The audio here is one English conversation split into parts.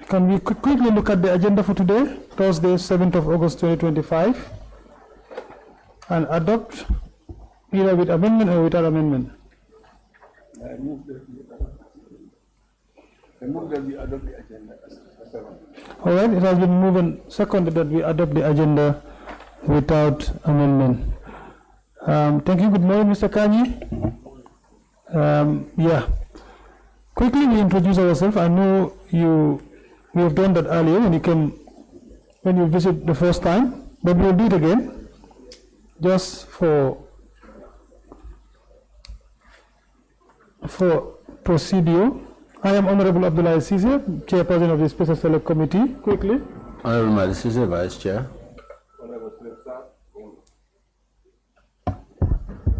Can we quickly look at the agenda for today, Thursday, 7th of August 2025, and adopt either with amendment or without amendment? I move that we adopt the agenda. All right, it has been moved and seconded that we adopt the agenda without amendment. Thank you. Good morning, Mr. Kanyi. Yeah. Quickly, we introduce ourselves. I know we have done that earlier when you visit the first time, but we'll do it again, just for procedure. I am Honorable Abdullah Sise, Chairperson of the Special Select Committee. Quickly. Honorable Mali Sise, Vice Chair.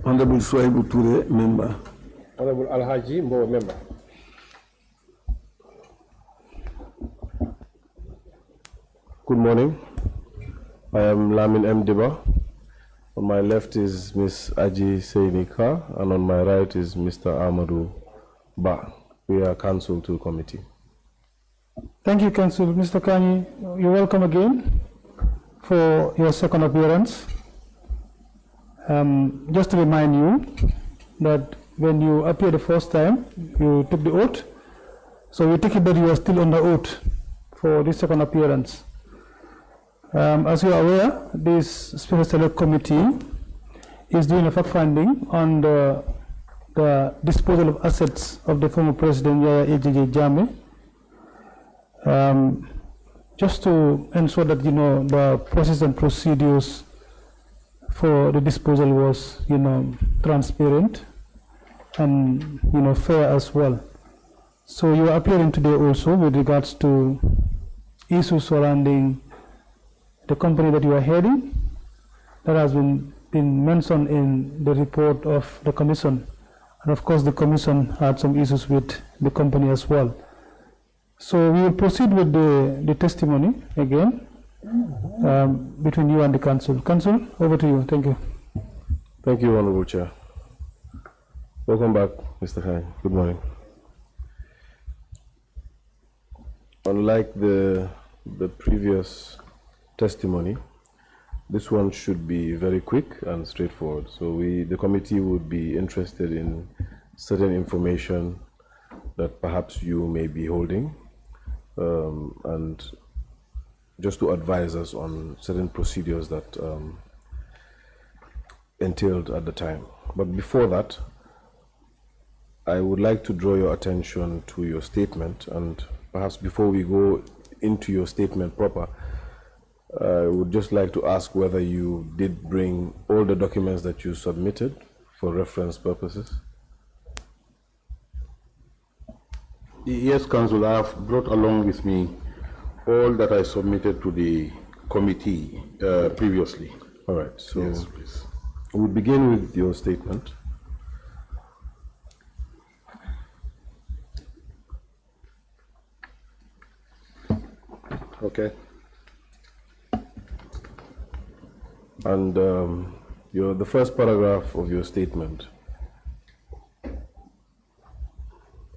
Honorable Swaibu Ture, member. Honorable Alhaji Mbo, member. Good morning. I am Lamin M. Diba. On my left is Ms. Aji Seinika, and on my right is Mr. Amadou Ba. We are counsel to the committee. Thank you, Council. Mr. Kanyi, you're welcome again for your second appearance. Just to remind you that when you appeared the first time, you took the oath. So we take it that you are still on the oath for this second appearance. As you are aware, this Special Select Committee is doing a fact-finding on the disposal of assets of the former President Yahya AJJ Jammeh. Just to ensure that the process and procedures for the disposal was transparent and fair as well. So you are appearing today also with regards to issues surrounding the company that you are heading that has been mentioned in the report of the Commission. And of course the Commission had some issues with the company as well. So we will proceed with the testimony again between you and the Council. Council, over to you. Thank you. Thank you, Honorable Chair. Welcome back, Mr. Khan. Good morning. Unlike the previous testimony, this one should be very quick and straightforward. So the committee would be interested in certain information that perhaps you may be holding, and just to advise us on certain procedures that entailed at the time. But before that, I would like to draw your attention to your statement, and perhaps before we go into your statement proper, I would just like to ask whether you did bring all the documents that you submitted for reference purposes. Yes, Council, I have brought along with me all that I submitted to the committee previously. All right, so yes, please. We'll begin with your statement. Okay. And the first paragraph of your statement,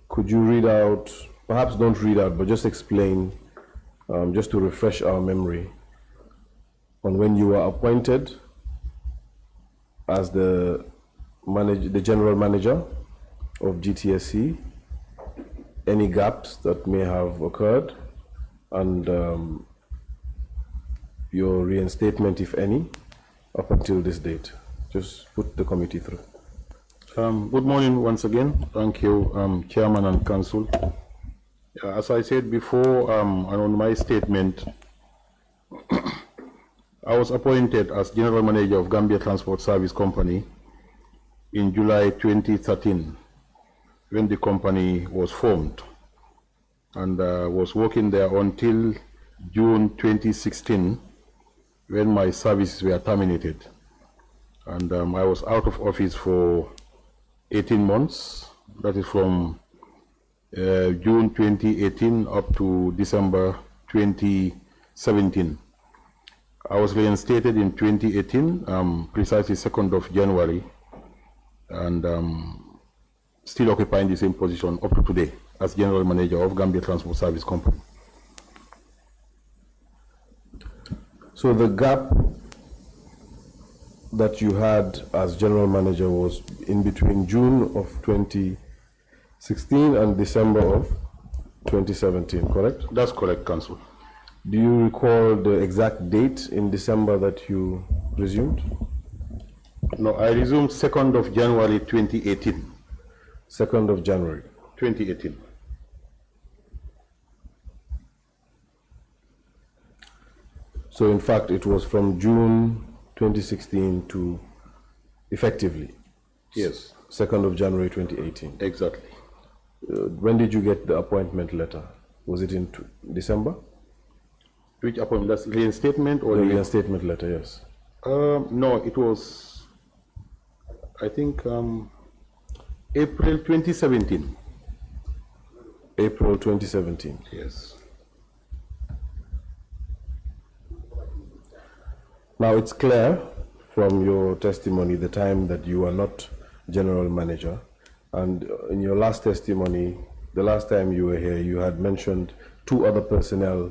could you read out, perhaps don't read out, but just explain, just to refresh our memory, on when you were appointed as the general manager of GTSC, any gaps that may have occurred, and your reinstatement, if any, up until this date. Just put the committee through. Good morning once again. Thank you, Chairman and Council. As I said before, and on my statement, I was appointed as General Manager of Gambia Transport Service Company in July 2013, when the company was formed, and was working there until June 2016, when my services were terminated. And I was out of office for 18 months. That is from June 2018 up to December 2017. I was reinstated in 2018, precisely 2nd of January, and still occupying the same position up to today as General Manager of Gambia Transport Service Company. So the gap that you had as general manager was in between June of 2016 and December of 2017, correct? That's correct, Council. Do you recall the exact date in December that you resumed? No, I resumed 2nd of January 2018. 2nd of January. 2018. So in fact, it was from June 2016 to effectively Yes, 2nd of January 2018. exactly. When did you get the appointment letter? Was it in December? Which appointment? That's reinstatement or The reinstatement letter, yes. No, it was, I think, April 2017. April 2017. Yes. Now it's clear from your testimony the time that you are not general manager, and in your last testimony, the last time you were here, you had mentioned 2 other personnel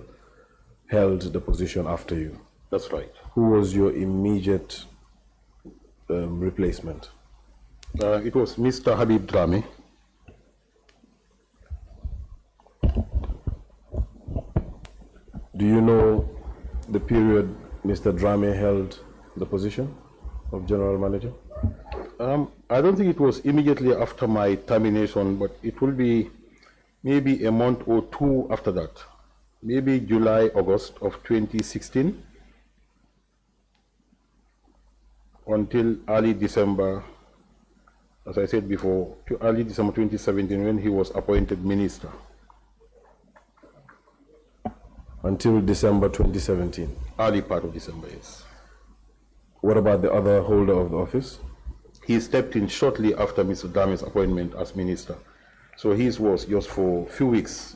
held the position after you. That's right. Who was your immediate replacement? It was Mr. Habib Drame. Do you know the period Mr. Drame held the position of general manager? I don't think it was immediately after my termination, but it will be maybe a month or 2 after that. Maybe July, August of 2016 until early December, as I said before, to early December 2017 when he was appointed minister. Until December 2017. Early part of December, yes. What about the other holder of the office? He stepped in shortly after Mr. Drame's appointment as minister. So his was just for a few weeks,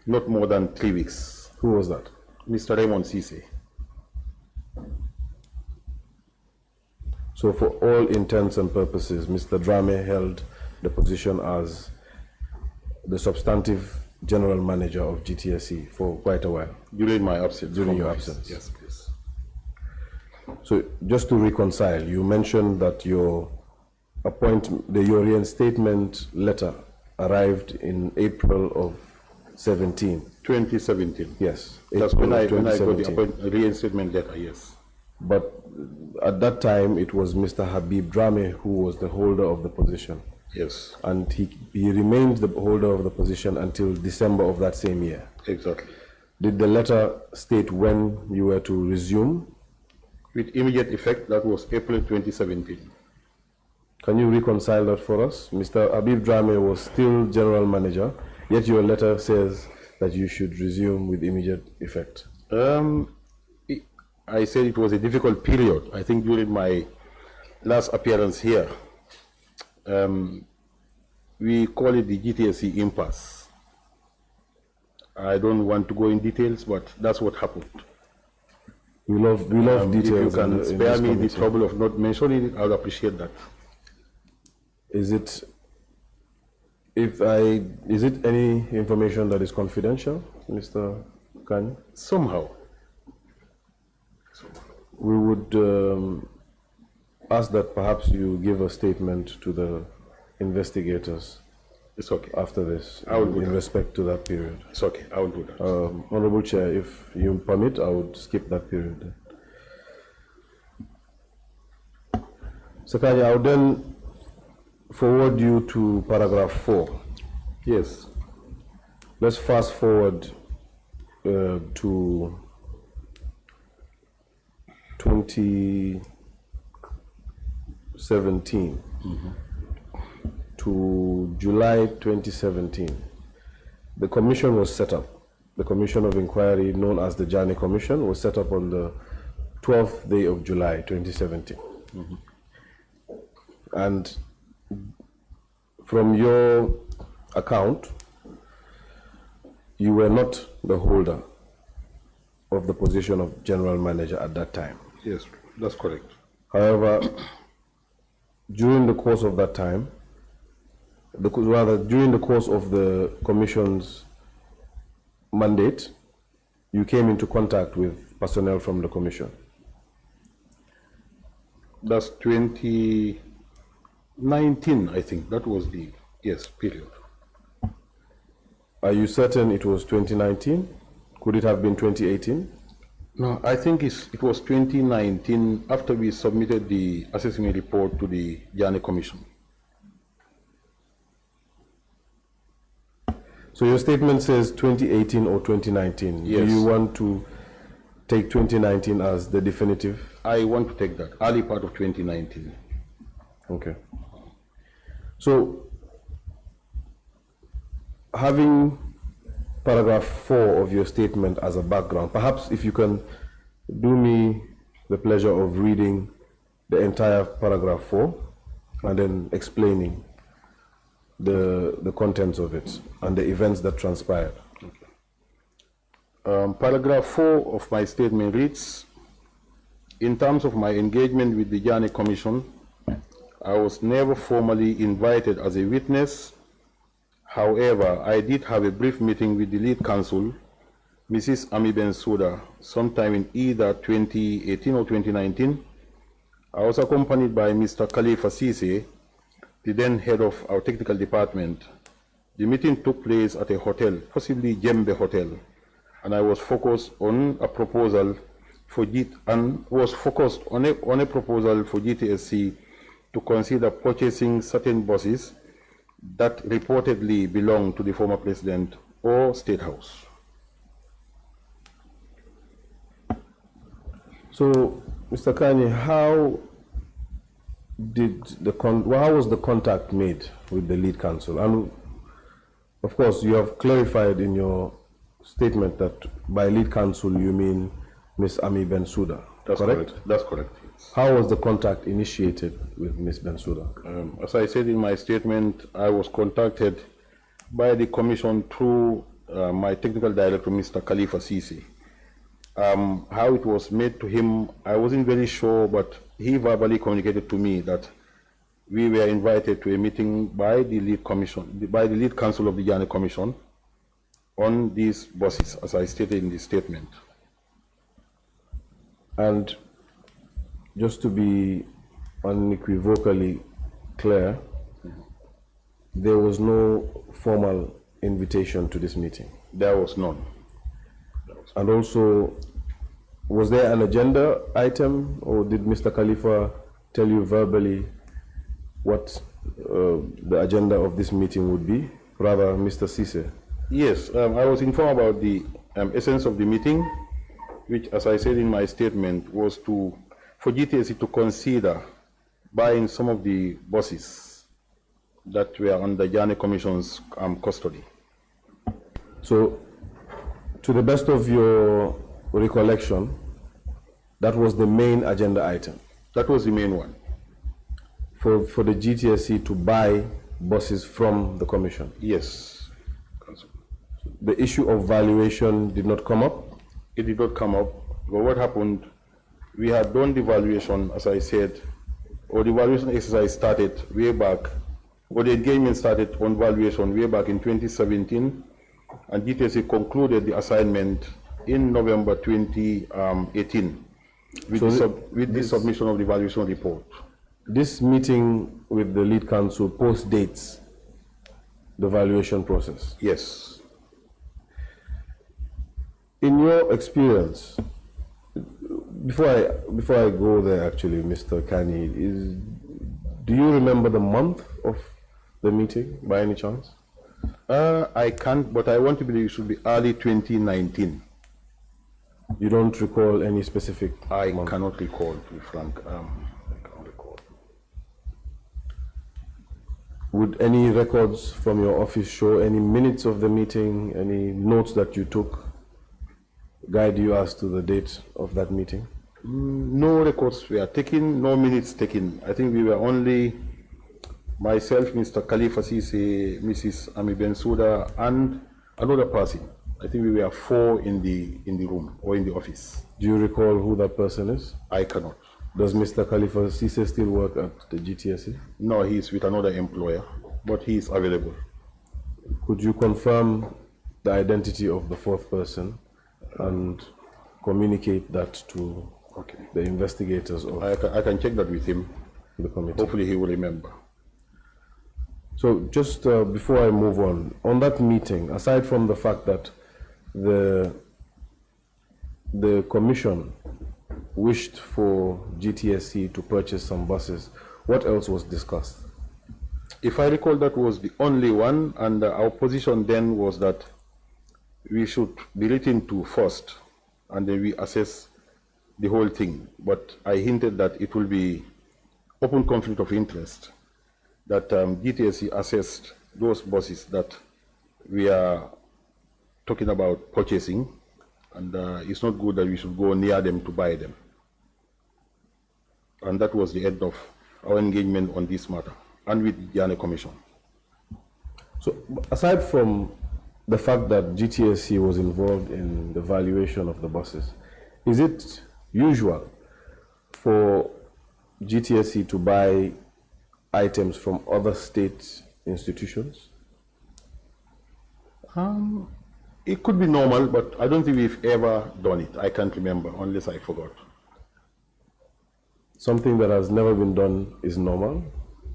not more than 3 weeks. Who was that? Mr. Raymond Cisse. So for all intents and purposes, Mr. Drame held the position as the substantive general manager of GTSC for quite a while. During my absence. During your office. absence. Yes, please. So just to reconcile, you mentioned that your your reinstatement letter arrived in April of 2017. Yes. That's April when I of got 2017. the reinstatement letter, yes. But at that time, it was Mr. Habib Drame who was the holder of the position. Yes, And he remained the holder of the position until December of that same year. exactly. Did the letter state when you were to resume? With immediate effect, that was April 2017. Can you reconcile that for us? Mr. Habib Drame was still general manager, yet your letter says that you should resume with immediate effect. I said it was a difficult period. I think during my last appearance here, we call it the GTSC impasse. I don't want to go in details, but that's what happened. We love If you details. can in spare this me the committee. trouble of not mentioning it, I would appreciate that. Is it any information that is confidential, Mr. Kanyi? Somehow. We would ask that perhaps you give a statement to the investigators It's okay. after this I will do in that. respect to that period. It's okay. I will do that. Honorable Chair, if you permit, I would skip that period. Sakanya, I would then forward you to paragraph 4. Yes. Let's fast forward to 2017 to July 2017. The commission was set up. The commission of inquiry known as the Janneh Commission was set up on the 12th day of July 2017. And from your account, you were not the holder of the position of general manager at that time. Yes, that's correct. However, during the course of that time, during the course of the commission's mandate, you came into contact with personnel from the commission? That's 2019, I think. That was the, yes, period. Are you certain it was 2019? Could it have been 2018? No, I think it was 2019 after we submitted the assessment report to the Janneh Commission. So your statement says 2018 or 2019. Yes. Do you want to take 2019 as the definitive? I want to take that, early part of 2019. Okay. So, having paragraph 4 of your statement as a background, perhaps if you can do me the pleasure of reading the entire paragraph 4 and then explaining the contents of it and the events that transpired. Paragraph 4 of my statement reads, in terms of my engagement with the Janneh Commission, I was never formally invited as a witness. However, I did have a brief meeting with the lead counsel, Mrs. Ami Bensouda, sometime in either 2018 or 2019. I was accompanied by Mr. Khalifa Sise, the then head of our technical department. The meeting took place at a hotel, possibly Jembe Hotel, and I was focused on a proposal for GTSC to consider purchasing certain buses that reportedly belonged to the former president or State House. So, Mr. Kanyi, how was the contact made with the lead counsel? And of course, you have clarified in your statement that by lead counsel you mean Ms. Ami Bensouda. That's correct. That's correct. Yes. How was the contact initiated with Ms. Bensouda? As I said in my statement, I was contacted by the commission through my technical director, Mr. Khalifa Sisi. How it was made to him, I wasn't very sure, but he verbally communicated to me that we were invited to a meeting by the lead counsel of the Janneh Commission on these buses, as I stated in the statement. And just to be unequivocally clear, there was no formal invitation to this meeting? There was none. And also, was there an agenda item, or did Mr. Khalifa tell you verbally what the agenda of this meeting would be? Rather, Mr. Sise? Yes, I was informed about the essence of the meeting, which, as I said in my statement, was for GTSC to consider buying some of the buses that were under Janneh Commission's custody. So, to the best of your recollection, that was the main agenda item? That was the main one. For the GTSC to buy buses from the commission? Yes. The issue of valuation did not come up? It did not come up. But what happened, we had done the valuation, as I said, or the valuation exercise started way back, or the engagement started on valuation way back in 2017, and GTSC concluded the assignment in November 2018 with the submission of the valuation report. This meeting with the lead counsel post-dates the valuation process? Yes. In your experience, before I go there actually, Mr. Kanyi, do you remember the month of the meeting by any chance? I can't, but I want to believe it should be early 2019. You don't recall any specific month? Cannot recall, to be frank. I can't recall. Would any records from your office show any minutes of the meeting, any notes that you took, guide you as to the date of that meeting? No records were taken, no minutes taken. I think we were only myself, Mr. Khalifa Sise, Mrs. Ami Bensouda, and another person. I think we were 4 in the room or in the office. Do you recall who that person is? I cannot. Does Mr. Khalifa Sise still work at the GTSC? No, he is with another employer, but he is available. Could you confirm the identity of the 4th person and communicate that to Okay. the investigators of I can check that with him. the committee. Hopefully he will remember. So just before I move on that meeting, aside from the fact that the commission wished for GTSC to purchase some buses, what else was discussed? If I recall, that was the only one, and our position then was that we should be written to first, and then we assess the whole thing. But I hinted that it will be open conflict of interest, that GTSC assessed those buses that we are talking about purchasing, and it's not good that we should go near them to buy them. And that was the end of our engagement on this matter, and with the Janneh Commission. So aside from the fact that GTSC was involved in the valuation of the buses, is it usual for GTSC to buy items from other state institutions? It could be normal, but I don't think we've ever done it. I can't remember, unless I forgot. Something that has never been done is normal,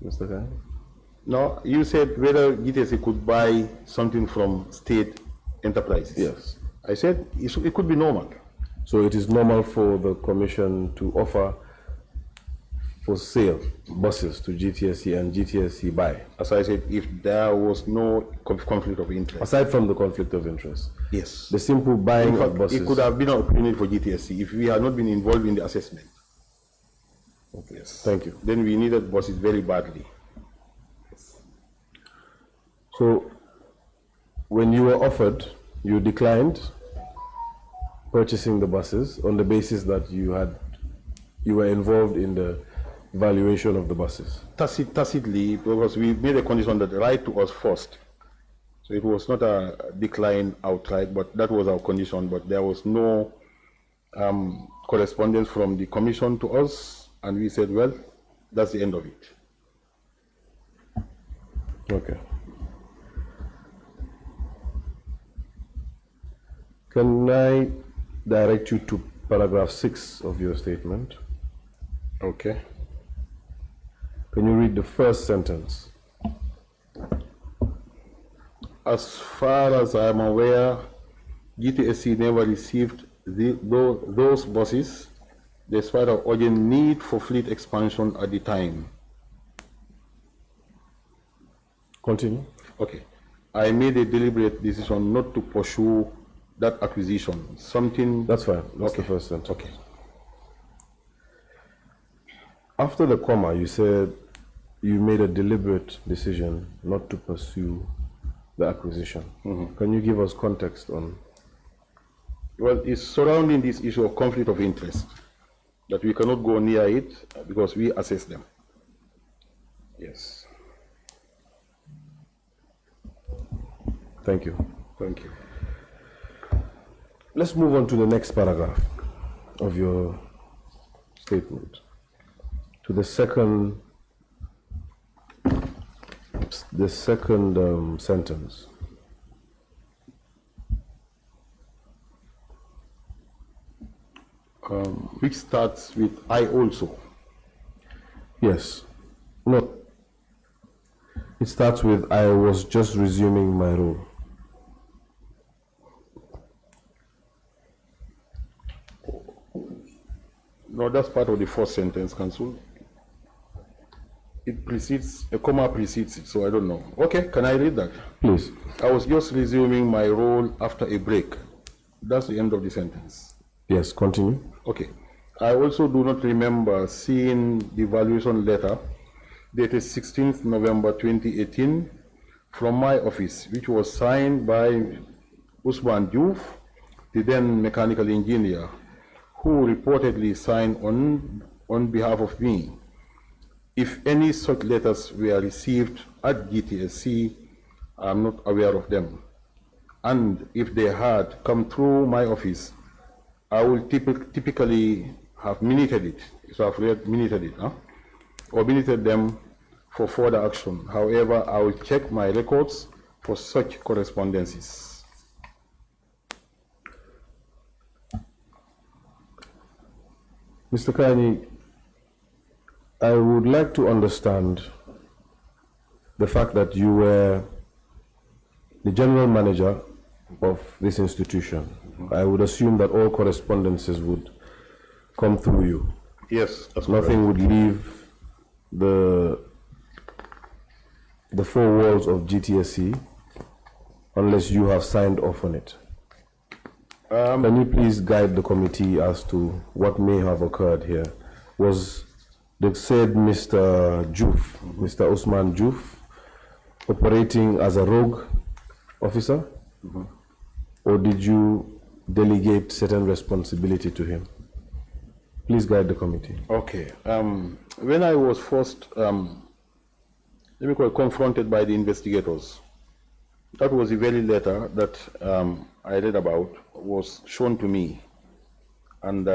Mr. Kanyi? No, you said whether GTSC could buy something from state enterprises. Yes. I said it could be normal. So it is normal for the commission to offer for sale buses to GTSC and GTSC buy? As I said, if there was no conflict of interest. Aside from the conflict of interest? Yes. The simple buying In fact, of buses? it could have been an opportunity for GTSC if we had not been involved in the assessment. Okay. Yes. Thank you. Then we needed buses very badly. So when you were offered, you declined purchasing the buses on the basis that you were involved in the valuation of the buses? Tacitly, because we made a condition that right to us first. So it was not a decline outright, but that was our condition. But there was no correspondence from the commission to us, and we said, well, that's the end of it. Okay. Can I direct you to paragraph 6 of your statement? Okay. Can you read the first sentence? As far as I'm aware, GTSC never received those buses despite our urgent need for fleet expansion at the time. Continue. Okay. I made a deliberate decision not to pursue that acquisition. Something... That's fine. That's okay. the first sentence. Okay. After the comma, you said you made a deliberate decision not to pursue the acquisition. Mm-hmm. Can you give us context on? Well, it's surrounding this issue of conflict of interest, that we cannot go near it because we assess them. Yes. Thank you. Thank you. Let's move on to the next paragraph of your statement. To the second sentence. Which starts with I also. Yes. No. It starts with I was just resuming my role. No, that's part of the first sentence, Council. It precedes, a comma precedes it, so I don't know. Okay, can I read that? Please. I was just resuming my role after a break. That's the end of the sentence. Yes, continue. Okay. I also do not remember seeing the valuation letter dated 16th November 2018 from my office, which was signed by Usman Diouf, the then mechanical engineer, who reportedly signed on behalf of me. If any such letters were received at GTSC, I'm not aware of them. And if they had come through my office, I will typically have minuted it, so I've minuted it, huh? Or minuted them for further action. However, I will check my records for such correspondences. Mr. Kanyi, I would like to understand the fact that you were the general manager of this institution. I would assume that all correspondences would come through you. Yes, that's Nothing would leave the four walls of GTSC unless you have signed off on it. Can you please guide the committee as to what may have occurred here? Was the said Mr. Juf, Mr. Usman Juf, operating as a rogue officer? Or did you delegate certain responsibility to him? Please guide the committee. Okay. When I was first, confronted by the investigators, that was the very letter that I read about was shown to me. And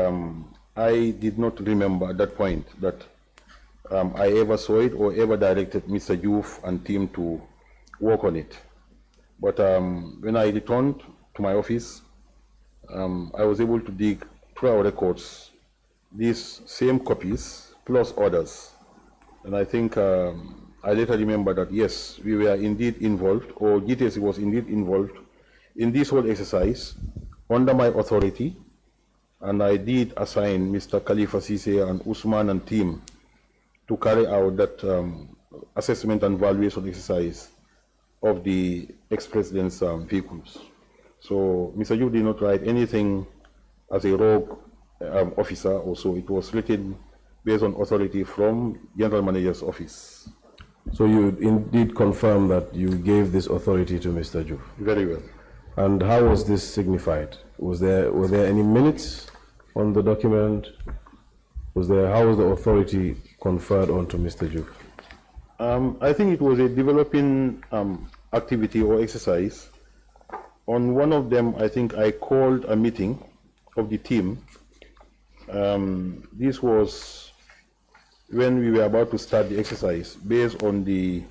I did not remember at that point that I ever saw it or ever directed Mr. Juf and team to work on it. But when I returned to my office, I was able to dig through our records these same copies plus others. And I think I later remember that yes, we were indeed involved, or GTSC was indeed involved in this whole exercise under my authority. And I did assign Mr. Khalifa Sise and Usman and team to carry out that assessment and valuation exercise of the ex-president's vehicles. So Mr. Yu did not write anything as a rogue officer or so. It was written based on authority from General Manager's office. So you indeed confirm that you gave this authority to Mr. Juf? Very well. And how was this signified? Were there any minutes on the document? How was the authority conferred onto Mr. Juf? I think it was a developing activity or exercise. On one of them, I think I called a meeting of the team. This was when we were about to start the exercise, based on the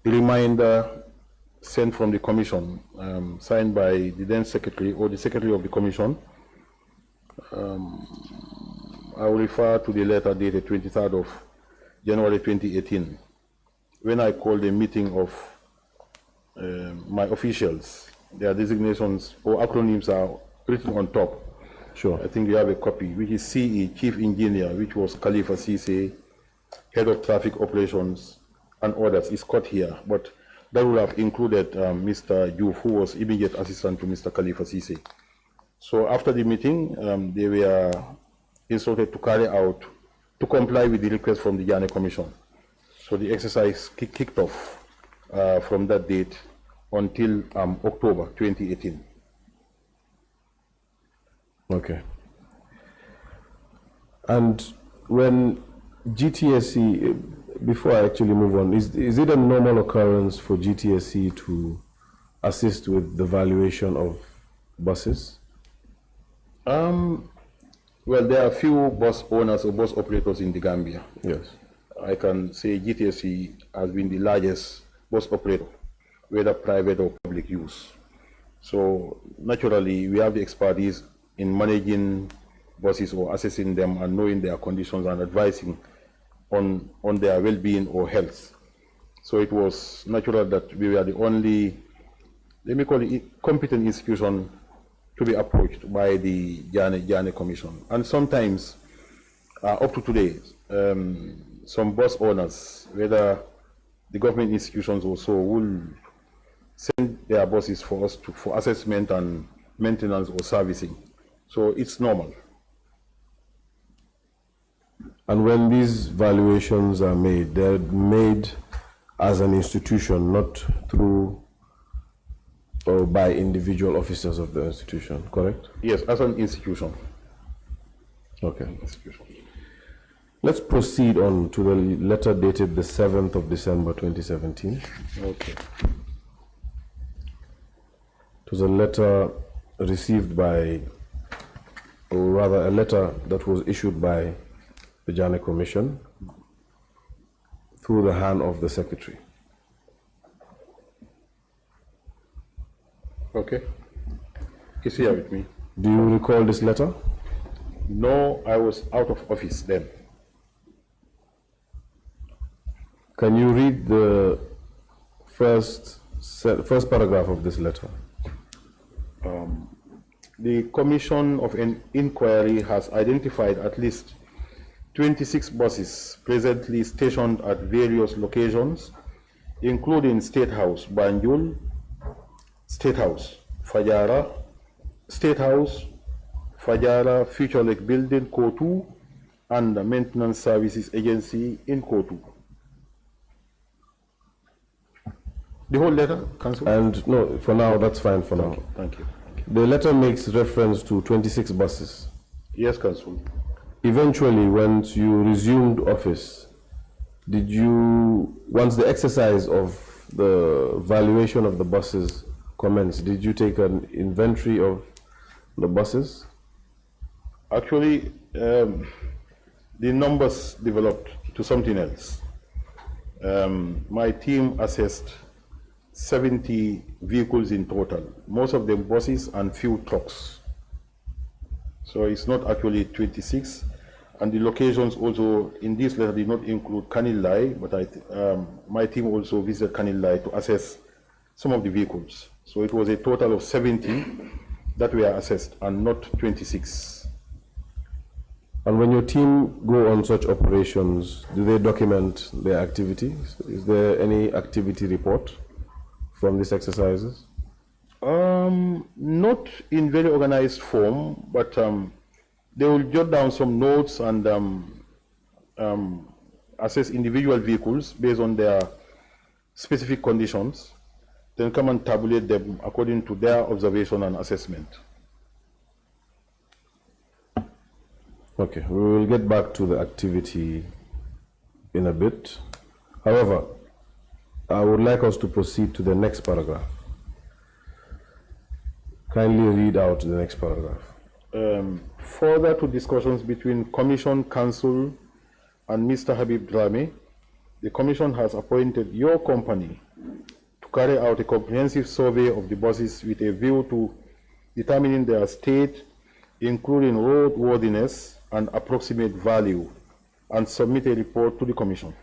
reminder sent from the commission, signed by the then secretary or the secretary of the commission. I will refer to the letter dated 23rd of January 2018, when I called a meeting of my officials. Their designations or acronyms are written on top. Sure. I think you have a copy, which is CE, Chief Engineer, which was Khalifa Sise, Head of Traffic Operations, and others. Is cut here, but that would have included Mr. Juf, who was immediate assistant to Mr. Khalifa Sise. So after the meeting, they were instructed to carry out, to comply with the request from the Janneh Commission. So the exercise kicked off from that date until October 2018. Okay. And when GTSC, before I actually move on, is it a normal occurrence for GTSC to assist with the valuation of buses? Well, there are few bus owners or bus operators in the Gambia. Yes. I can say GTSC has been the largest bus operator, whether private or public use. So naturally, we have the expertise in managing buses or assessing them and knowing their conditions and advising on their well-being or health. So it was natural that we were the only, let me call it, competent institution to be approached by the Janneh Commission. And sometimes, up to today, some bus owners, whether the government institutions or so, will send their buses for us for assessment and maintenance or servicing. So it's normal. And when these valuations are made, they're made as an institution, not through or by individual officers of the institution, correct? Yes, as an institution. Okay. Let's proceed on to the letter dated the 7th of December 2017. Okay. It was a letter received by, or rather a letter that was issued by the Janneh Commission through the hand of the Secretary. Okay. He's here with me. Do you recall this letter? No, I was out of office then. Can you read the first paragraph of this letter? The Commission of an Inquiry has identified at least 26 buses presently stationed at various locations, including State House, Banjul, State House, Fajara, Future Lake Building, Kotu, and the Maintenance Services Agency in Kotu. The whole letter, Council? And no, for now, that's fine for now. Thank you. The letter makes reference to 26 buses. Yes, Council. Eventually, once you resumed office, did you, once the exercise of the valuation of the buses commenced, did you take an inventory of the buses? Actually, the numbers developed to something else. My team assessed 70 vehicles in total, most of them buses and few trucks. So it's not actually 26. And the locations also in this letter did not include Kanilai, but my team also visited Kanilai to assess some of the vehicles. So it was a total of 70 that were assessed and not 26. And when your team go on such operations, do they document their activities? Is there any activity report from these exercises? Not in very organized form, but they will jot down some notes and assess individual vehicles based on their specific conditions, then come and tabulate them according to their observation and assessment. Okay, we will get back to the activity in a bit. However, I would like us to proceed to the next paragraph. Kindly read out the next paragraph. Further to discussions between Commission, Council, and Mr. Habib Drame, the Commission has appointed your company to carry out a comprehensive survey of the buses with a view to determining their state, including roadworthiness and approximate value, and submit a report to the Commission.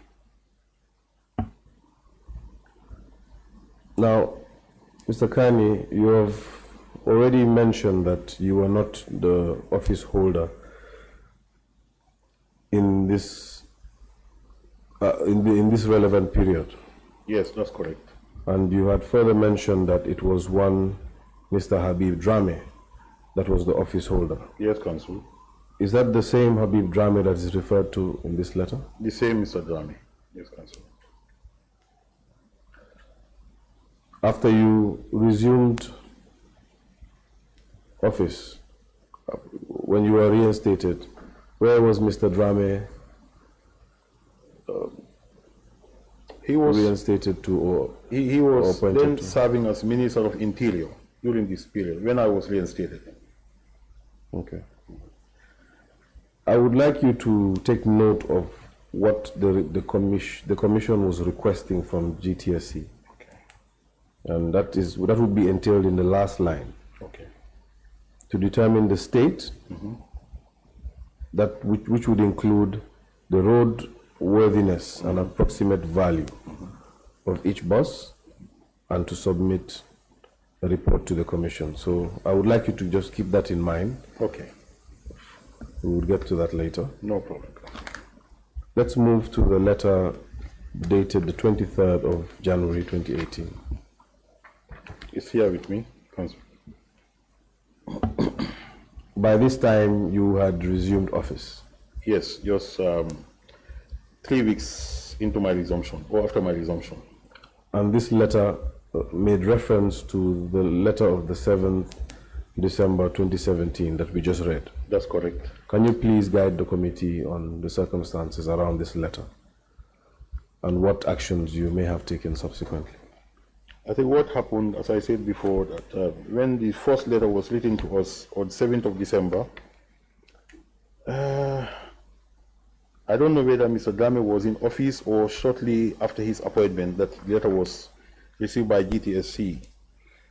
Now, Mr. Kanyi, you have already mentioned that you were not the office holder in this in this relevant period. Yes, that's correct. And you had further mentioned that it was one Mr. Habib Drame that was the office holder. Yes, Council. Is that the same Habib Drame that is referred to in this letter? The same Mr. Drame. Yes, Council. After you resumed office, when you were reinstated, where was Mr. Drame He was reinstated to, or he was appointed then to? serving as Minister of Interior during this period when I was reinstated. Okay. I would like you to take note of what the commission was requesting from GTSC. Okay. And that would be entailed in the last line. Okay. To determine the state, that which would include the road worthiness and approximate value of each bus, and to submit a report to the commission. So I would like you to just keep that in mind. Okay. We will get to that later. No problem. Let's move to the letter dated the 23rd of January 2018. It's here with me, Council. By this time, you had resumed office. Yes, just 3 weeks into my resumption, or after my resumption. And this letter made reference to the letter of the 7th December 2017 that we just read. That's correct. Can you please guide the committee on the circumstances around this letter and what actions you may have taken subsequently? I think what happened, as I said before, that when the first letter was written to us on 7th of December, I don't know whether Mr. Drame was in office or shortly after his appointment that the letter was received by GTSC.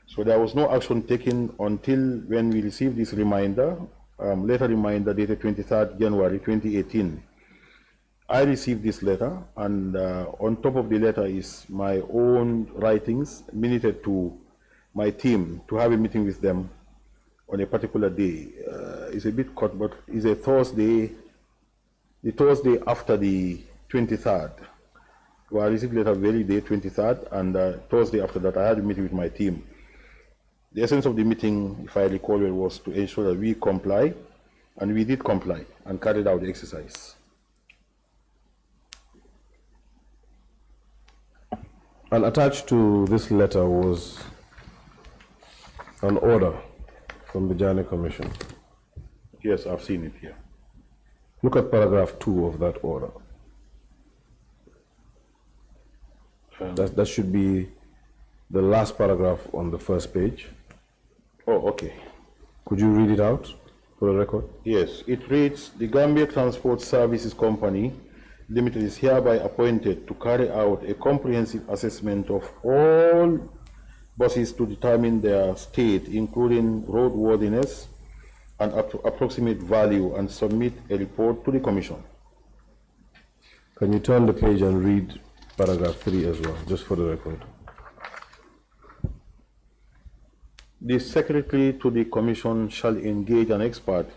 So there was no action taken until when we received this reminder letter reminder dated 23rd January 2018. I received this letter, and on top of the letter is my own writings minuted to my team to have a meeting with them on a particular day. It's a bit cut, but it's a Thursday, the Thursday after the 23rd. Well, I received letter very day, 23rd, and Thursday after that I had a meeting with my team. The essence of the meeting, if I recall well, was to ensure that we comply, and we did comply and carried out the exercise. And attached to this letter was an order from the Janneh Commission. Yes, I've seen it here. Look at paragraph 2 of that order. That should be the last paragraph on the first page. Oh, okay. Could you read it out for the record? Yes, it reads, the Gambia Transport Services Company Limited is hereby appointed to carry out a comprehensive assessment of all buses to determine their state, including roadworthiness and approximate value, and submit a report to the Commission. Can you turn the page and read paragraph 3 as well, just for the record? The Secretary to the Commission shall engage an expert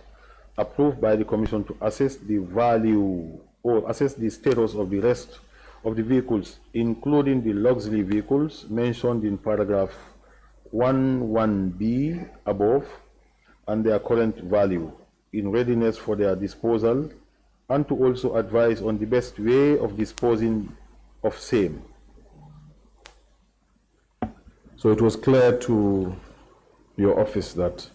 approved by the Commission to assess the value or assess the status of the rest of the vehicles, including the luxury vehicles mentioned in paragraph 11B above, and their current value in readiness for their disposal, and to also advise on the best way of disposing of same. So it was clear to your office that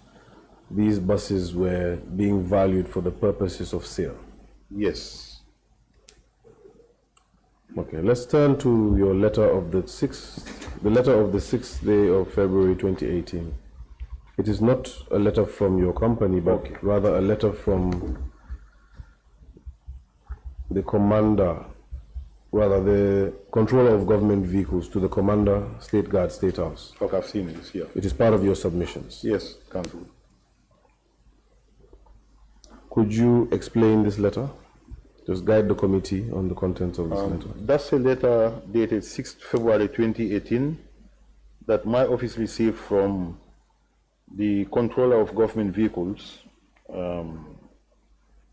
these buses were being valued for the purposes of sale? Yes. Okay, let's turn to your letter of the 6th day of February 2018. It is not a letter from your company, but rather a letter from the commander, rather the controller of government vehicles to the commander, State Guard, State House. Okay, I've seen it here. It is part of your submissions. Yes, Council. Could you explain this letter? Just guide the committee on the contents of this letter. That's a letter dated 6th February 2018 that my office received from the controller of government vehicles,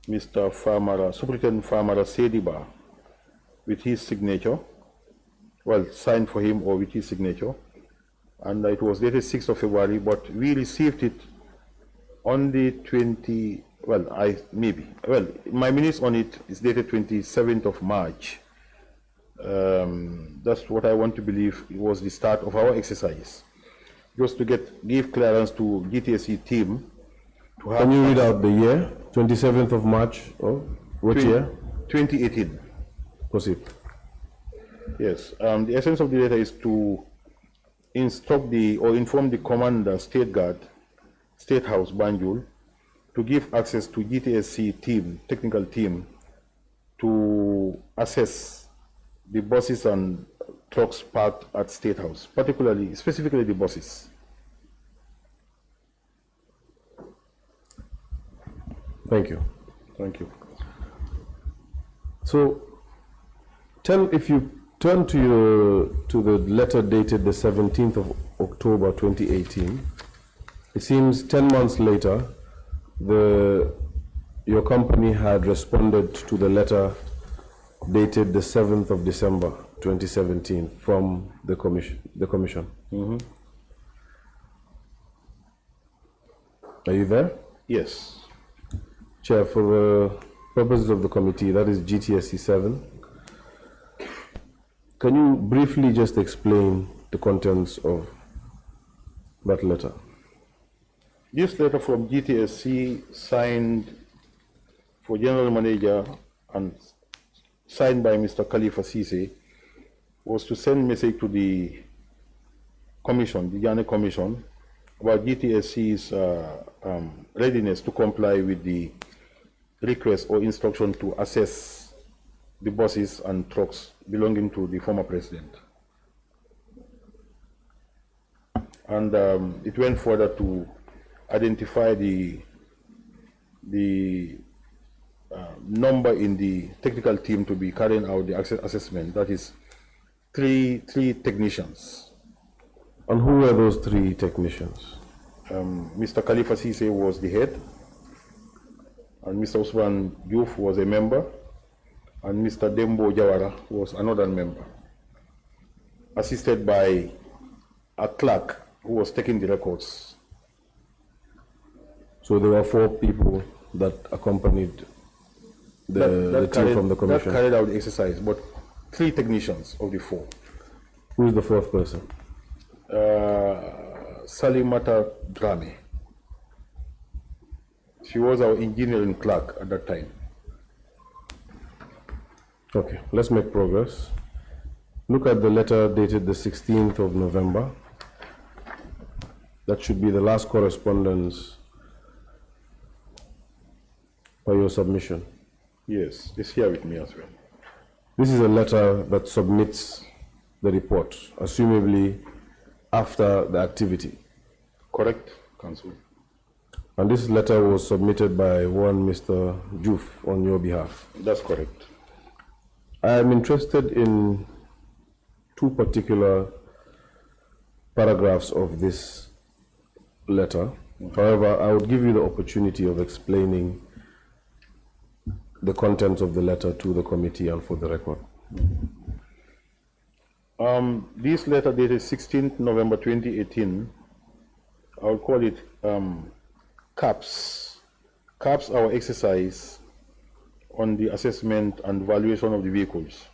Mr. Superintendent Farmara Sediba, with his signature, well, signed for him or with his signature, and it was dated 6th of February, but we received it on the 20, well, my minutes on it is dated 27th of March. That's what I want to believe it was the start of our exercise. Just to give clearance to GTSC team to have. Can you read out the year? 27th of March, which year? 2018. Proceed. Yes, the essence of the letter is to instruct or inform the Commander, State Guard, State House, Banjul, to give access to GTSC team, technical team, to assess the buses and trucks parked at State House, specifically the buses. Thank you. Thank you. So, if you turn to the letter dated the 17th of October 2018, it seems 10 months later, your company had responded to the letter dated the 7th of December 2017 from the commission. Mm-hmm. Are you there? Yes. Chair, for the purposes of the committee, that is GTSC 7, can you briefly just explain the contents of that letter? This letter from GTSC, signed for General Manager and signed by Mr. Khalifa Sise, was to send message to the Commission, the Janneh Commission, about GTSC's readiness to comply with the request or instruction to assess the buses and trucks belonging to the former president. And it went further to identify the the number in the technical team to be carrying out the assessment. That is three technicians. And who were those 3 technicians? Mr. Khalifa Sise was the head, and Mr. Usman Yuf was a member, and Mr. Dembo Jawara was another member, assisted by a clerk who was taking the records. So there were 4 people that accompanied the team from the commission. That carried out the exercise, but 3 technicians of the 4. Who is the 4th person? Salimata Drame. She was our engineering clerk at that time. Okay, let's make progress. Look at the letter dated the 16th of November. That should be the last correspondence for your submission. Yes, it's here with me as well. This is a letter that submits the report, assumably after the activity. Correct, Council? And this letter was submitted by one Mr. Juf on your behalf. That's correct. I am interested in 2 particular paragraphs of this letter. However, I would give you the opportunity of explaining the contents of the letter to the committee and for the record. This letter dated 16th November 2018, I would call it CAPS. CAPS, our exercise on the assessment and valuation of the vehicles.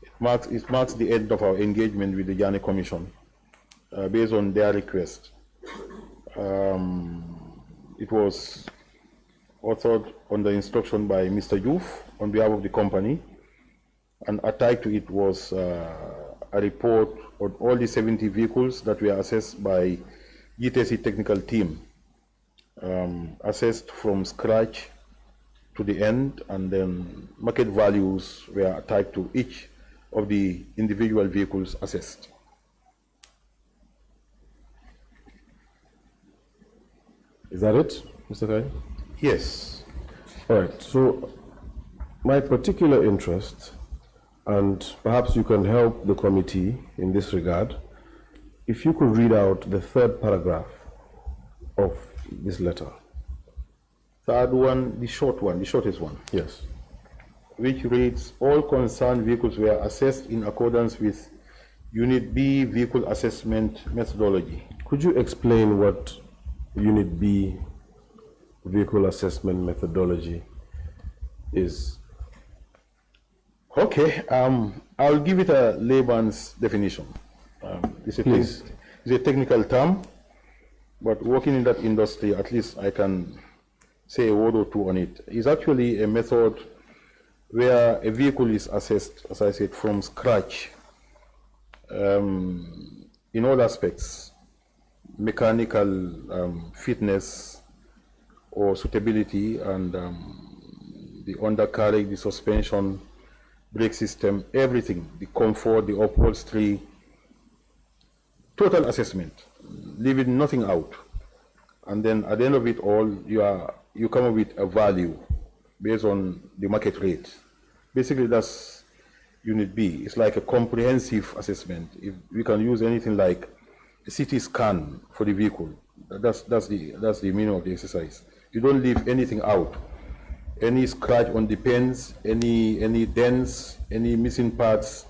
It marks the end of our engagement with the Janneh Commission based on their request. It was authored under instruction by Mr. Yuf on behalf of the company, and attached to it was a report on all the 70 vehicles that were assessed by GTSC technical team, assessed from scratch to the end, and then market values were attached to each of the individual vehicles assessed. Is that it, Mr. Kai? Yes. All right, so my particular interest, and perhaps you can help the committee in this regard, if you could read out the 3rd paragraph of this letter. Third one, the shortest one. Yes. Which reads, all concerned vehicles were assessed in accordance with Unit B vehicle assessment methodology. Could you explain what Unit B vehicle assessment methodology is? Okay, I'll give it a layman's definition. It's a technical term, but working in that industry, at least I can say a word or 2 on it. It's actually a method where a vehicle is assessed, as I said, from scratch, in all aspects, mechanical fitness or suitability, and the undercarriage, the suspension, brake system, everything, the comfort, the upholstery, total assessment, leaving nothing out. And then at the end of it all, you come up with a value based on the market rate. Basically, that's Unit B. It's like a comprehensive assessment. If we can use anything like a CT scan for the vehicle, that's the meaning of the exercise. You don't leave anything out. Any scratch on the pens, any dents, any missing parts,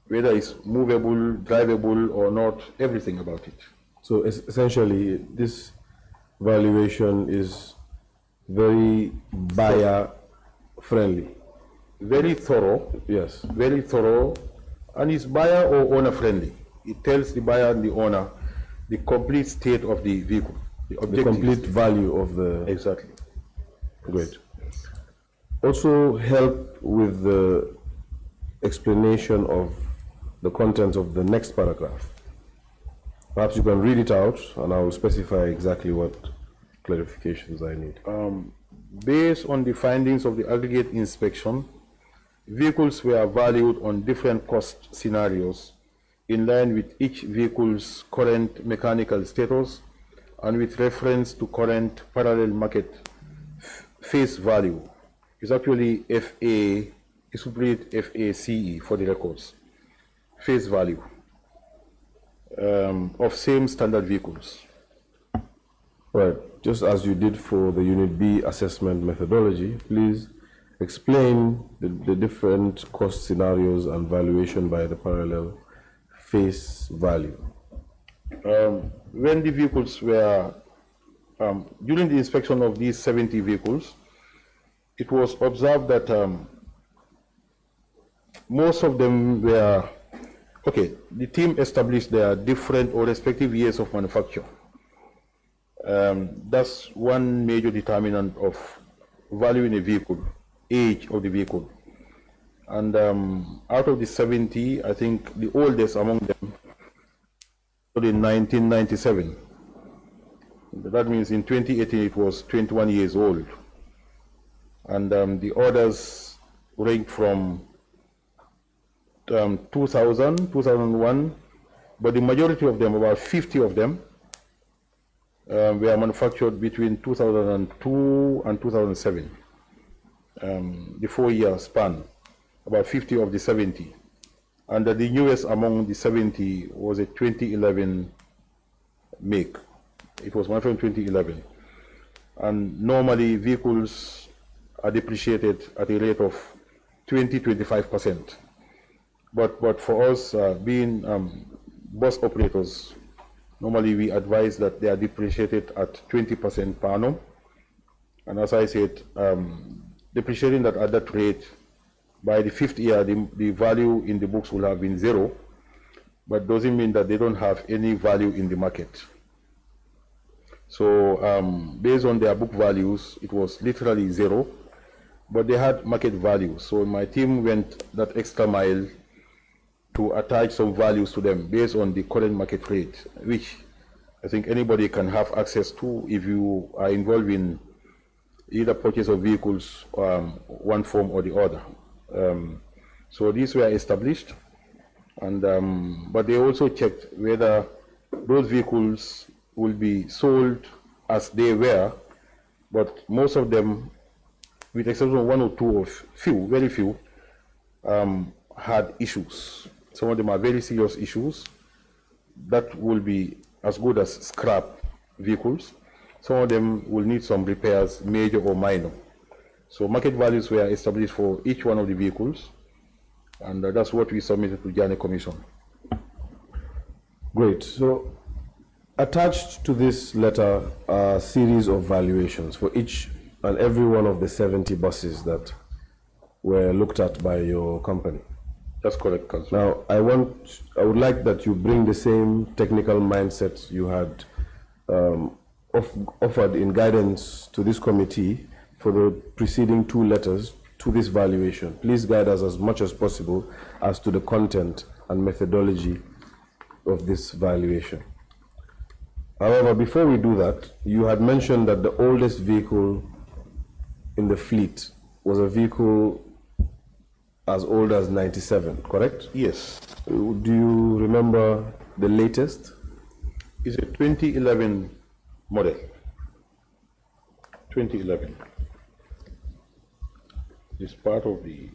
whether it's movable, drivable or not, everything about it. So essentially, this valuation is very buyer friendly. Very thorough. Yes. Very thorough, and it's buyer or owner friendly. It tells the buyer and the owner the complete state of the vehicle, The complete value of the... Exactly. Great. Also help with the explanation of the content of the next paragraph. Perhaps you can read it out and I will specify exactly what clarifications I need. Based on the findings of the aggregate inspection, vehicles were valued on different cost scenarios in line with each vehicle's current mechanical status and with reference to current parallel market face value. It's actually FA, it's complete FACE for the records. Face value of same standard vehicles. Right. Just as you did for the Unit B assessment methodology, please explain the different cost scenarios and valuation by the parallel face value. When the vehicles were, during the inspection of these 70 vehicles, it was observed that most of them were, okay, the team established their different or respective years of manufacture. That's one major determinant of valuing a vehicle, age of the vehicle. And out of the 70, I think the oldest among them was in 1997. That means in 2018 it was 21 years old. And the others range from 2000, 2001, but the majority of them, about 50 of them, were manufactured between 2002 and 2007, the 4-year span, about 50 of the 70. And the newest among the 70 was a 2011 make. It was manufactured in 2011. And normally vehicles are depreciated at a rate of 20–25%. But for us, being bus operators, normally we advise that they are depreciated at 20% per annum. And as I said, depreciating that at that rate, by the 5th year, the value in the books will have been 0, but doesn't mean that they don't have any value in the market. So based on their book values, it was literally 0, but they had market value. So my team went that extra mile to attach some values to them based on the current market rate, which I think anybody can have access to if you are involved in either purchase of vehicles, one form or the other. So these were established, and but they also checked whether those vehicles will be sold as they were, but most of them, with exception of 1 or 2 of few, very few, had issues. Some of them are very serious issues that will be as good as scrap vehicles. Some of them will need some repairs, major or minor. So market values were established for each one of the vehicles, and that's what we submitted to Janneh Commission. Great. So attached to this letter are a series of valuations for each and every one of the 70 buses that were looked at by your company. That's correct, Councillor. Now, I would like that you bring the same technical mindset you had offered in guidance to this committee for the preceding 2 letters to this valuation. Please guide us as much as possible as to the content and methodology of this valuation. However, before we do that, you had mentioned that the oldest vehicle in the fleet was a vehicle as old as 97, correct? Yes. Do you remember the latest? It's a 2011 model. 2011. It's part of the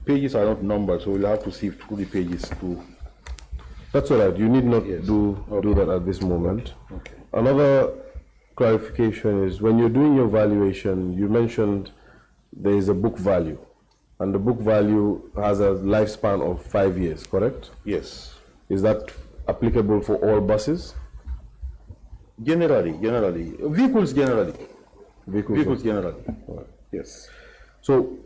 pages are not numbered, so we'll have to sift through the pages too. That's all right. You need not Yes. do that at this moment. Okay. Another clarification is when you're doing your valuation, you mentioned there is a book value, and the book value has a lifespan of 5 years, correct? Yes. Is that applicable for all buses? Generally. Vehicles generally. Vehicles generally. Yes. So,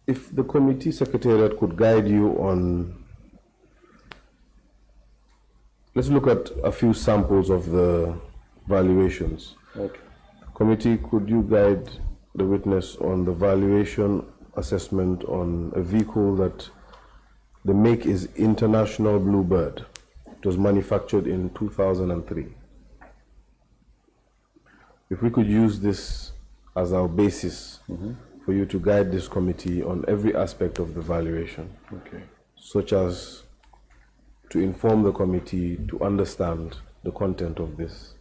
if the committee secretariat could guide you on, let's look at a few samples of the valuations. Okay. Committee, could you guide the witness on the valuation assessment on a vehicle that the make is International Bluebird? It was manufactured in 2003. If we could use this as our basis for you to guide this committee on every aspect of the valuation, Okay. such as to inform the committee to understand the content of this.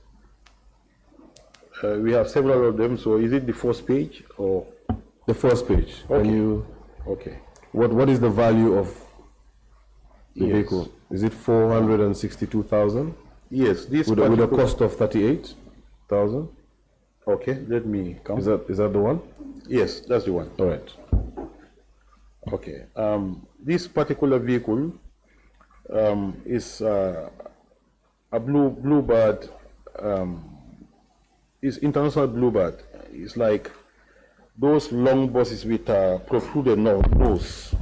We have several of them, so is it the first page or? The first page. Okay. Can you, Okay. what is the value of the Yes. vehicle? Is it 462,000 Yes, this with a particular- cost of 38,000? Okay, let me count. Is that the one? Yes, that's the one. All right. Okay. This particular vehicle is a bluebird. Is international bluebird. It's like those long buses with protruded nose.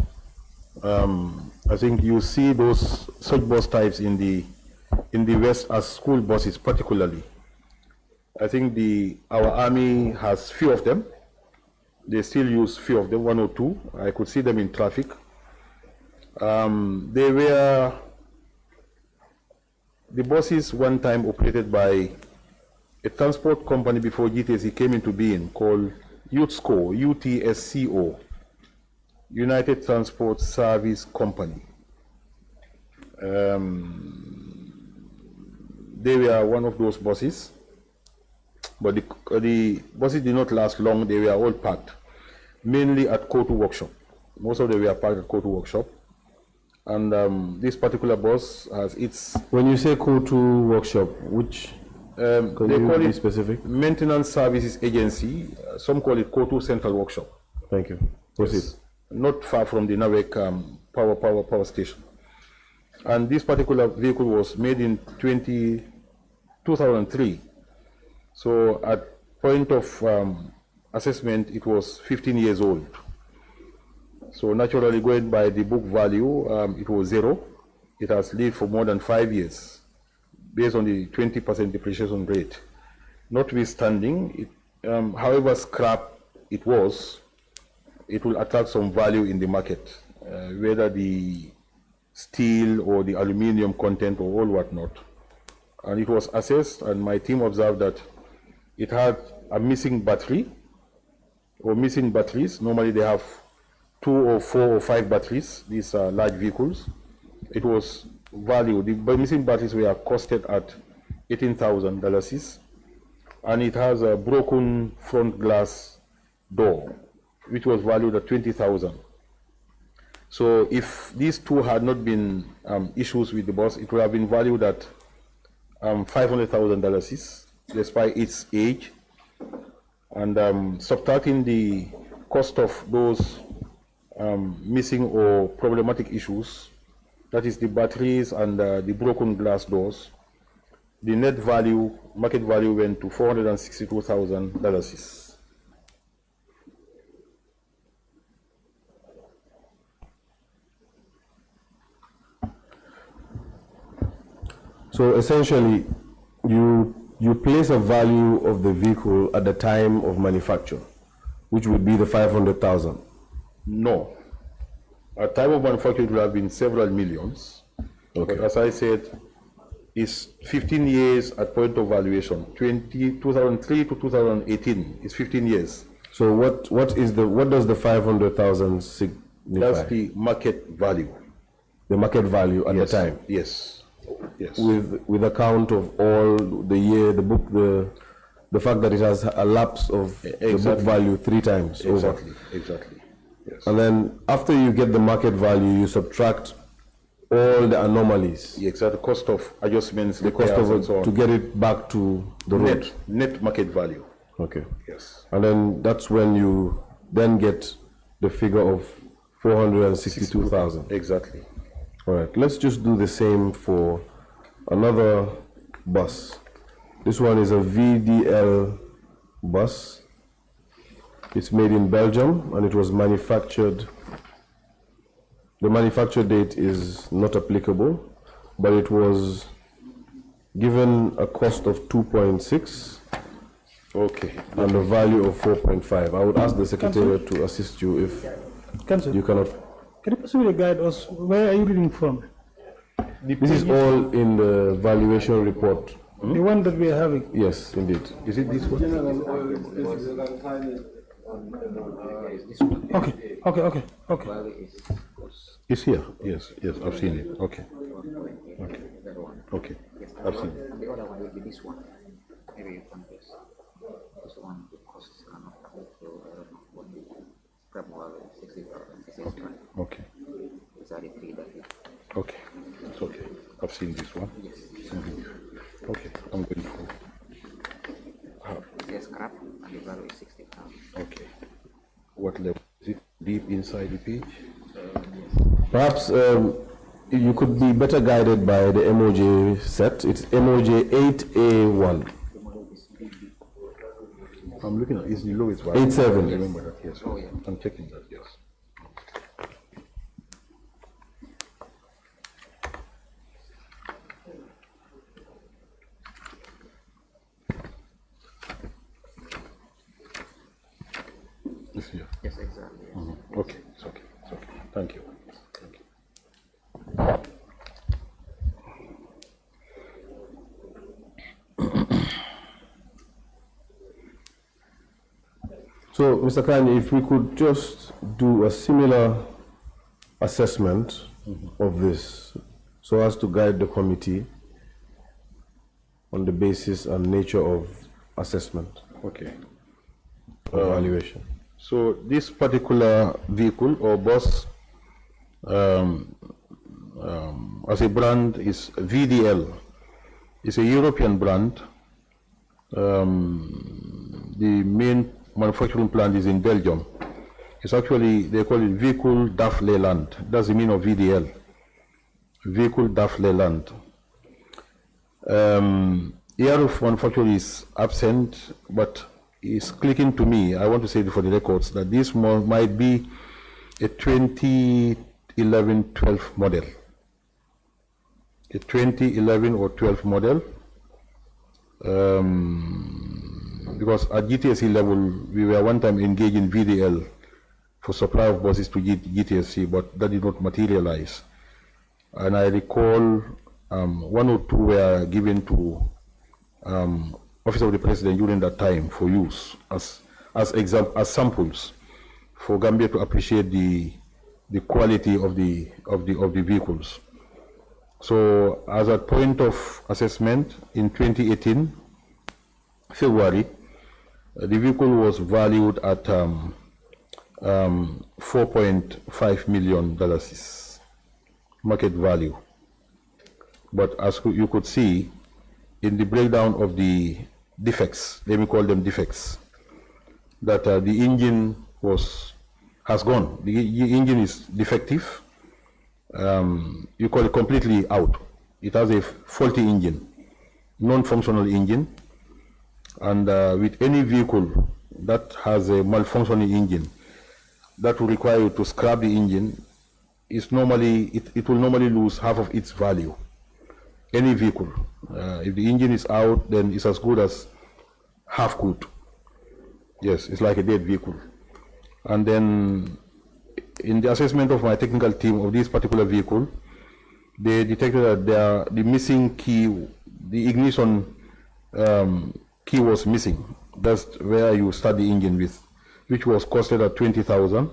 I think you see those such bus types in the West as school buses, particularly. I think our army has few of them. They still use few of them, 1 or 2. I could see them in traffic. They were the buses one time operated by a transport company before GTSC came into being called UTSCO, UTSCO, United Transport Service Company. They were one of those buses, but the buses did not last long. They were all parked, mainly at Kotu Workshop. Most of them were parked at Kotu Workshop. And this particular bus has its... When you say Kotu Workshop, which... they Can you call be it specific? Maintenance Services Agency. Some call it Kotu Central Workshop. Thank you. Proceed. Yes. Not far from the Navek power station. And this particular vehicle was made in 2003. So at point of assessment, it was 15 years old. So naturally, going by the book value, it was 0. It has lived for more than 5 years, based on the 20% depreciation rate. Notwithstanding, however scrap it was, it will attract some value in the market, whether the steel or the aluminum content or all whatnot. And it was assessed, and my team observed that it had a missing battery or missing batteries. Normally they have 2 or 4 or 5 batteries, these are large vehicles. It was valued, the missing batteries were costed at $18,000, and it has a broken front glass door, which was valued at $20,000. So if these two had not been issues with the bus, it would have been valued at $500,000, despite its age. And subtracting the cost of those missing or problematic issues, that is the batteries and the broken glass doors, the net value, market value, went to $462,000. So essentially, you place a value of the vehicle at the time of manufacture, which would be the 500,000. No. At time of manufacture, it would have been several millions. Okay. But as I said, it's 15 years at point of valuation. 2003 to 2018 is 15 years. So what does the 500,000 signify? That's the market value. The market value at Yes. the time, Yes. Yes. with account of all the year, the book, the fact that it has a lapse of the book Exactly. value 3 times over. Exactly. Exactly. Yes. And then after you get the market value, you subtract all the anomalies, The exact cost of adjustments, the cost repairs, of and it so on. to get it back to the road. Net market value. Okay. Yes. And then that's when you then get the figure of 462,000. Exactly. All right, let's just do the same for another bus. This one is a VDL bus. It's made in Belgium and it was manufactured. The manufacture date is not applicable, but it was given a cost of 2.6 Okay. and a value of 4.5. I would ask the Secretariat to assist you if Council, you cannot. can you possibly guide us? Where are you reading from? This is all in the valuation report. The one that we are having. Yes, indeed. Is it this one? Okay. It's here. Yes. Yes. I've seen it. Okay. Okay. Okay. I've seen it. The other one will be this one. Maybe you can guess. 60,000. Okay. These are the three that we. Okay. It's okay. I've seen this one. Yes. Okay. I'm going to. It says scrap and the value is 60,000. Okay. What level is it? Deep inside the page? Perhaps you could be better guided by the MOJ set. It's MOJ 8A1. I'm looking at it's the lowest value. 87. I remember that, yes. Oh, yeah. I'm checking that, yes. It's here. Yes, exactly. Yes. Okay, it's okay, it's okay. Thank you. Thank you. So, Mr. Kanyi, if we could just do a similar assessment of this so as to guide the committee on the basis and nature of assessment, Okay. evaluation. So this particular vehicle or bus as a brand is VDL. It's a European brand. The main manufacturing plant is in Belgium. It's actually, they call it Vehicle d'Af Leland. That's the meaning of VDL. Vehicle d'Af Leland. Year of manufacture is absent, but it's clicking to me. I want to say it for the records that this might be a 2011-12 model. A 2011 or 12 model. Because at GTSC level, we were one time engaged in VDL for supply of buses to GTSC, but that did not materialize. And I recall one or two were given to Office of the President during that time for use as samples for Gambia to appreciate the quality of the vehicles. So as a point of assessment in 2018 February, the vehicle was valued at $4.5 million market value. But as you could see in the breakdown of the defects, let me call them defects, that the engine has gone. The engine is defective. You call it completely out. It has a faulty engine, non-functional engine. And with any vehicle that has a malfunctioning engine, that will require you to scrap the engine. It will normally lose half of its value. Any vehicle, if the engine is out, then it's as good as half good. Yes, it's like a dead vehicle. And then in the assessment of my technical team of this particular vehicle, they detected that the missing key, the ignition key was missing. That's where you start the engine with, which was costed at 20,000,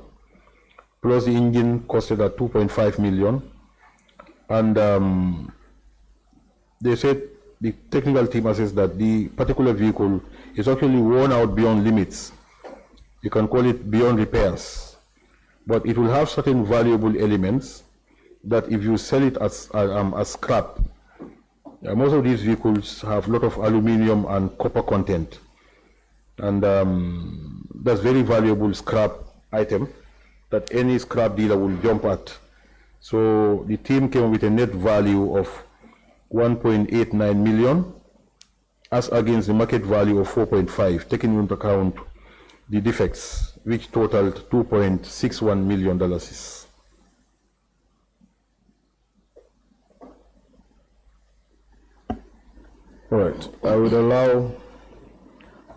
plus the engine costed at 2.5 million. And they said the technical team assessed that the particular vehicle is actually worn out beyond limits. You can call it beyond repairs, but it will have certain valuable elements that if you sell it as scrap, most of these vehicles have a lot of aluminum and copper content, and that's very valuable scrap item that any scrap dealer will jump at. So the team came with a net value of 1.89 million as against the market value of 4.5, taking into account the defects, which totaled $2.61 million. All right, I would allow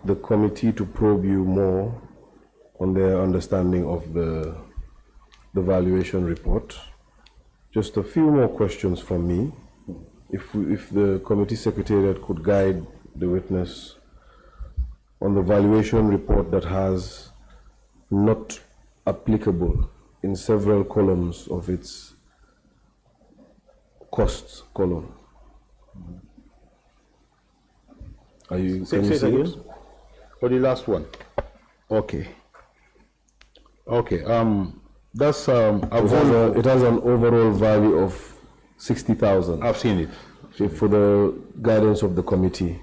the committee to probe you more on their understanding of the valuation report. Just a few more questions from me. If the committee secretariat could guide the witness on the valuation report that has not applicable in several columns of its costs column. Can you see it? For the last one. Okay. Okay, that's, It has an overall value of 60,000. I've seen it. So for the guidance of the committee.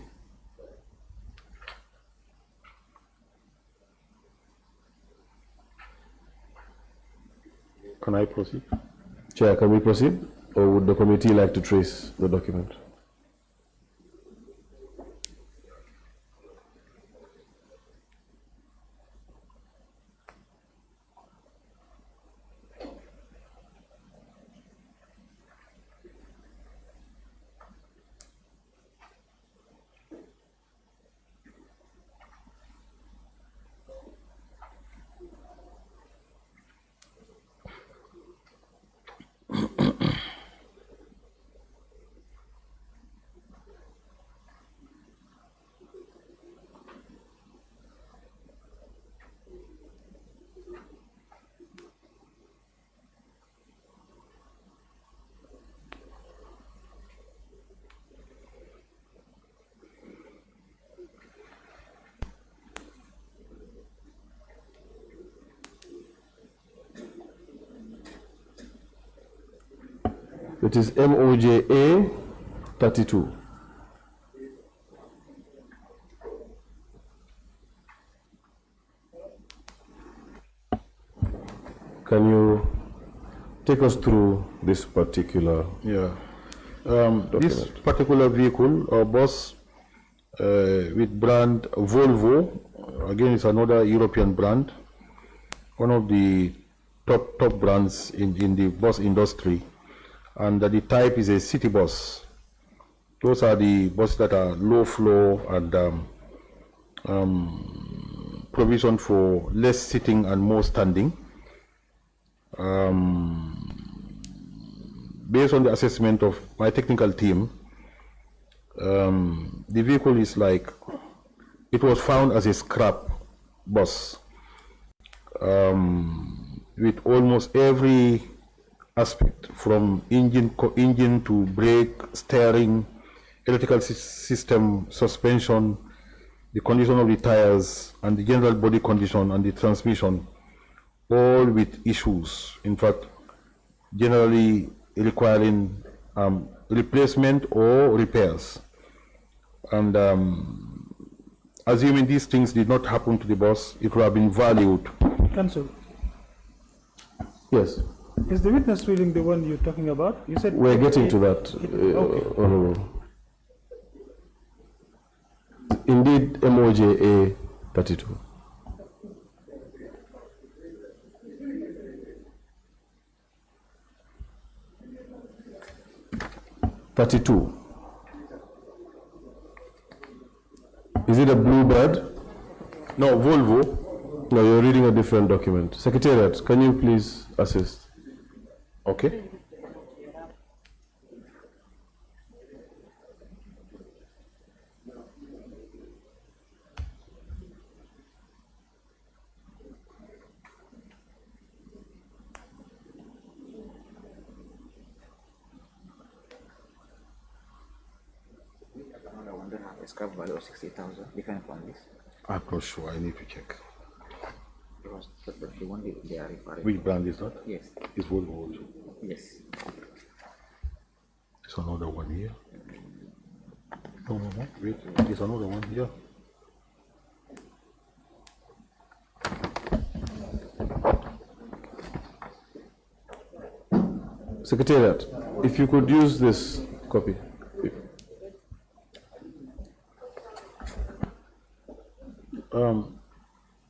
Can I proceed? Chair, can we proceed? Or would the committee like to trace the document? It is MOJA 32. Can you take us through this particular? Yeah. This particular vehicle or bus with brand Volvo, again it's another European brand, one of the top brands in the bus industry, and the type is a city bus. Those are the buses that are low floor and provision for less sitting and more standing. Based on the assessment of my technical team, the vehicle is like, it was found as a scrap bus with almost every aspect from engine to brake, steering, electrical system, suspension, the condition of the tires, and the general body condition and the transmission, all with issues. In fact, generally requiring replacement or repairs. And assuming these things did not happen to the bus, it would have been valued. Counsel, Yes, is the witness reading the one you're talking about? You said we're getting to that, Okay. Honorable. Indeed, MOJA 32. Is it a Bluebird? No, Volvo. No, you're reading a different document. Secretariat, can you please assist? Okay. Another one that have a scrap value of 60,000, different from this. I'm not sure, I need to check. Because the one they are referring. Which brand is that? Yes, It's Volvo also. yes. There's another one here. No, wait, there's another one here. Secretariat, if you could use this copy.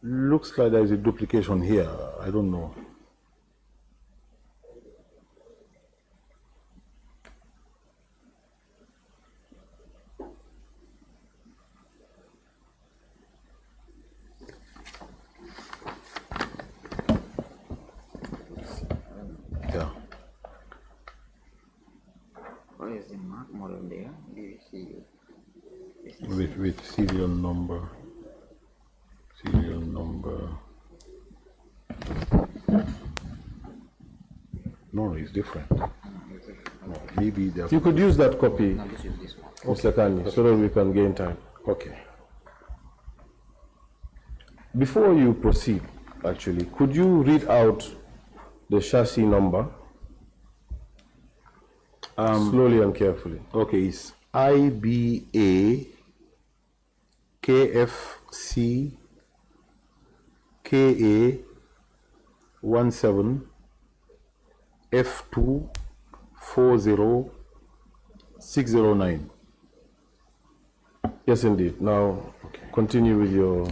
Looks like there is a duplication here. I don't know. Yeah. What is the mark model there? Do you see? With serial number. Serial number. No, it's different. No, maybe they're. If you could use that copy, No, this is this one. Mr. Kanyi, so that we can gain time. Okay. Before you proceed, actually. Could you read out the chassis number? Slowly and carefully. Okay, it's IBA KFC KA 17 F2 40609. Yes, indeed. Now, continue with your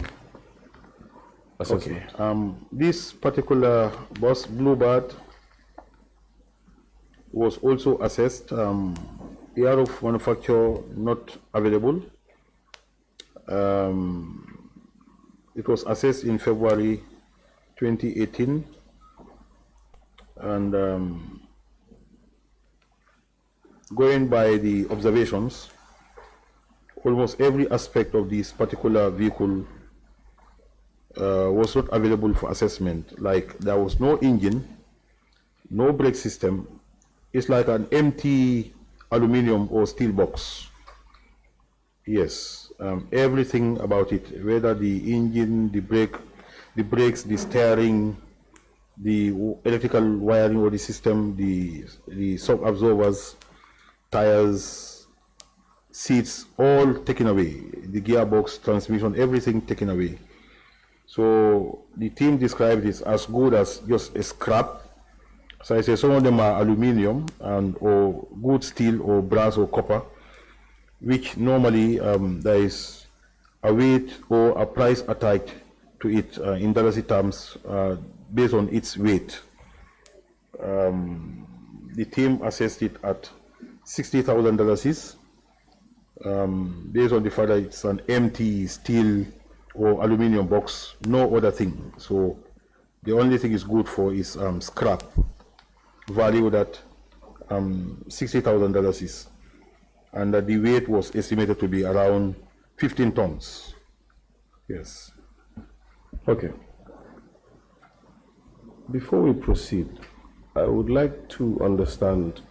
assessment. Okay. This particular bus, Bluebird, was also assessed. Year of manufacture not available. It was assessed in February 2018, and going by the observations, almost every aspect of this particular vehicle was not available for assessment. Like there was no engine, no brake system. It's like an empty aluminum or steel box. Yes, everything about it, whether the engine, the brakes, the steering, the electrical wiring or the system, the shock absorbers, tires, seats, all taken away. The gearbox, transmission, everything taken away. So the team described this as good as just a scrap. So I say some of them are aluminum or good steel or brass or copper, which normally there is a weight or a price attached to it in dollar terms based on its weight. The team assessed it at $60,000 based on the fact that it's an empty steel or aluminum box, no other thing. So the only thing it's good for is scrap, valued at $60,000, and that the weight was estimated to be around 15 tons. Yes. Okay. Before we proceed, I would like to understand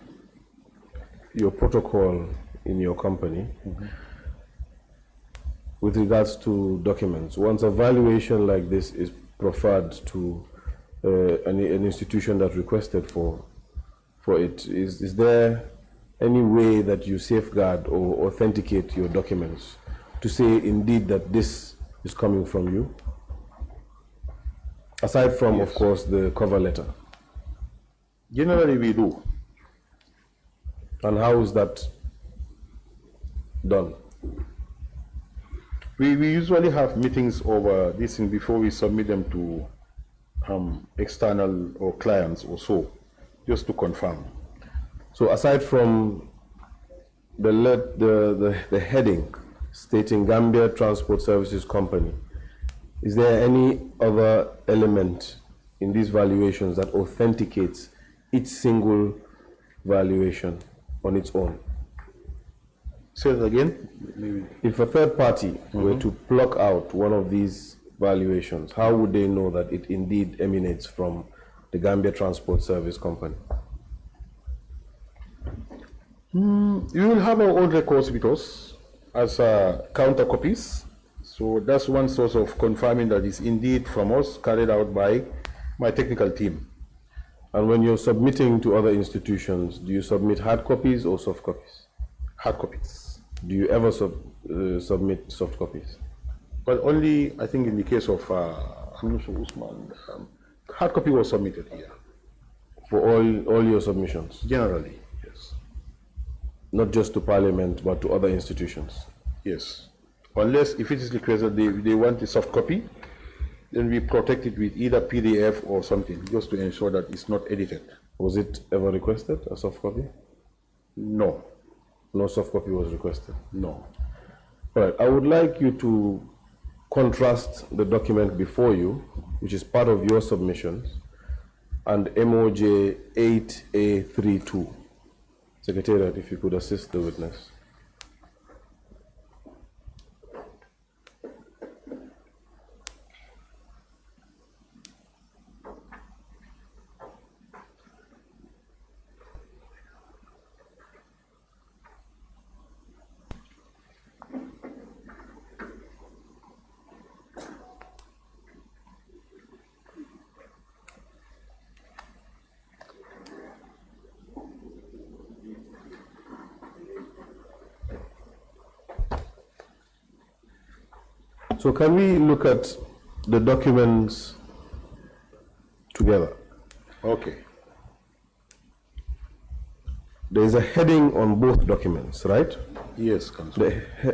your protocol in your company with regards to documents. Once a valuation like this is proffered to an institution that requested for it, is there any way that you safeguard or authenticate your documents to say indeed that this is coming from you? Aside from, Yes. of course, the cover letter. Generally we do. And how is that done? We usually have meetings over this thing before we submit them to external or clients or so, just to confirm. So aside from the heading stating Gambia Transport Services Company, is there any other element in these valuations that authenticates each single valuation on its own? Say that again? Maybe. If a third party were to pluck out one of these valuations, how would they know that it indeed emanates from the Gambia Transport Service Company? You will have our own records with us as counter copies. So that's one source of confirming that it's indeed from us, carried out by my technical team. And when you're submitting to other institutions, do you submit hard copies or soft copies? Hard copies. Do you ever submit soft copies? But only, I think, in the case of I'm not sure, Usman, hard copy was submitted here. For all your submissions? Generally, yes. Not just to Parliament, but to other institutions? Yes. Unless if it is requested they want a soft copy, then we protect it with either PDF or something, just to ensure that it's not edited. Was it ever requested, a soft copy? No. No soft copy was requested? No. All right, I would like you to contrast the document before you, which is part of your submissions, and MOJ 8A32. Secretariat, if you could assist the witness. So can we look at the documents together? Okay. There is a heading on both documents, right? Yes, Council.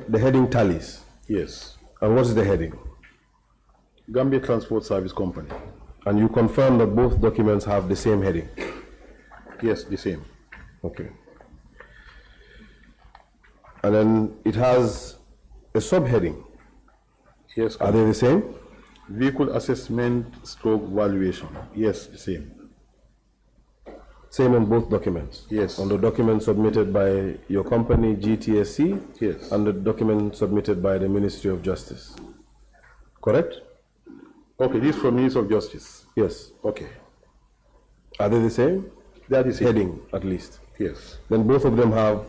The heading tallies. Yes. And what is the heading? Gambia Transport Service Company. And you confirm that both documents have the same heading? Yes, the same. Okay. And then it has a subheading. Yes, Are they the same? Vehicle assessment stroke valuation. Yes, the same. Same on both documents? Yes. On the document submitted by your company, GTSC? Yes. And the document submitted by the Ministry of Justice? Correct? Okay, this is from Minister of Justice. Yes. Okay. Are they the same? That is it. Heading, at least. Yes. Then both of them have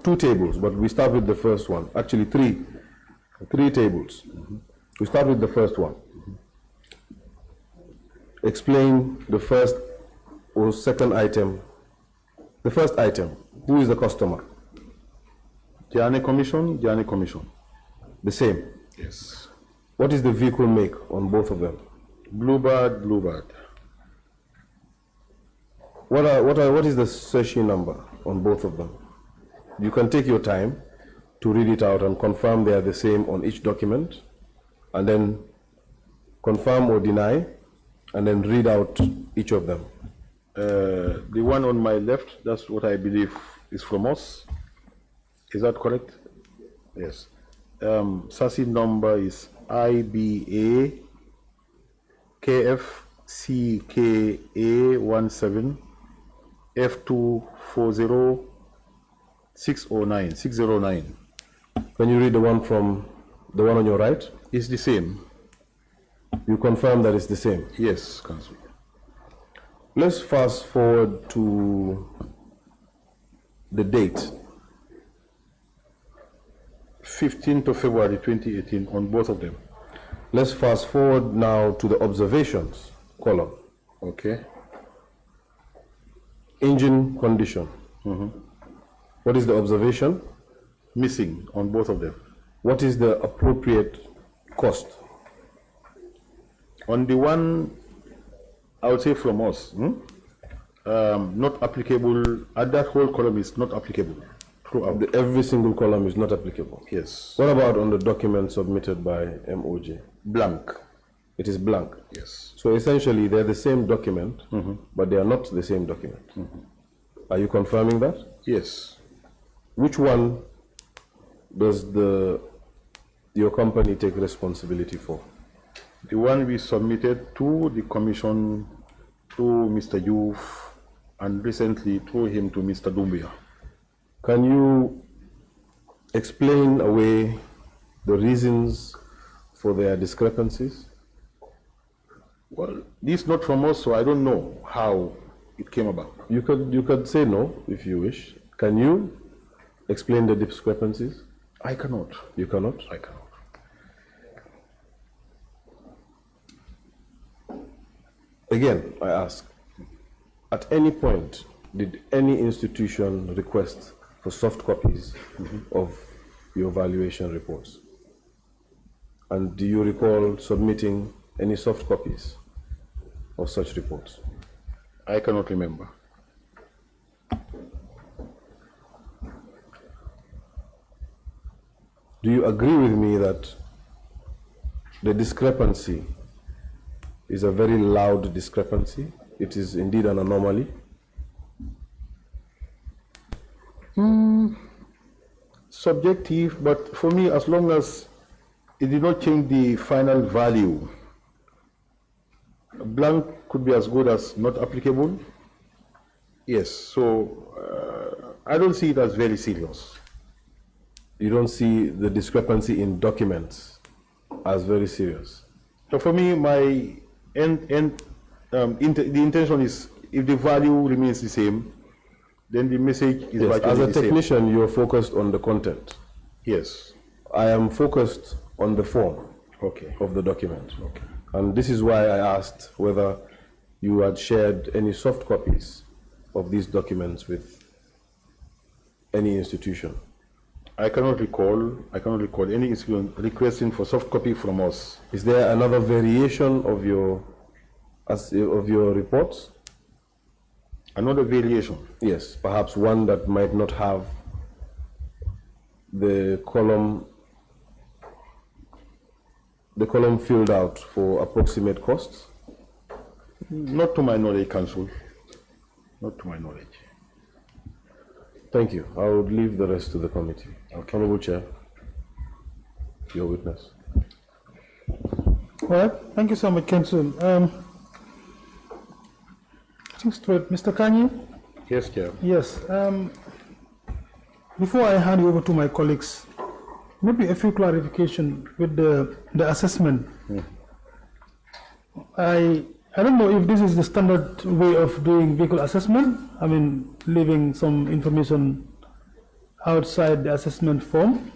two tables, but we start with the first one. Actually, three tables. We start with the first one. Explain the first or second item. The first item, who is the customer? Janneh Commission, Janneh Commission. The same. Yes. What is the vehicle make on both of them? Bluebird, Bluebird. What is the session number on both of them? You can take your time to read it out and confirm they are the same on each document, and then confirm or deny, and then read out each of them. The one on my left, that's what I believe is from us. Is that correct? Yes. SASI number is IBA KFCKA17 F240 609. Can you read the one on your right? It's the same. You confirm that it's the same? Yes, Council. Let's fast forward to the date. 15th of February 2018 on both of them. Let's fast forward now to the observations column. Okay. Engine condition. What is the observation? Missing on both of them. What is the appropriate cost? On the one, I would say from us, not applicable, at that whole column is not applicable throughout. Every single column is not applicable? Yes. What about on the document submitted by MOJ? Blank. It is blank? Yes. So essentially they're the same document, but they are not the same document. Are you confirming that? Yes. Which one does your company take responsibility for? The one we submitted to the commission, through Mr. Youth, and recently through him to Mr. Dumbia. Can you explain away the reasons for their discrepancies? Well, this is not from us, so I don't know how it came about. You could say no if you wish. Can you explain the discrepancies? I cannot. You cannot? I cannot. Again, I ask, at any point, did any institution request for soft copies of your valuation reports? And do you recall submitting any soft copies of such reports? I cannot remember. Do you agree with me that the discrepancy is a very loud discrepancy? It is indeed an anomaly? Subjective, but for me, as long as it did not change the final value, blank could be as good as not applicable. Yes, so I don't see it as very serious. You don't see the discrepancy in documents as very serious? So for me, my the intention is, if the value remains the same, then the message is Yes, as virtually a the same. technician, you're focused on the content. Yes. I am focused on the form Okay. of the document. Okay. And this is why I asked whether you had shared any soft copies of these documents with any institution. I cannot recall any institution requesting for soft copy from us. Is there another variation of your reports? Another variation? Yes, perhaps one that might not have the column filled out for approximate costs? Not to my knowledge, Council. Not to my knowledge. Thank you. I would leave the rest to the committee. Okay. Honorable Chair, your witness. All right, thank you so much, Council. Mr. Kanyi? Yes, Chair. Yes. Before I hand you over to my colleagues, maybe a few clarification with the assessment. I don't know if this is the standard way of doing vehicle assessment. I mean, leaving some information outside the assessment form.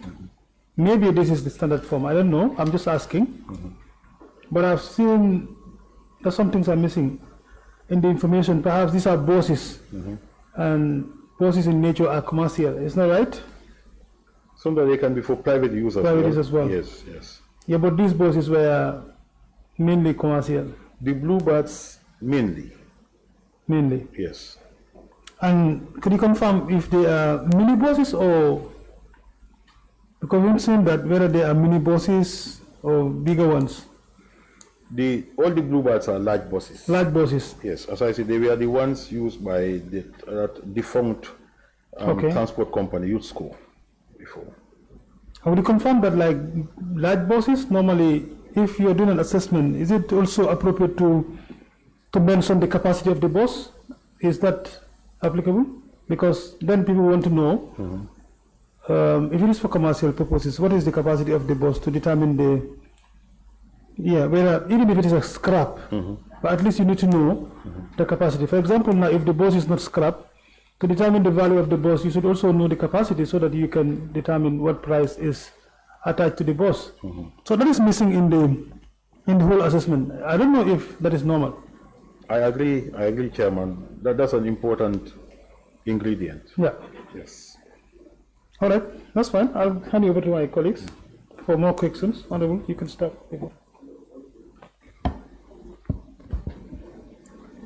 Maybe this is the standard form. I don't know. I'm just asking. But I've seen that some things are missing in the information. Perhaps these are bosses, and bosses in nature are commercial. Isn't that right? Sometimes they can be for private use as well. Private use as well. Yes, yes. Yeah, but these bosses were mainly commercial. The bluebirds mainly. Mainly. Yes. And could you confirm if they are mini bosses or, because we've seen that whether they are mini bosses or bigger ones? All the bluebirds are large buses. Large bosses. Yes, as I said, they were the ones used by the defunct transport company, Youth School, before. Would you confirm that, like large bosses, normally, if you're doing an assessment, is it also appropriate to mention the capacity of the bus? Is that applicable? Because then people want to know, if it is for commercial purposes, what is the capacity of the bus to determine the, whether, even if it is a scrap, but at least you need to know the capacity. For example, now if the bus is not scrap, to determine the value of the bus, you should also know the capacity so that you can determine what price is attached to the bus. So that is missing in the whole assessment. I don't know if that is normal. I agree, Chairman. That's an important ingredient. Yeah. Yes. All right, that's fine. I'll hand you over to my colleagues for more questions. Honorable, you can start.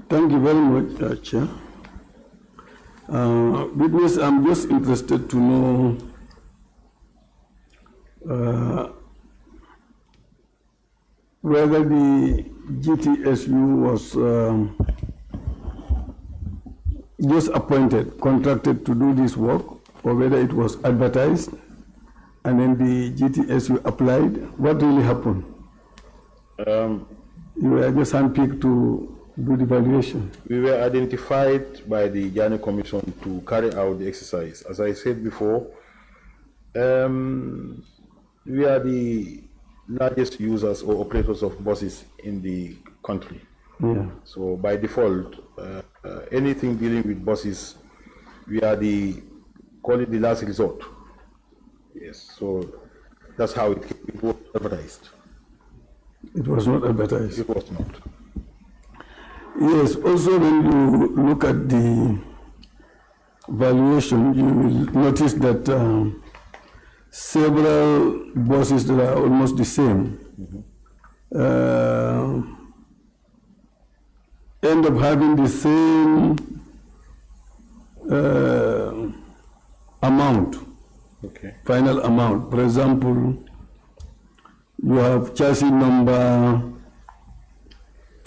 Thank you very much, Chair. Witness, I'm just interested to know whether the GTSU was just appointed, contracted to do this work, or whether it was advertised, and then the GTSU applied. What really happened? You were just handpicked to do the valuation. We were identified by the Janneh Commission to carry out the exercise. As I said before, we are the largest users or operators of buses in the country. So by default, anything dealing with buses, we are call it the last resort. Yes, so that's how it was advertised. It was not advertised. It was not. Yes, also when you look at the valuation, you will notice that several buses that are almost the same end up having the same amount, final amount. For example, you have chassis number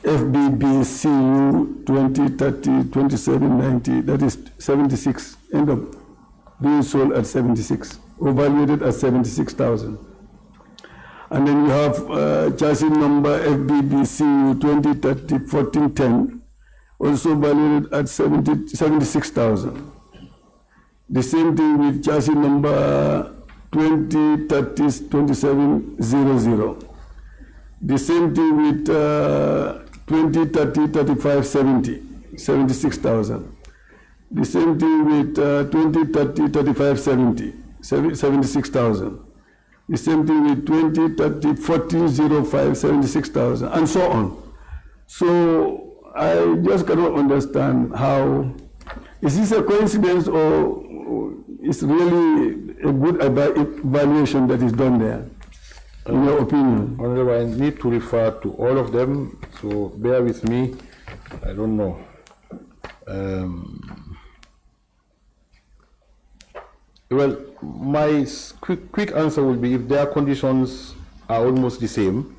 FBBCU 2030-2790, that is 76, end up being sold at 76, or valued at 76,000. And then you have chassis number FBBCU 2030-1410, also valued at 76,000. The same thing with chassis number 2030-2700. The same thing with 2030-3570, 76,000. The same thing with 2030-3570, 76,000. The same thing with 2030-1405, 76,000, and so on. So I just cannot understand how, is this a coincidence or is really a good evaluation that is done there, in your opinion? Honorable, I need to refer to all of them, so bear with me. I don't know. Well, my quick answer will be if their conditions are almost the same,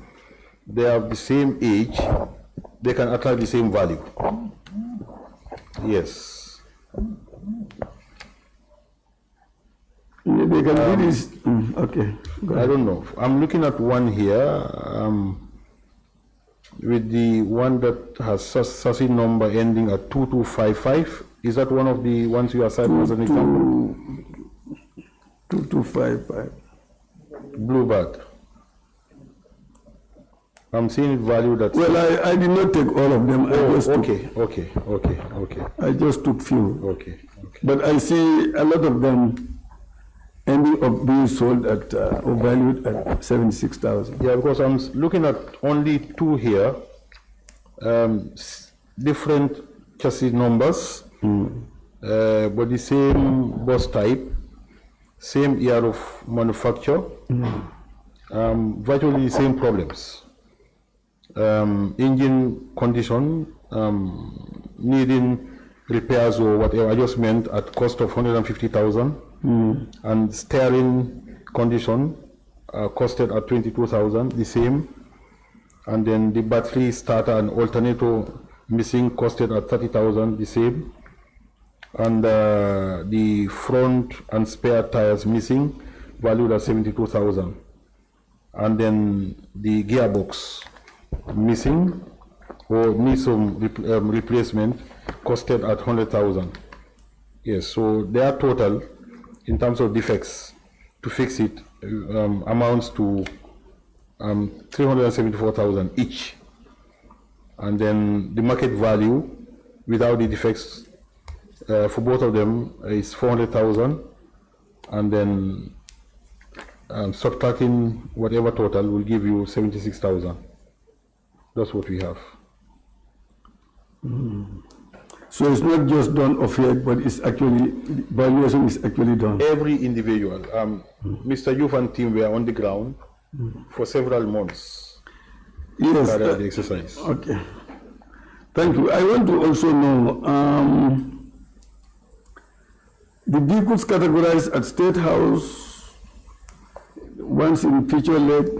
they have the same age, they can attract the same value. Yes. They can do this. Okay. I don't know. I'm looking at one here with the one that has SASI number ending at 2255. Is that one of the ones you are citing as an example? 2255. Bluebird. I'm seeing it valued at. Well, I did not take all of them. Oh, I just okay. I just took few. Okay. But I see a lot of them ending up being sold at or valued at 76,000. Yeah, because I'm looking at only two here, different chassis numbers, but the same bus type, same year of manufacture, virtually the same problems. Engine condition, needing repairs or whatever, I just meant at cost of 150,000, and steering condition costed at 22,000, the same, and then the battery starter and alternator missing costed at 30,000, the same, and the front and spare tires missing valued at 72,000, and then the gearbox missing or needs some replacement costed at 100,000. Yes, so their total in terms of defects to fix it amounts to 374,000 each, and then the market value without the defects for both of them is 400,000, and then subtracting whatever total will give you 76,000. That's what we have. So it's not just done off head, but it's actually, valuation is actually done. Every individual. Mr. Youth and team were on the ground for several months. Yes. The exercise. Okay. Thank you. I want to also know, the vehicles categorized at State House, ones in Feature Lake,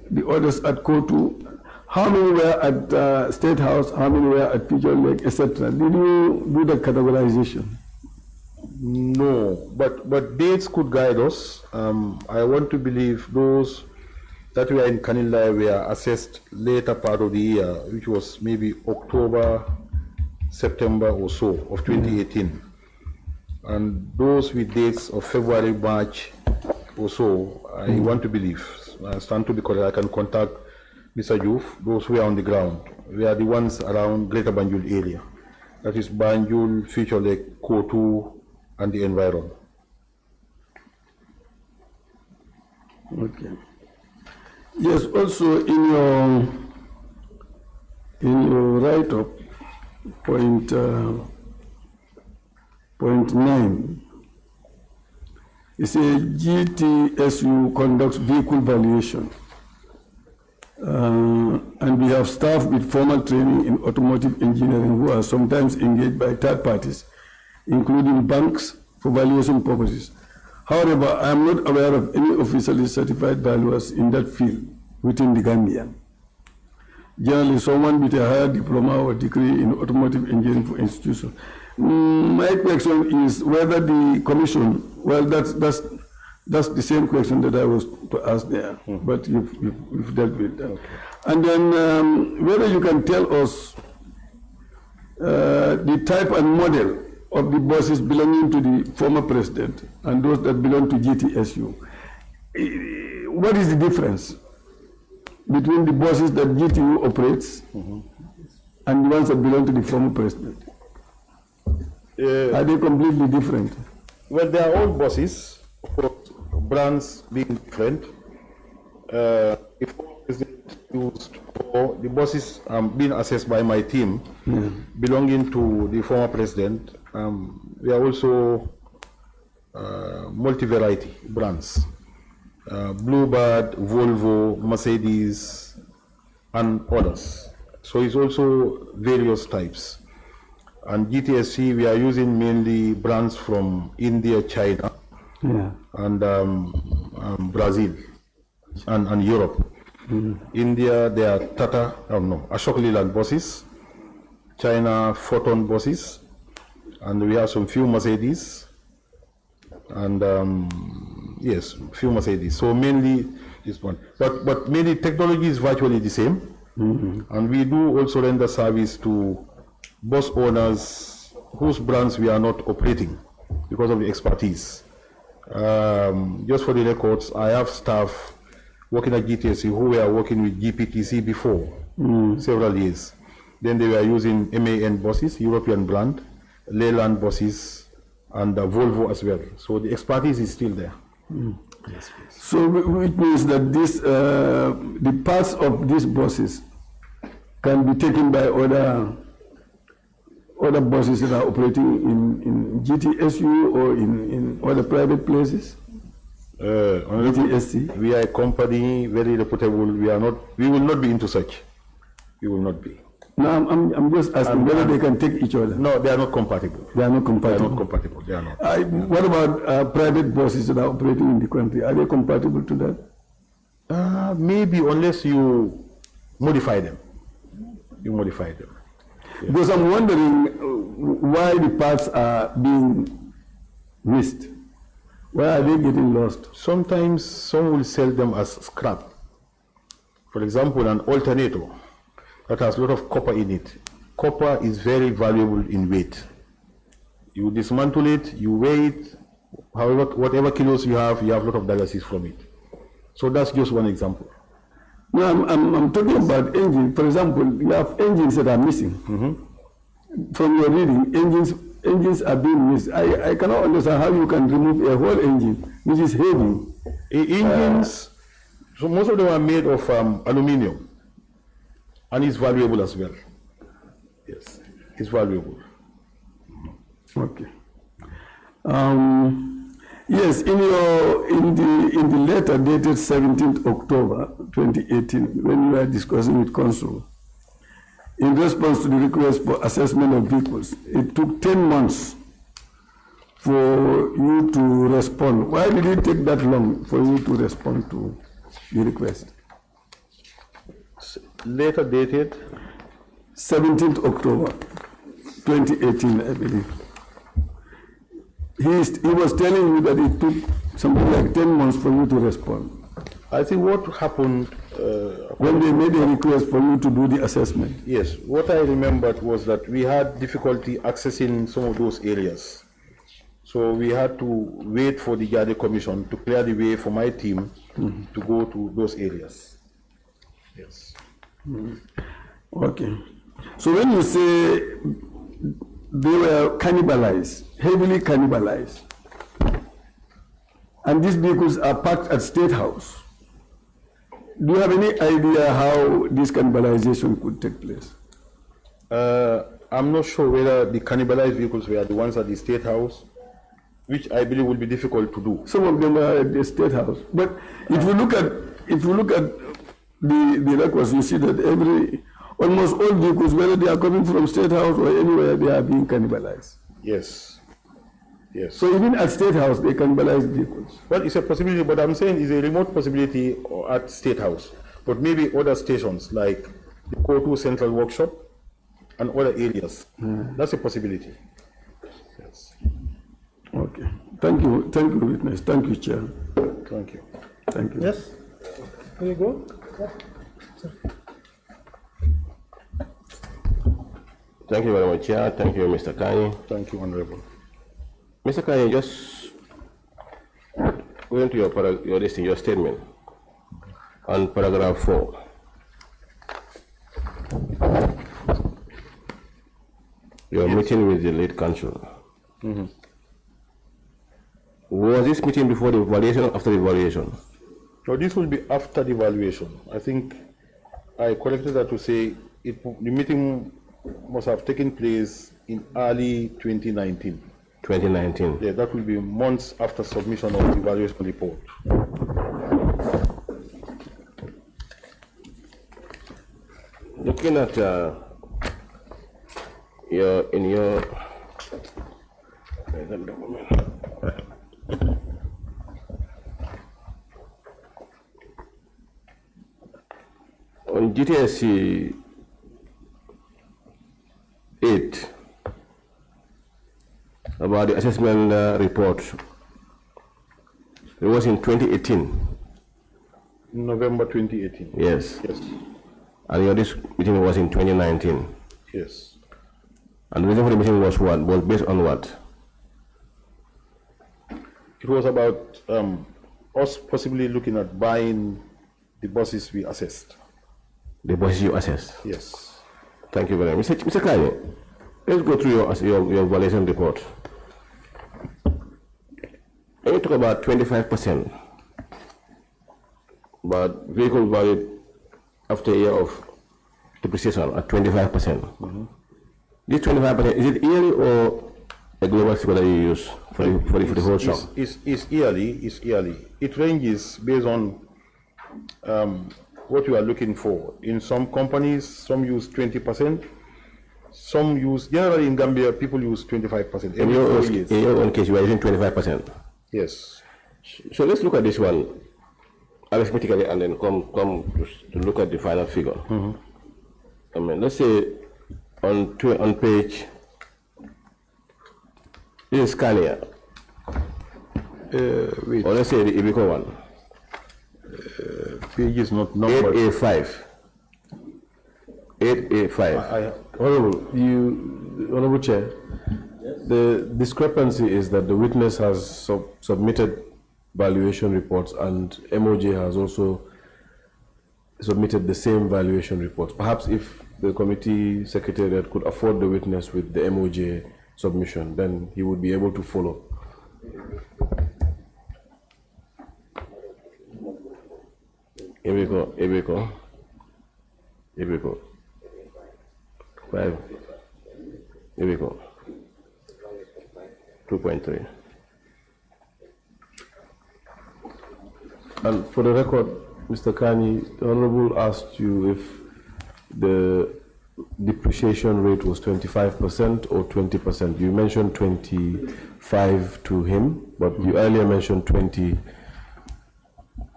the others at Kotu. How many were at State House, how many were at Feature Lake, etc.? Did you do the categorization? No, but dates could guide us. I want to believe those that were in Kanila were assessed later part of the year, which was maybe October, September or so of 2018. And those with dates of February, March or so, I want to believe. I stand to be correct. I can contact Mr. Youth. Those who are on the ground. We are the ones around Greater Banjul area. That is Banjul, Feature Lake, Kotu, and the environment. Okay. Yes, also in your write-up, point 9, it says GTSU conducts vehicle valuation. And we have staff with formal training in automotive engineering who are sometimes engaged by third parties, including banks, for valuation purposes. However, I am not aware of any officially certified valuers in that field within the Gambia. Generally, someone with a higher diploma or degree in automotive engineering for institution. My question is whether the commission, well, that's the same question that I was to ask there, but you've dealt with that. Okay. And then whether you can tell us the type and model of the buses belonging to the former president and those that belong to GTSU. What is the difference between the buses that GTU operates and the ones that belong to the former president? Are they completely different? Well, they are all buses, brands being different. If used for the buses being assessed by my team belonging to the former president, we are also multi-variety brands. Bluebird, Volvo, Mercedes, and others. So it's also various types. And GTSC, we are using mainly brands from India, China, and Brazil, and Europe. India, they are Tata, Ashok Leyland buses. China, Photon buses. And we have some few Mercedes. And yes, few Mercedes. So mainly this one. But mainly technology is virtually the same. And we do also render service to bus owners whose brands we are not operating because of the expertise. Just for the records, I have staff working at GTSC who were working with GPTC before, several years. Then they were using MAN buses, European brand, Leyland buses, and Volvo as well. So the expertise is still there. Yes, please. So it means that this, the parts of these buses can be taken by other buses that are operating in GTSU or in other private places? GTSC? We are a company, very reputable. We will not be into such. We will not be. No, I'm just asking whether they can take each other. No, they are not compatible. They are not compatible. They are not compatible. They are not. What about private buses that are operating in the country? Are they compatible to that? Maybe unless you modify them. You modify them. Yes. Because I'm wondering why the parts are being missed. Why are they getting lost? Sometimes some will sell them as scrap. For example, an alternator that has a lot of copper in it. Copper is very valuable in weight. You dismantle it, you weigh it, however, whatever kilos you have a lot of dialysis from it. So that's just one example. No, I'm talking about engines. For example, you have engines that are missing. From your reading, engines are being missed. I cannot understand how you can remove a whole engine, which is heavy. Engines, so most of them are made of aluminium, and it's valuable as well. Yes, it's valuable. Okay. Yes, in the letter dated 17th October 2018, when we were discussing with Consul, in response to the request for assessment of vehicles, it took 10 months for you to respond. Why did it take that long for you to respond to the request? Letter dated 17th October 2018, I believe. He was telling you that it took something like 10 months for you to respond. I think what happened when they made a request for you to do the assessment. Yes, what I remembered was that we had difficulty accessing some of those areas. So we had to wait for the Janneh Commission to clear the way for my team to go to those areas. Yes. Okay. So when you say they were cannibalized, heavily cannibalized, and these vehicles are parked at State House, do you have any idea how this cannibalization could take place? I'm not sure whether the cannibalized vehicles were the ones at the State House, which I believe will be difficult to do. Some of them are at the State House. But if you look at the records, you see that almost all vehicles, whether they are coming from State House or anywhere, they are being cannibalized. Yes. Yes. So even at State House, they cannibalize vehicles. Well, it's a possibility, but I'm saying it's a remote possibility at State House. But maybe other stations like the Kotu Central Workshop and other areas. That's a possibility. Yes. Okay. Thank you, witness. Thank you, Chair. Thank you. Thank you. Yes. Here you go. Thank you very much, Chair. Thank you, Mr. Kanyi. Thank you, Honorable. Mr. Kanyi, just going to your statement on paragraph 4. Your meeting with the lead counsel. Was this meeting before the evaluation or after the evaluation? No, this will be after the evaluation. I think I corrected that to say the meeting must have taken place in early 2019. 2019. Yeah, that will be months after submission of the valuation report. Looking at your on GTSC 8 about the assessment report, it was in 2018. November 2018. Yes. Yes. And your this meeting was in 2019. Yes. And the reason for the meeting was what? Was based on what? It was about us possibly looking at buying the buses we assessed. The buses you assessed? Yes. Thank you very much. Mr. Kanyi, let's go through your valuation report. When you talk about 25%, but vehicle valued after a year of depreciation at 25%. This 25%, is it yearly or a global figure that you use for the whole stock? It's yearly. It ranges based on what you are looking for. In some companies, some use 20%. Some use, generally in Gambia, people use 25%. In your own case, you are using 25%. Yes. So let's look at this one arithmetically and then come to look at the final figure. I mean, let's say on page, this is Kanye, or let's say the Ibico one. Page is not numbered. 8A5. 8A5. Honorable Chair, the discrepancy is that the witness has submitted valuation reports and MOJ has also submitted the same valuation reports. Perhaps if the committee secretariat could afford the witness with the MOJ submission, then he would be able to follow. Here we go. 5. Here we go. 2.3. And for the record, Mr. Kanyi, the Honorable asked you if the depreciation rate was 25% or 20%. You mentioned 25 to him, but you earlier mentioned 20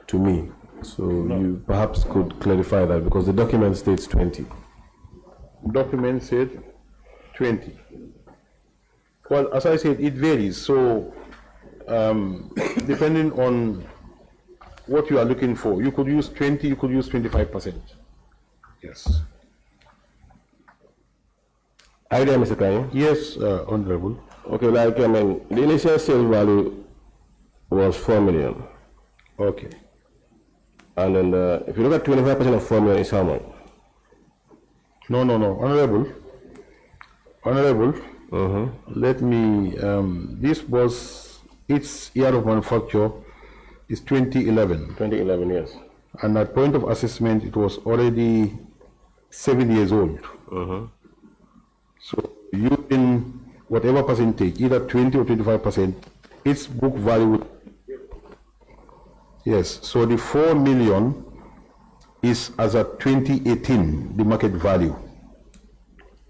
to me. So you perhaps could clarify that because the document states 20. Document said 20. Well, as I said, it varies. So depending on what you are looking for, you could use 20, you could use 25%. Yes. Are you there, Mr. Kanyi? Yes, Honorable. Okay, like, I mean, the initial sale value was 4 million. Okay. And then if you look at 25% of 4 million, it's how much? No. Honorable, let me, this was, its year of manufacture is 2011. 2011, yes. And at point of assessment, it was already 7 years old. So using whatever percentage, either 20 or 25%, its book value. Yes, so the 4 million is as at 2018, the market value.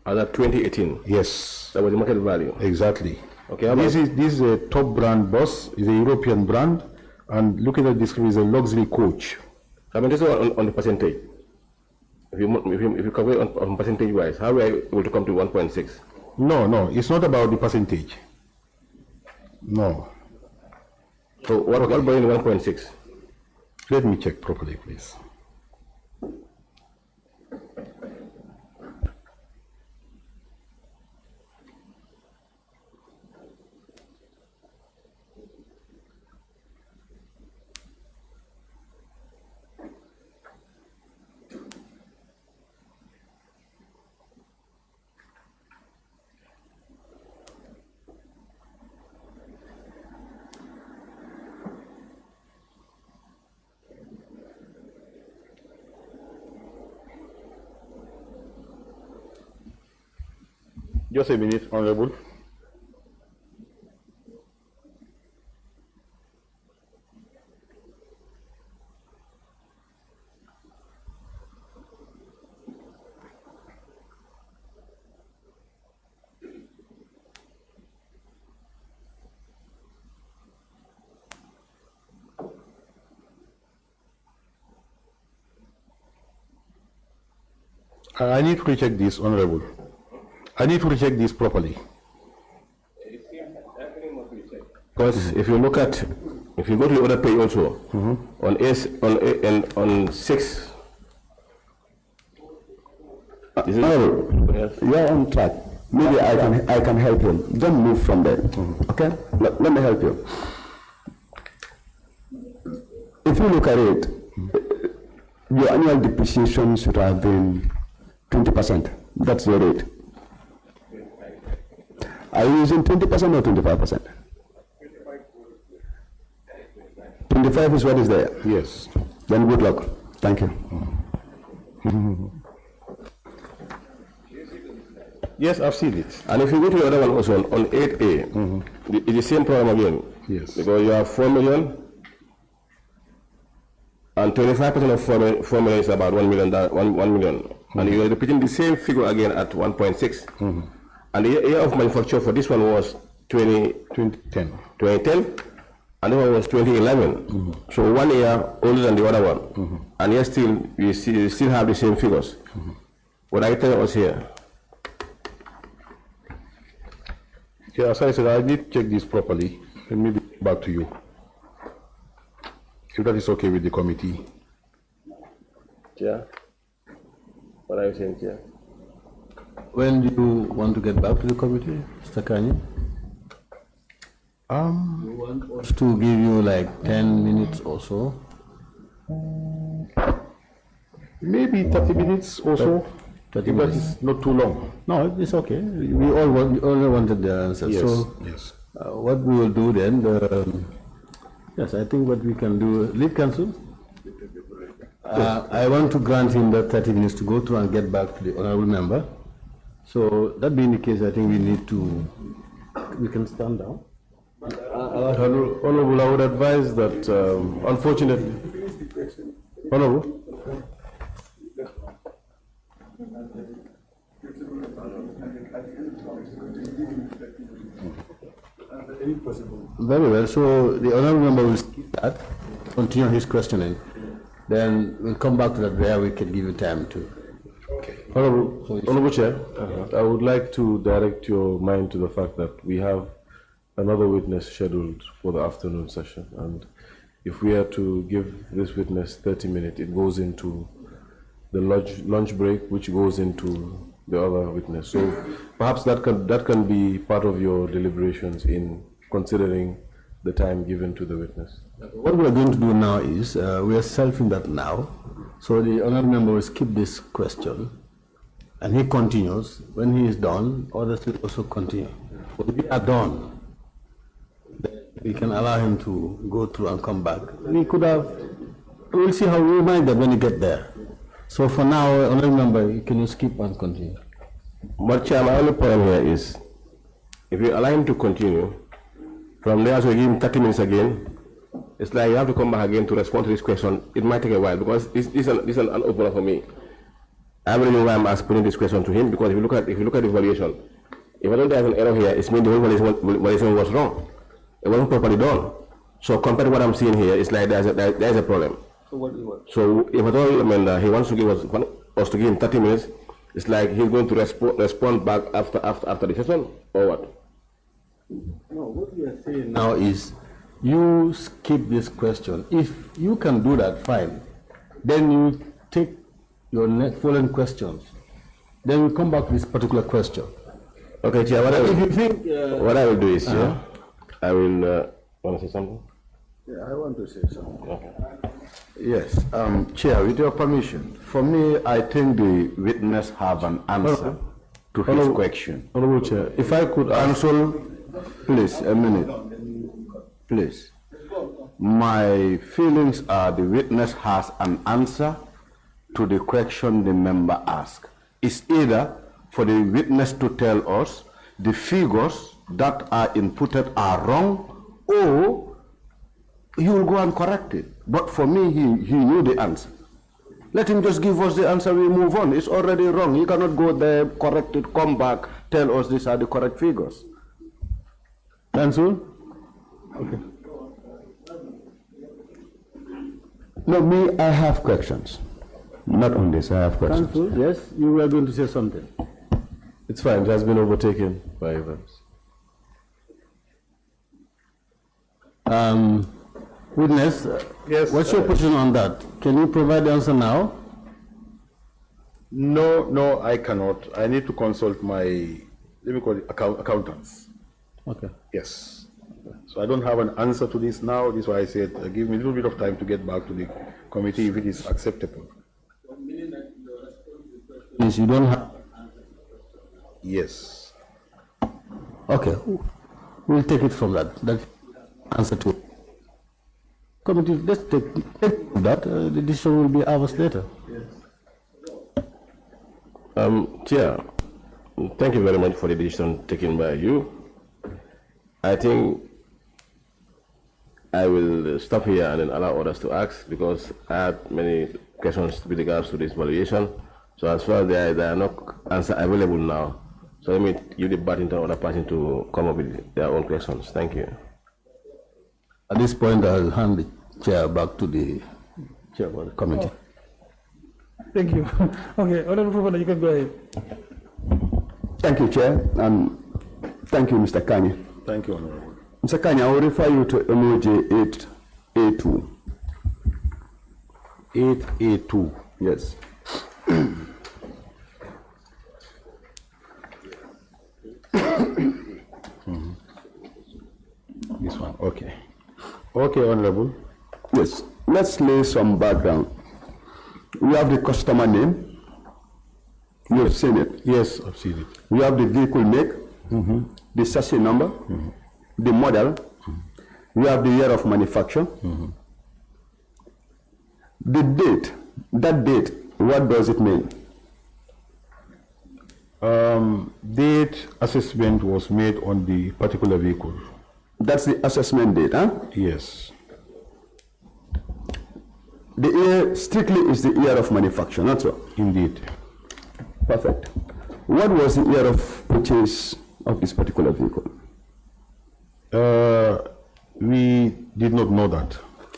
As at 2018? Yes. That was the market value? Exactly. Okay. This is a top brand bus, is a European brand, and looking at this is a luxury coach. I mean, this is on the percentage. If you calculate on percentage wise, how are we able to come to 1.6? No, it's not about the percentage. No. So what brought in 1.6? Let me check properly, please. Just a minute, Honorable. I need to recheck this, Honorable. I need to recheck this properly. Because if you look at, if you go to the other page also, on 6. Is it? Yes. You're on track. Maybe I can help you. Don't move from there. Okay? Let me help you. If you look at it, your annual depreciation should have been 20%. That's your rate. Are you using 20% or 25%? 25 is what is there. Yes. Then good luck. Thank you. Yes, I've seen it. And if you go to the other one also, on 8A, it's the same problem again. Yes. Because you have 4 million, and 25% of 4 million is about 1 million. 1 million. And you're repeating the same figure again at 1.6. And the year of manufacture for this one was 2010. 2010, and the other one was 2011. So 1 year older than the other one. And yet still, you still have the same figures. What are you telling us here? Yeah, as I said, I need to check this properly and maybe back to you. If that is okay with the committee. Yeah. What are you saying, Chair? When do you want to get back to the committee, Mr. Kanyi? You want us to give you like 10 minutes or so? Maybe 30 minutes or so. 30 if minutes. that is not too long. No, it's okay. We all wanted the answer. Yes, So yes. what we will do then, yes, I think what we can do, lead counsel. I want to grant him that 30 minutes to go through and get back to the honorable member. So that being the case, I think we can stand down. Honorable, I would advise that, unfortunately, Honorable. Very well. So the honorable member will skip that, continue his questioning. Then we'll come back to that where we can give you time to. Honorable Chair, I would like to direct your mind to the fact that we have another witness scheduled for the afternoon session, and if we are to give this witness 30 minutes, it goes into the lunch break, which goes into the other witness. So perhaps that can be part of your deliberations in considering the time given to the witness. What we are going to do now is, we are selfing that now, so the honorable member will skip this question, and he continues. When he is done, others will also continue. When we are done, then we can allow him to go through and come back. We'll see how we mind that when you get there. So for now, honorable member, can you skip and continue? But Chair, my only point here is, if you allow him to continue, from there, so you give him 30 minutes again, it's like you have to come back again to respond to this question. It might take a while, because this is an opener for me. I have a reason why I'm asking this question to him, because if you look at the valuation, if I don't have an error here, it means the whole valuation was wrong. It wasn't properly done. So compared to what I'm seeing here, it's like there's a problem. So what do you want? So if at all, I mean, he wants to give us to give him 30 minutes, it's like he's going to respond back after the session, or what? No, what we are saying now is, you skip this question. If you can do that, fine. Then you take your following questions. Then we come back to this particular question. Okay, Chair, what I will do is, I will, want to say something? Yeah, I want to say something. Okay. Yes, Chair, with your permission, for me, I think the witness have an answer to his question. Honorable Chair, if I could answer, please, a minute, please. My feelings are the witness has an answer to the question the member asked. It's either for the witness to tell us the figures that are inputted are wrong, or he will go and correct it. But for me, he knew the answer. Let him just give us the answer, we move on. It's already wrong. He cannot go there, correct it, come back, tell us these are the correct figures. Answer? Okay. No, me, I have questions. Not on this, I have questions. Counsel, yes, you were going to say something. It's fine, it has been overtaken by events. Witness, Yes, what's your position on that? Can you provide the answer now? No, I cannot. I need to consult my, let me call it accountants. Okay. Yes. So I don't have an answer to this now. This is why I said, give me a little bit of time to get back to the committee if it is acceptable. Yes, you don't have. Yes. Okay, we'll take it from that. That answer to committee. Let's take that. The decision will be hours later. Chair, thank you very much for the decision taken by you. I think I will stop here and then allow others to ask because I have many questions with regards to this valuation. So as far as there are no answers available now, so let me give the baton to other person to come up with their own questions. Thank you. At this point, I'll hand the chair back to the chair of the committee. Thank you. Okay, Honorable Professor, you can go ahead. Thank you, Chair, and thank you, Mr. Kanyi. Thank you, Honorable. Mr. Kanyi, I will refer you to emoji 8A2. 8A2. Yes. This one, okay. Okay, Honorable. Yes. Let's lay some background. We have the customer name. You have seen it. Yes, I've seen it. We have the vehicle make, the chassis number, the model. We have the year of manufacture. The date, that date, what does it mean? Date assessment was made on the particular vehicle. That's the assessment date, huh? Yes. The year strictly is the year of manufacture, not so? Indeed. Perfect. What was the year of purchase of this particular vehicle? We did not know that.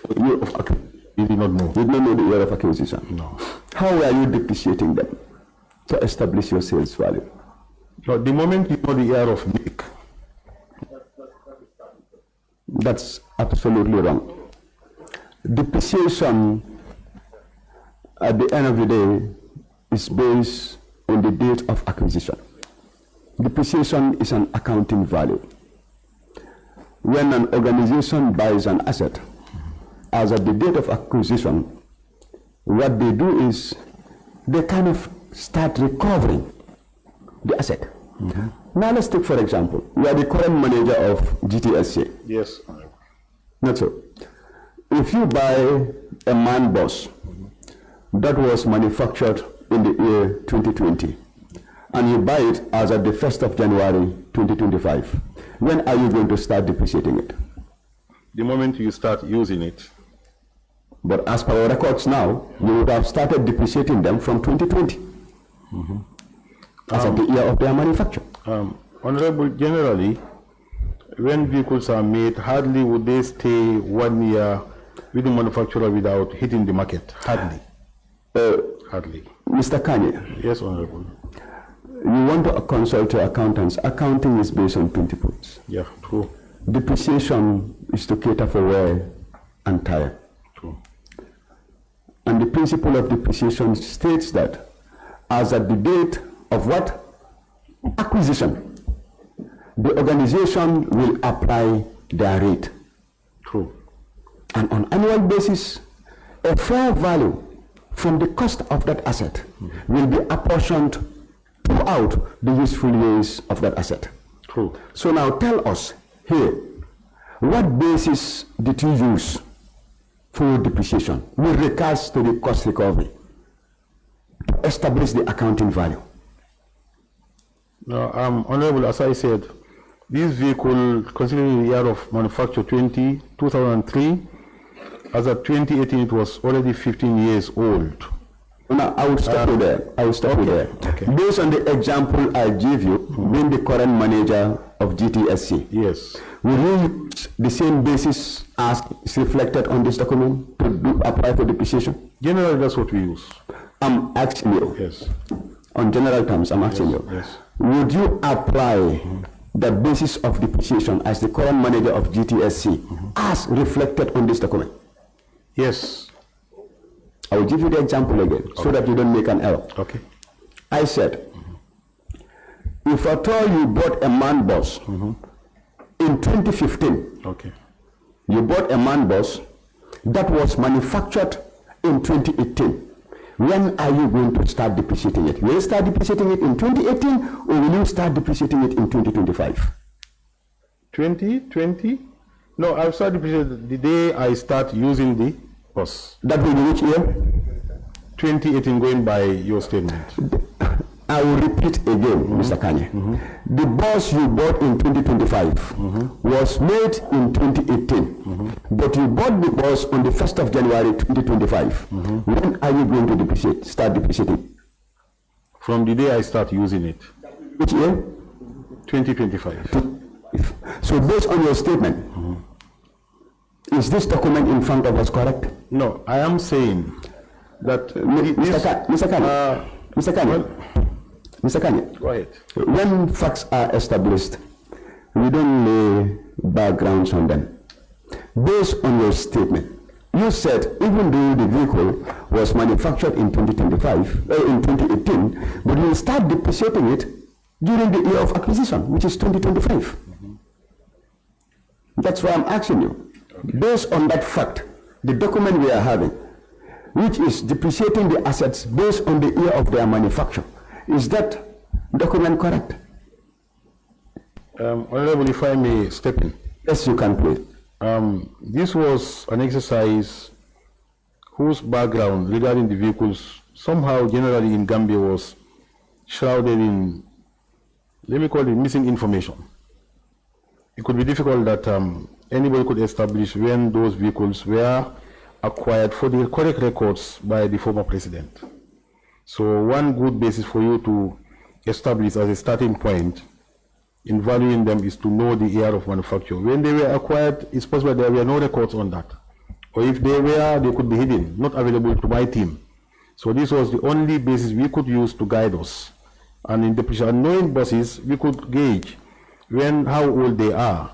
We did not know. You did not know the year of acquisition? No. How are you depreciating them to establish your sales value? No, the moment you know the year of make. That's absolutely wrong. Depreciation at the end of the day is based on the date of acquisition. Depreciation is an accounting value. When an organization buys an asset, as at the date of acquisition, what they do is they kind of start recovering the asset. Now let's take, for example, you are the current manager of GTSC. Yes. Not so. If you buy a man bus that was manufactured in the year 2020, and you buy it as of the 1st of January 2025, when are you going to start depreciating it? The moment you start using it. But as per our records now, you would have started depreciating them from 2020, as of the year of their manufacture. Honorable, generally, when vehicles are made, hardly would they stay 1 year with the manufacturer without hitting the market. Hardly. Hardly. Mr. Kanyi. Yes, Honorable. You want to consult your accountants. Accounting is based on principles. Yeah, true. Depreciation is to cater for wear and tear. True. And the principle of depreciation states that as at the date of what? Acquisition, the organization will apply their rate. True. And on annual basis, a fair value from the cost of that asset will be apportioned throughout the useful years of that asset. True. So now tell us here, what basis did you use for depreciation with regards to the cost recovery to establish the accounting value? Now, Honorable, as I said, this vehicle, considering the year of manufacture 2003, as of 2018, it was already 15 years old. Now, I will stop you there. I will stop you there. Okay. Based on the example I gave you, being the current manager of GTSC, Yes. will you use the same basis as is reflected on this document to apply for depreciation? Generally, that's what we use. I'm asking you. Yes. On general terms, I'm asking you. Yes. Would you apply the basis of depreciation as the current manager of GTSC as reflected on this document? Yes. I will give you the example again so that you don't make an error. Okay. I said, if at all you bought a man bus in 2015, Okay. you bought a man bus that was manufactured in 2018. When are you going to start depreciating it? Will you start depreciating it in 2018 or will you start depreciating it in 2025? 2020? No, I'll start depreciating the day I start using the bus. That will be which year? 2018 going by your statement. I will repeat again, Mr. Kanye. The bus you bought in 2025 was made in 2018, but you bought the bus on the 1st of January 2025. When are you going to start depreciating? From the day I start using it. Which year? 2025. So based on your statement, is this document in front of us correct? No, I am saying that Mr. Kanye, go ahead. when facts are established, we don't lay backgrounds on them. Based on your statement, you said even though the vehicle was manufactured in 2018, but you will start depreciating it during the year of acquisition, which is 2025. That's why I'm asking you. Okay. Based on that fact, the document we are having, which is depreciating the assets based on the year of their manufacture, is that document correct? Honorable, if I may step in. Yes, you can, please. This was an exercise whose background regarding the vehicles somehow generally in Gambia was shrouded in, let me call it, missing information. It could be difficult that anybody could establish when those vehicles were acquired for the correct records by the former president. So one good basis for you to establish as a starting point in valuing them is to know the year of manufacture. When they were acquired, it's possible there were no records on that. Or if they were, they could be hidden, not available to my team. So this was the only basis we could use to guide us. And in depreciation, knowing buses, we could gauge how old they are,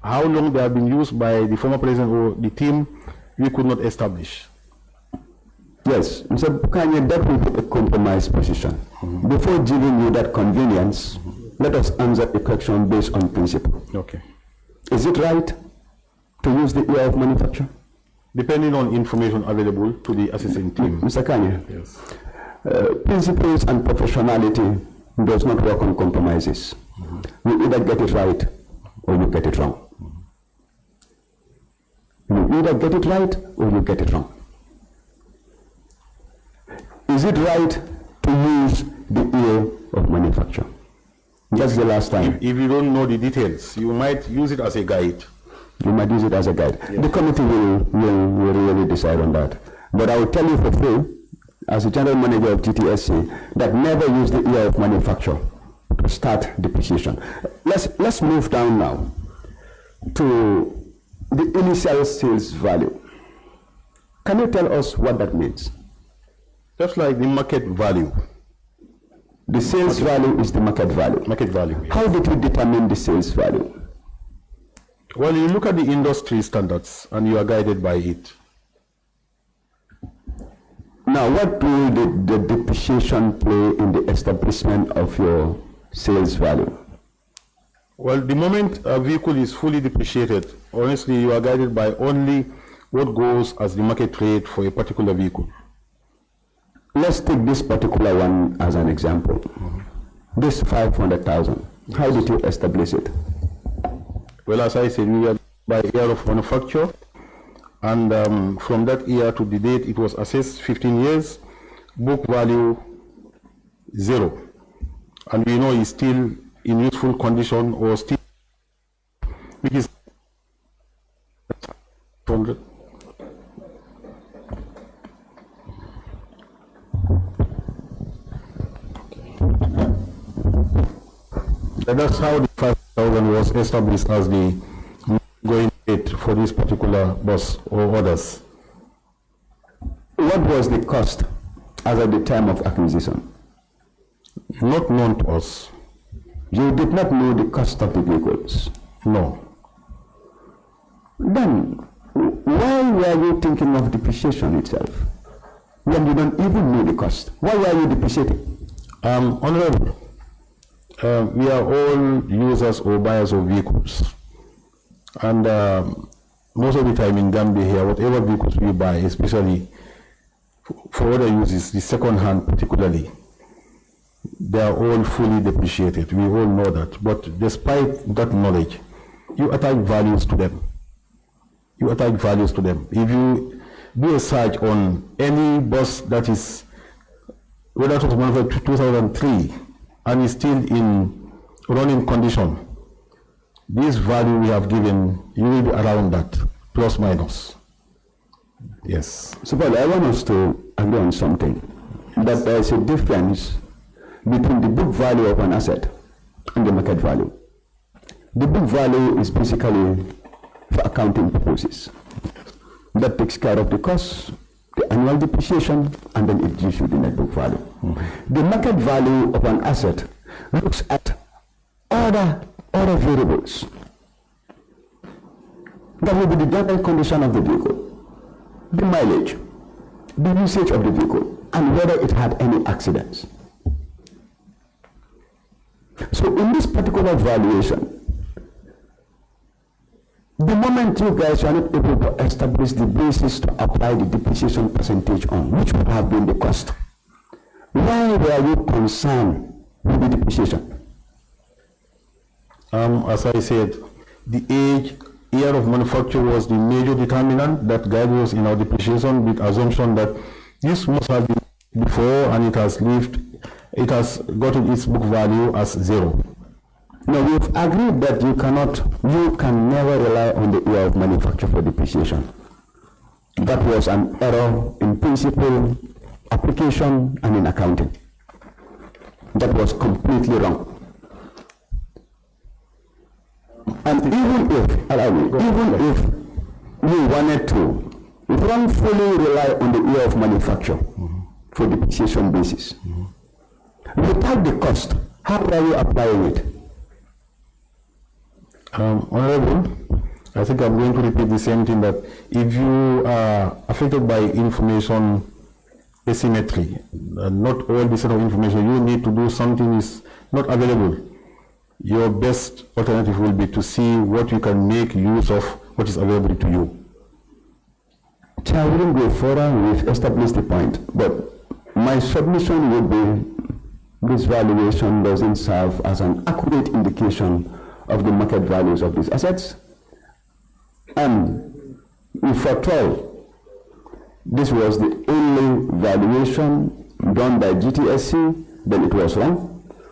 how long they have been used by the former president or the team, we could not establish. Yes, Mr. Kanye, that will be a compromise position. Before giving you that convenience, let us answer the question based on principle. Okay. Is it right to use the year of manufacture? Depending on information available to the assessing team. Mr. Kanye, yes. Principles and professionality does not work on compromises. You either get it right or you get it wrong. You either get it right or you get it wrong. Is it right to use the year of manufacture? That's the last time. If you don't know the details, you might use it as a guide. You might use it as a guide. Yes. The committee will really decide on that. But I will tell you for free, as a general manager of GTSC, that never use the year of manufacture to start depreciation. Let's move down now to the initial sales value. Can you tell us what that means? Just like the market value. The sales value is the market value. Market value. Yes. How did you determine the sales value? Well, you look at the industry standards and you are guided by it. Now, what role did the depreciation play in the establishment of your sales value? Well, the moment a vehicle is fully depreciated, honestly, you are guided by only what goes as the market rate for a particular vehicle. Let's take this particular one as an example. This 500,000. Yes. How did you establish it? Well, as I said, we were by year of manufacture, and from that year to the date it was assessed 15 years, book value 0, and we know it's still in useful condition or still, which is 100. That's how the 5,000 was established as the going rate for this particular bus or others. What was the cost as at the time of acquisition? Not known to us. You did not know the cost of the vehicles? No. Then, why were you thinking of depreciation itself when you don't even know the cost? Why were you depreciating? Honorable, we are all users or buyers of vehicles. And most of the time in Gambia here, whatever vehicles we buy, especially for other uses, the second hand particularly, they are all fully depreciated. We all know that. But despite that knowledge, you attach values to them. You attach values to them. If you do a search on any bus that is, whether it was manufactured 2003 and is still in running condition, this value we have given, you will be around that, plus minus. Yes. So, Paul, I want us to agree on something, that there is a difference between the book value of an asset and the market value. The book value is basically for accounting purposes. That takes care of the cost, the annual depreciation, and then it gives you the net book value. The market value of an asset looks at other variables. That will be the general condition of the vehicle, the mileage, the usage of the vehicle, and whether it had any accidents. So in this particular valuation, the moment you guys are not able to establish the basis to apply the depreciation percentage on, which would have been the cost, why were you concerned with the depreciation? As I said, the year of manufacture was the major determinant that guided us in our depreciation, with assumption that this must have been before and it has gotten its book value as 0. Now, we've agreed that you can never rely on the year of manufacture for depreciation. That was an error in principle, application, and in accounting. That was completely wrong. And even if you wanted to wrongfully rely on the year of manufacture for depreciation basis, without the cost, how are you applying it? Honorable, I think I'm going to repeat the same thing, that if you are affected by information asymmetry, not all the set of information you need to do something is not available, your best alternative will be to see what you can make use of what is available to you. I wouldn't go further, we've established the point, but my submission would be this valuation doesn't serve as an accurate indication of the market values of these assets. And if at all this was the only valuation done by GTSC, then it was wrong.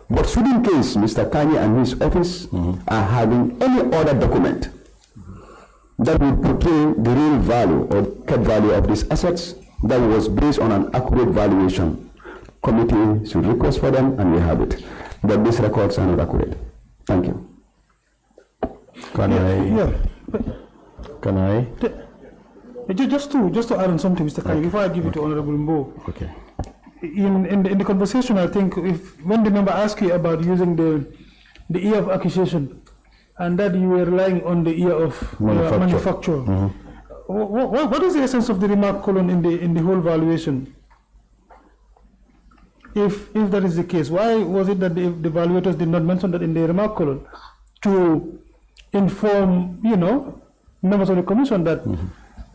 But should in case Mr. Kanyi and his office are having any other document that would portray the real value or market value of these assets that was based on an accurate valuation, committee should request for them and we have it. But these records are not accurate. Thank you. Can I? Just to add on something, Mr. Kanyi, before I give it to Honorable Mbo. Okay. In the conversation, I think when the member asked you about using the year of acquisition, and that you were relying on the year of manufacture, what is the essence of the remark colon in the whole valuation? If that is the case, why was it that the evaluators did not mention that in the remark colon to inform, members of the commission that,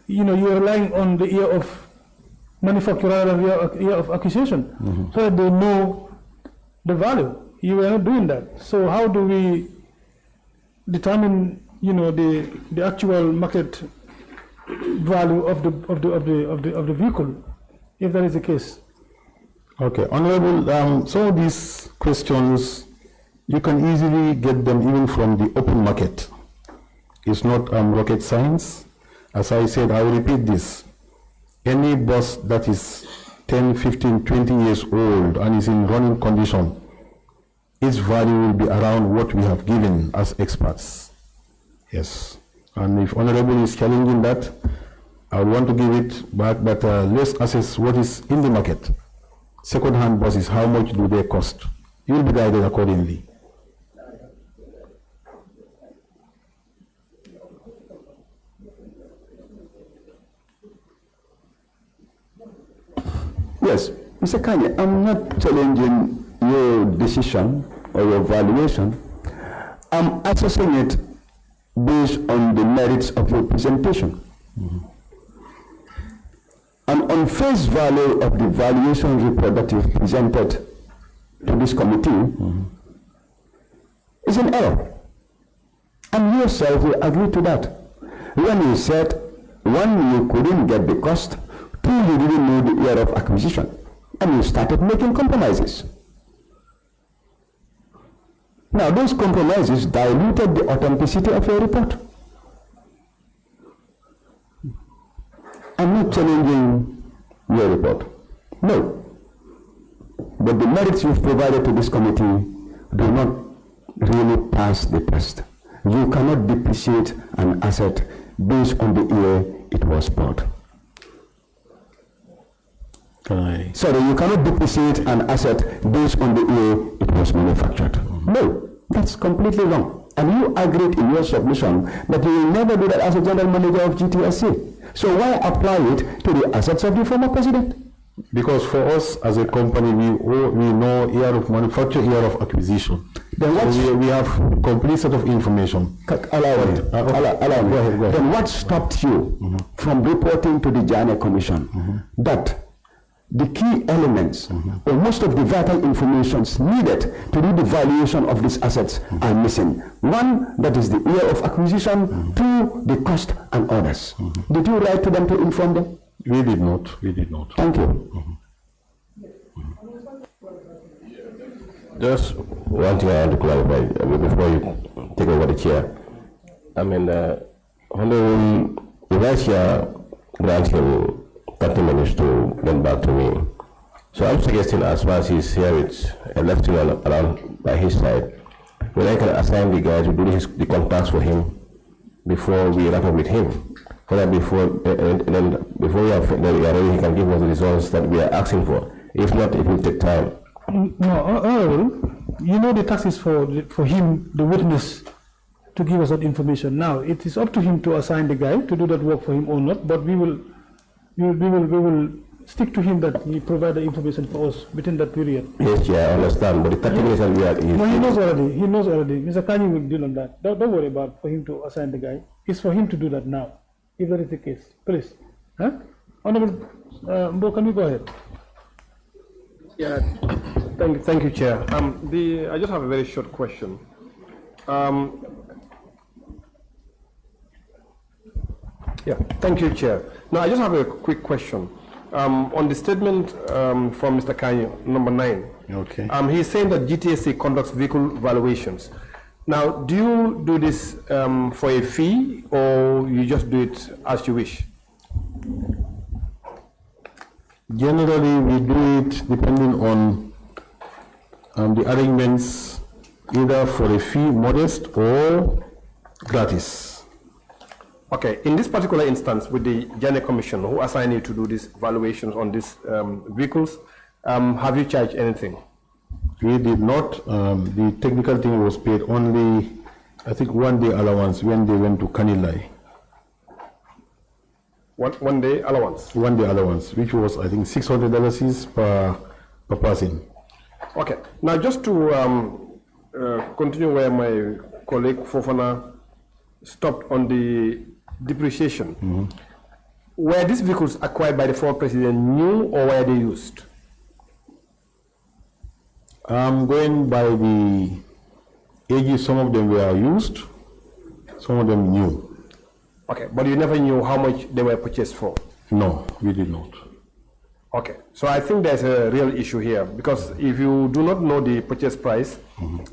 you are relying on the year of manufacture rather than year of acquisition, so that they know the value? You were not doing that. So how do we determine, the actual market value of the vehicle, if that is the case? Okay, Honorable, some of these questions you can easily get them even from the open market. It's not rocket science. As I said, I will repeat this. Any bus that is 10, 15, 20 years old and is in running condition, its value will be around what we have given as experts. Yes. And if Honorable is challenging that, I want to give it back, but let's assess what is in the market. second-hand buses, how much do they cost? You will be guided accordingly. Yes, Mr. Kanye, I'm not challenging your decision or your valuation. I'm assessing it based on the merits of your presentation. And on face value of the valuation report that you've presented to this committee is an error. And you yourself will agree to that. When you said, one, you couldn't get the cost, two, you didn't know the year of acquisition, and you started making compromises. Now, those compromises diluted the authenticity of your report. I'm not challenging your report. No. But the merits you've provided to this committee do not really pass the test. You cannot depreciate an asset based on the year it was bought. Sorry, you cannot depreciate an asset based on the year it was manufactured. No, that's completely wrong. And you agreed in your submission that you will never do that as a general manager of GTSC. So why apply it to the assets of the former president? Because for us as a company, we know year of manufacture, year of acquisition. Then what? So we have complete set of information. Allow me. Allow me. Go ahead. Then what stopped you from reporting to the Janneh Commission that the key elements or most of the vital informations needed to do the valuation of these assets are missing? One, that is the year of acquisition. Two, the cost and others. Did you write to them to inform them? We did not. We did not. Thank you. Just one thing I want to clarify before you take over the chair. I mean, Honorable Vice Chair grants him 30 minutes to get back to me. So I'm suggesting, as far as he's here, it's a left around by his side. When I can assign the guy to do the contacts for him before we wrap up with him. So that before we are ready, he can give us the results that we are asking for. If not, it will take time. No, you know the task is for him, the witness, to give us that information. Now, it is up to him to assign the guy to do that work for him or not, but we will stick to him that he provide the information for us within that period. Yes, yeah, I understand, but the 30 minutes that we are... No, he knows already. He knows already. Mr. Kanyi will deal on that. Don't worry about for him to assign the guy. It's for him to do that now, if that is the case. Please. Huh? Honorable Mbo, can we go ahead? Yeah, thank you, Chair. I just have a very short question. Yeah, thank you, Chair. Now, I just have a quick question. On the statement from Mr. Kanyi, number 9. Okay. He's saying that GTSC conducts vehicle valuations. Now, do you do this for a fee, or you just do it as you wish? Generally, we do it depending on the arrangements, either for a fee, modest or gratis. Okay, in this particular instance with the Janneh Commission, who assigned you to do these valuations on these vehicles, have you charged anything? We did not. The technical team was paid only, I think, 1 day allowance when they went to Kanilai. One day allowance? 1 day allowance, which was, I think, $600 per person. Okay, now just to continue where my colleague Fofana stopped on the depreciation. Were these vehicles acquired by the former president new, or were they used? Going by the ages, some of them were used, some of them new. Okay, but you never knew how much they were purchased for? No, we did not. Okay, so I think there's a real issue here, because if you do not know the purchase price,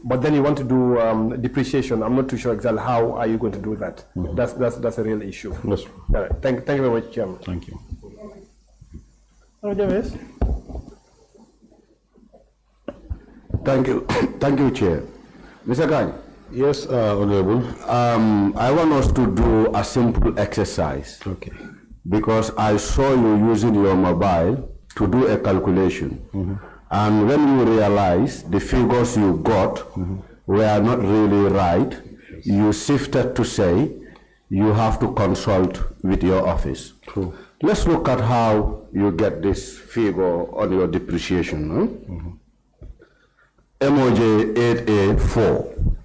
but then you want to do depreciation, I'm not too sure exactly how are you going to do that. That's a real issue. Yes. All right. Thank you very much, Chairman. Thank you. Thank you. Thank you, Chair. Mr. Kanye. Yes, Honorable. I want us to do a simple exercise. Okay. Because I saw you using your mobile to do a calculation. And when you realize the figures you got were not really right, you shifted to say you have to consult with your office. True. Let's look at how you get this figure on your depreciation. MOJ 8A4,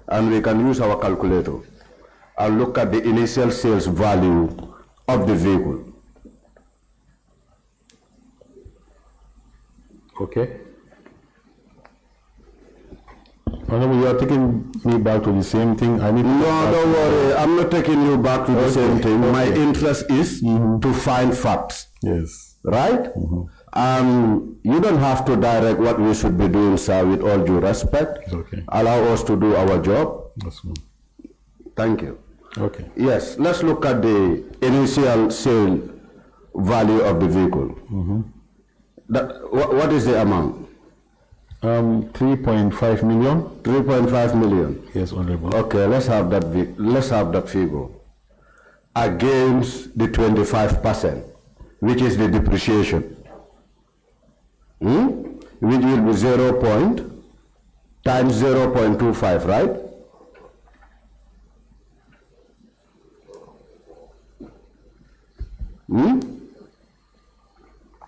and we can use our calculator and look at the initial sales value of the vehicle. Okay. Honorable, you are taking me back to the same thing. I need to No, don't worry. I'm not taking you back to the same thing. My interest is to find facts. Yes. Right? You don't have to direct what we should be doing, sir, with all due respect. Okay. Allow us to do our job. That's good. Thank you. Okay. Yes, let's look at the initial sale value of the vehicle. What is the amount? 3.5 million. 3.5 million. Yes, Honorable. Okay, let's have that figure against the 25%, which is the depreciation, which will be 0. times 0.25, right?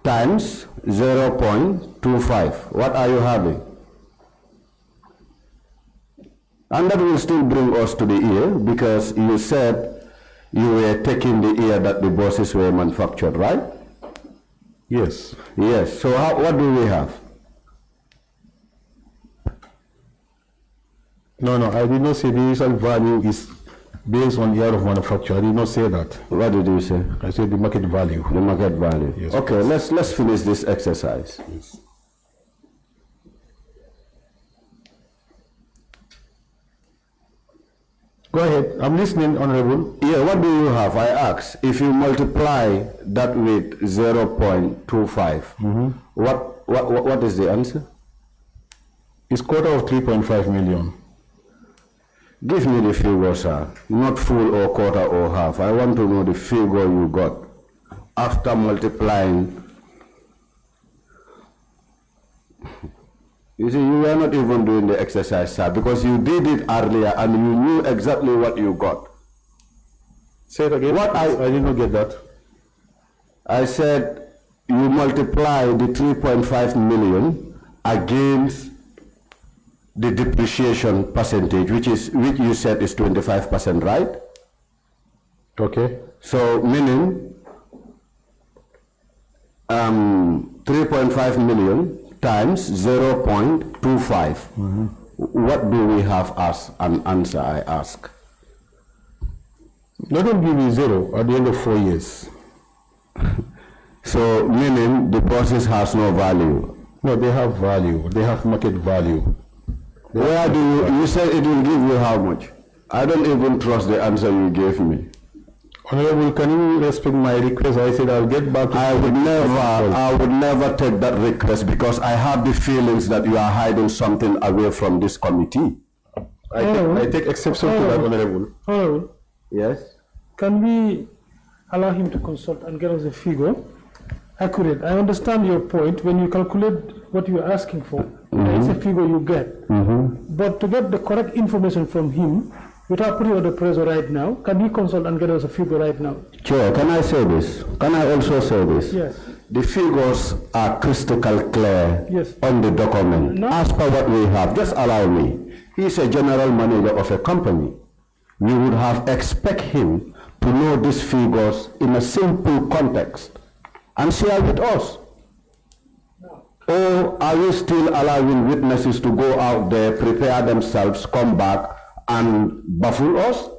Times 0.25. What are you having? And that will still bring us to the year, because you said you were taking the year that the buses were manufactured, right? Yes. Yes. So what do we have? No, I did not say the initial value is based on year of manufacture. I did not say that. What did you say? I said the market value. The market value. Yes. Okay, let's finish this exercise. Yes. Go ahead. I'm listening, Honorable. Yeah, what do you have? I asked. If you multiply that with 0.25, what is the answer? It's quarter of 3.5 million. Give me the figure, sir. Not full or quarter or half. I want to know the figure you got after multiplying. You see, you were not even doing the exercise, sir, because you did it earlier and you knew exactly what you got. Say it again. I did not get that. I said you multiply the 3.5 million against the depreciation percentage, which you said is 25%, right? Okay. So meaning 3.5 million times 0.25. What do we have as an answer, I ask? Let them give me 0 at the end of 4 years. So meaning the process has no value. No, they have value. They have market value. Where do you said it will give you how much? I don't even trust the answer you gave me. Honorable, can you respect my request? I said I'll get back to I would never take that request, because I have the feelings that you are hiding something away from this committee. I take exception to that, Honorable. Honorable, Yes? can we allow him to consult and get us a figure accurate? I understand your point. When you calculate what you are asking for, it's a figure you get. But to get the correct information from him, without putting under pressure right now, can he consult and get us a figure right now? Chair, can I say this? Can I also say this? Yes. The figures are crystal clear on the document. No. As per what we have, just allow me. He is a general manager of a company. We would have expect him to know these figures in a simple context and share with us. No. Or are we still allowing witnesses to go out there, prepare themselves, come back, and baffle us?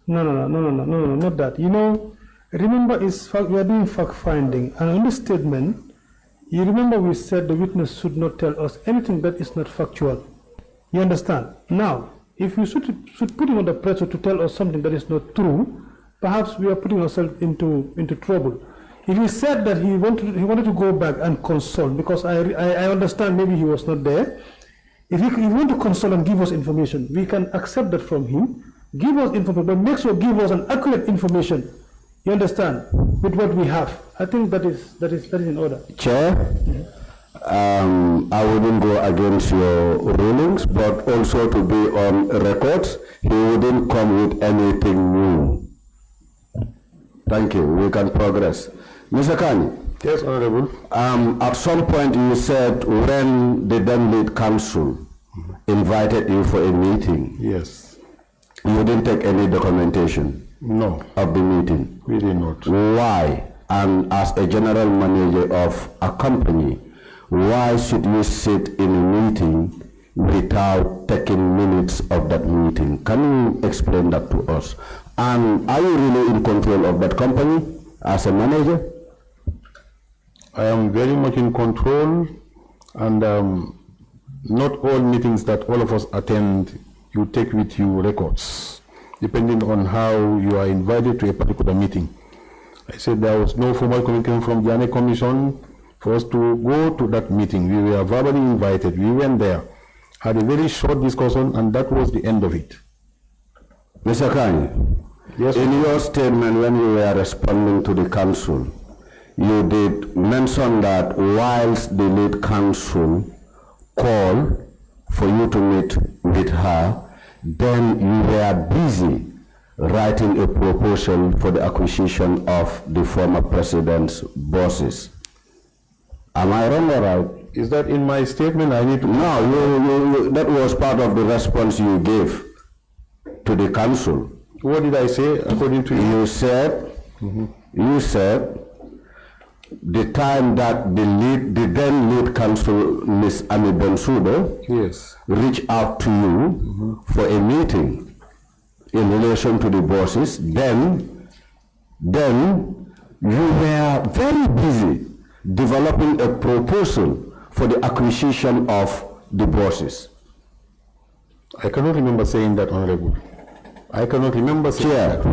No, not that. You know, remember, we are doing fact finding, and on this statement, you remember we said the witness should not tell us anything that is not factual. You understand? Now, if we should put him under pressure to tell us something that is not true, perhaps we are putting ourselves into trouble. If he said that he wanted to go back and consult, because I understand maybe he was not there. If he want to consult and give us information, we can accept that from him. Give us information, but make sure give us an accurate information. You understand? With what we have. I think that is in order. Chair, I wouldn't go against your rulings, but also to be on record, he wouldn't come with anything new. Thank you. We can progress. Mr. Kanyi. Yes, Honorable. At some point you said when the then lead council invited you for a meeting. Yes. You didn't take any documentation. No. Of the meeting. We did not. Why? And as a general manager of a company, why should you sit in a meeting without taking minutes of that meeting? Can you explain that to us? And are you really in control of that company as a manager? I am very much in control, and not all meetings that all of us attend, you take with you records, depending on how you are invited to a particular meeting. I said there was no formal communication from the Janneh Commission for us to go to that meeting. We were verbally invited. We went there, had a very short discussion, and that was the end of it. Mr. Kanyi, yes, in your statement when you were responding to the council, you did mention that whilst the lead counsel called for you to meet with her, then you were busy writing a proposal for the acquisition of the former president's bosses. Am I wrong or right? Is that in my statement? I need to... No, that was part of the response you gave to the council. What did I say according to you? You said the time that the then lead counsel, Ms. Ami Bensudo, yes, reached out to you for a meeting in relation to the bosses, then you were very busy developing a proposal for the acquisition of the bosses. I cannot remember saying that, Honorable. I cannot remember saying that.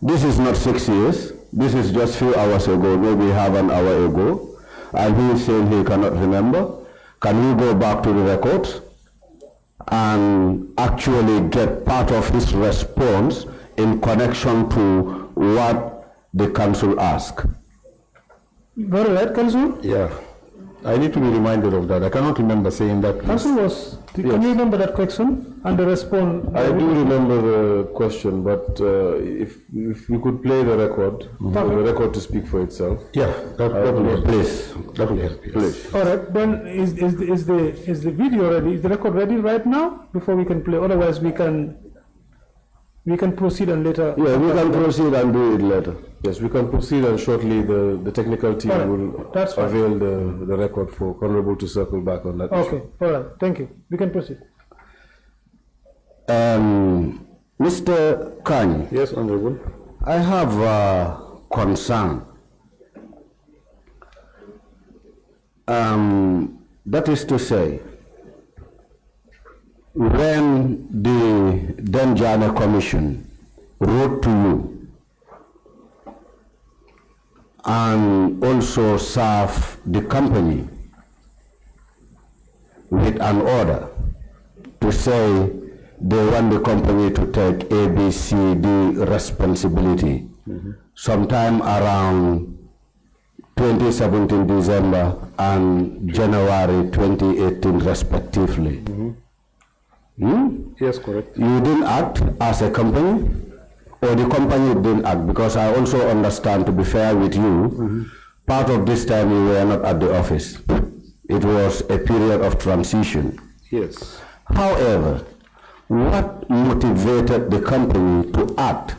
This is not 6 years. This is just few hours ago, maybe half an hour ago. And he is saying he cannot remember. Can we go back to the records and actually get part of his response in connection to what the council asked? Very right, Council? Yeah. I need to be reminded of that. I cannot remember saying that. Council was, can you remember that question and the response? I do remember the question, but if you could play the record, for the record to speak for itself. Yeah, that will help. Please. That will help, yes. Please. All right, then is the video ready? Is the record ready right now before we can play? Otherwise we can proceed and later. Yeah, we can proceed and do it later. Yes, we can proceed and shortly the technical team will avail the record for Honorable to circle back on that issue. Okay, all right, thank you. We can proceed. Mr. Kanyi. Yes, Honorable. I have a concern. That is to say, when the then Janneh Commission wrote to you and also served the company with an order to say they want the company to take ABCD responsibility sometime around 2017 December and January 2018 respectively. Yes, correct. You didn't act as a company, or the company didn't act? Because I also understand, to be fair with you, part of this time you were not at the office. It was a period of transition. Yes. However, what motivated the company to act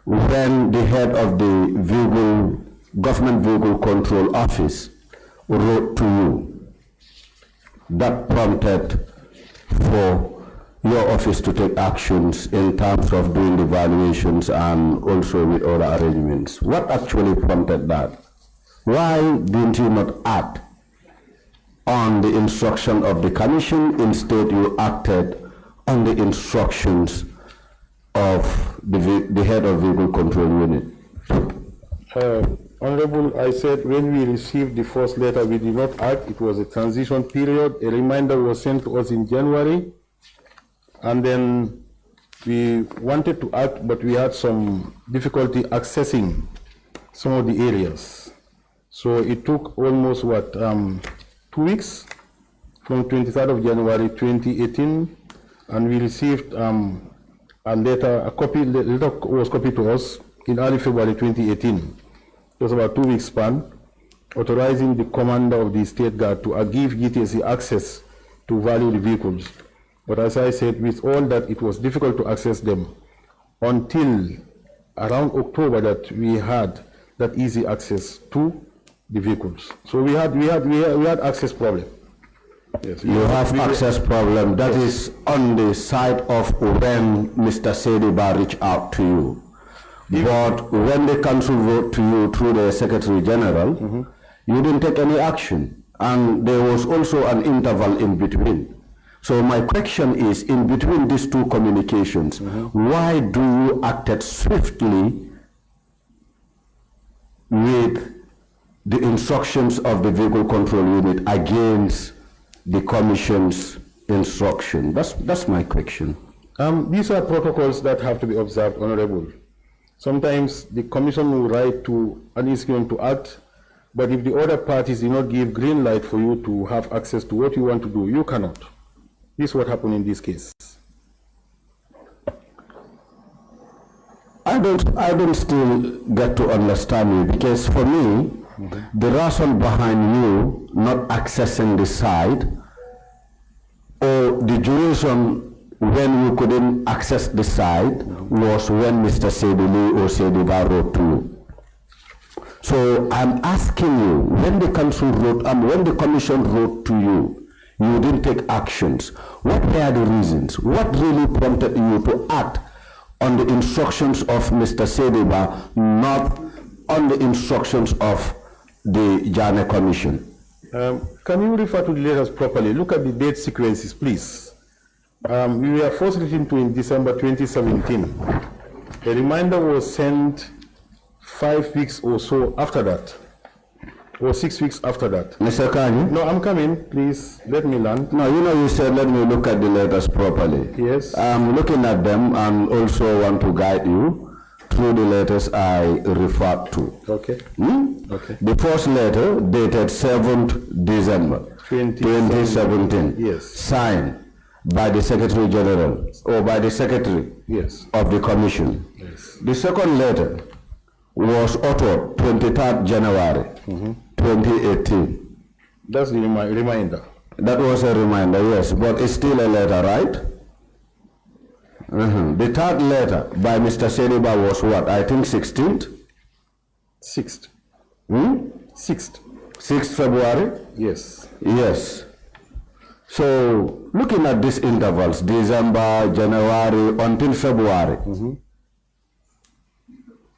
when the head of the Government Vehicle Control Office wrote to you that prompted for your office to take actions in terms of doing the valuations and also with other arrangements? What actually prompted that? Why didn't you not act on the instruction of the commission? Instead, you acted on the instructions of the head of vehicle control unit. Honorable, I said when we received the first letter, we did not act. It was a transition period. A reminder was sent to us in January. And then we wanted to act, but we had some difficulty accessing some of the areas. So it took almost, 2 weeks from 23rd of January 2018, and we received a letter, the letter was copied to us in early February 2018. It was about 2 weeks span, authorizing the commander of the State Guard to give GTSC access to value the vehicles. But as I said, with all that, it was difficult to access them until around October that we had that easy access to the vehicles. So we had access problem. Yes. You have access problem. That is on the side of when Mr. Sediba reached out to you. But when the council wrote to you through the Secretary General, you didn't take any action. And there was also an interval in between. So my question is, in between these two communications, why do you act swiftly with the instructions of the vehicle control unit against the commission's instruction? That's my question. These are protocols that have to be observed, Honorable. Sometimes the commission will write to an institution to act, but if the other parties do not give green light for you to have access to what you want to do, you cannot. This is what happened in this case. I don't still get to understand you, because for me, the reason behind you not accessing the site, or the duration when you couldn't access the site, was when Mr. Sedili or Sediba wrote to you. So I'm asking you, when the council wrote, when the commission wrote to you, you didn't take actions. What were the reasons? What really prompted you to act on the instructions of Mr. Sediba, not on the instructions of the Janneh Commission? Can you refer to the letters properly? Look at the date sequences, please. We were first written to in December 2017. A reminder was sent 5 weeks or so after that, or 6 weeks after that. Mr. Kanyi? No, I'm coming. Please, let me land. No, you said let me look at the letters properly. Yes. I'm looking at them and also want to guide you through the letters I referred to. Okay. Okay. The first letter dated 7th December 2017. Yes. Signed by the Secretary General or by the Secretary of the Commission. Yes. The second letter was authored 23rd January 2018. That's the reminder. That was a reminder, yes, but it's still a letter, right? The third letter by Mr. Sediba was what? I think 16th? 6th. 6th. 6th February? Yes. Yes. So, looking at these intervals, December, January, until February,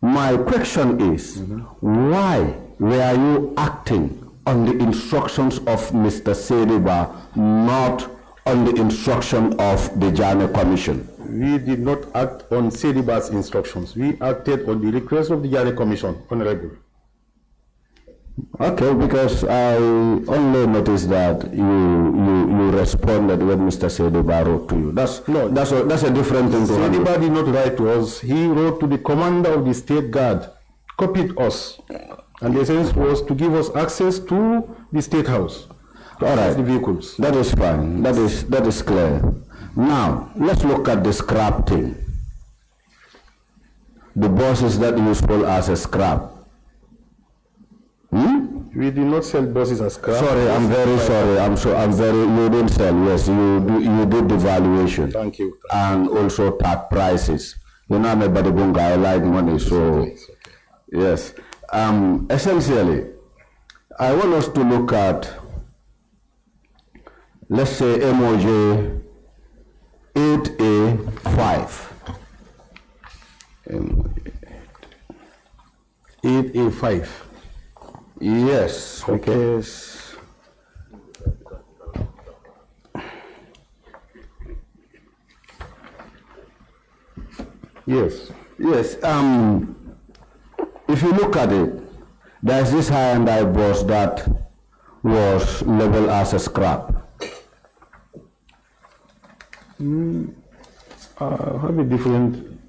my question is, why were you acting on the instructions of Mr. Sediba, not on the instruction of the Janneh Commission? We did not act on Sediba's instructions. We acted on the request of the Janneh Commission, Honorable. Okay, because I only noticed that you responded when Mr. Sediba wrote to you. That's a different thing. Sediba did not write to us. He wrote to the commander of the State Guard, copied us, and the essence was to give us access to the State House. All right, the vehicles. That is fine. That is clear. Now let's look at the scrap thing. The buses that you sold as a scrap. We did not sell buses as scrap. Sorry, I'm very sorry. You didn't sell. Yes, you did the valuation. Thank you. And also tag prices. You know, I'm a body bunga. I like money, so okay. Yes. Essentially, I want us to look at, let's say, MOJ 8A5. 8A5. Yes, okay. Because yes. If you look at it, there's this high-and-high bus that was labeled as a scrap. I have a different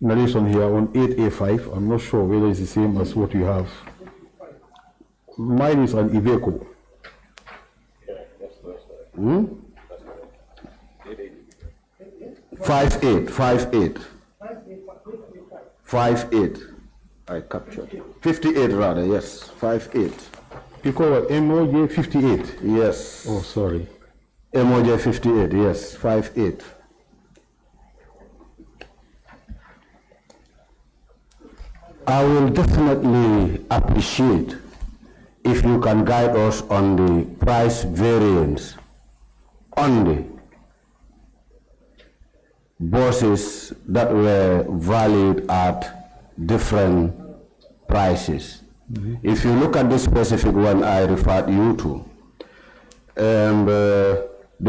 narration here on 8A5. I'm not sure whether it's the same as what you have. Mine is an Iveco. 58. I captured. 58 rather, yes. 58. You call it MOJ 58? Yes. Oh, sorry. MOJ 58, yes. 58. I will definitely appreciate if you can guide us on the price variance on the buses that were valued at different prices. If you look at the specific one I referred you to, the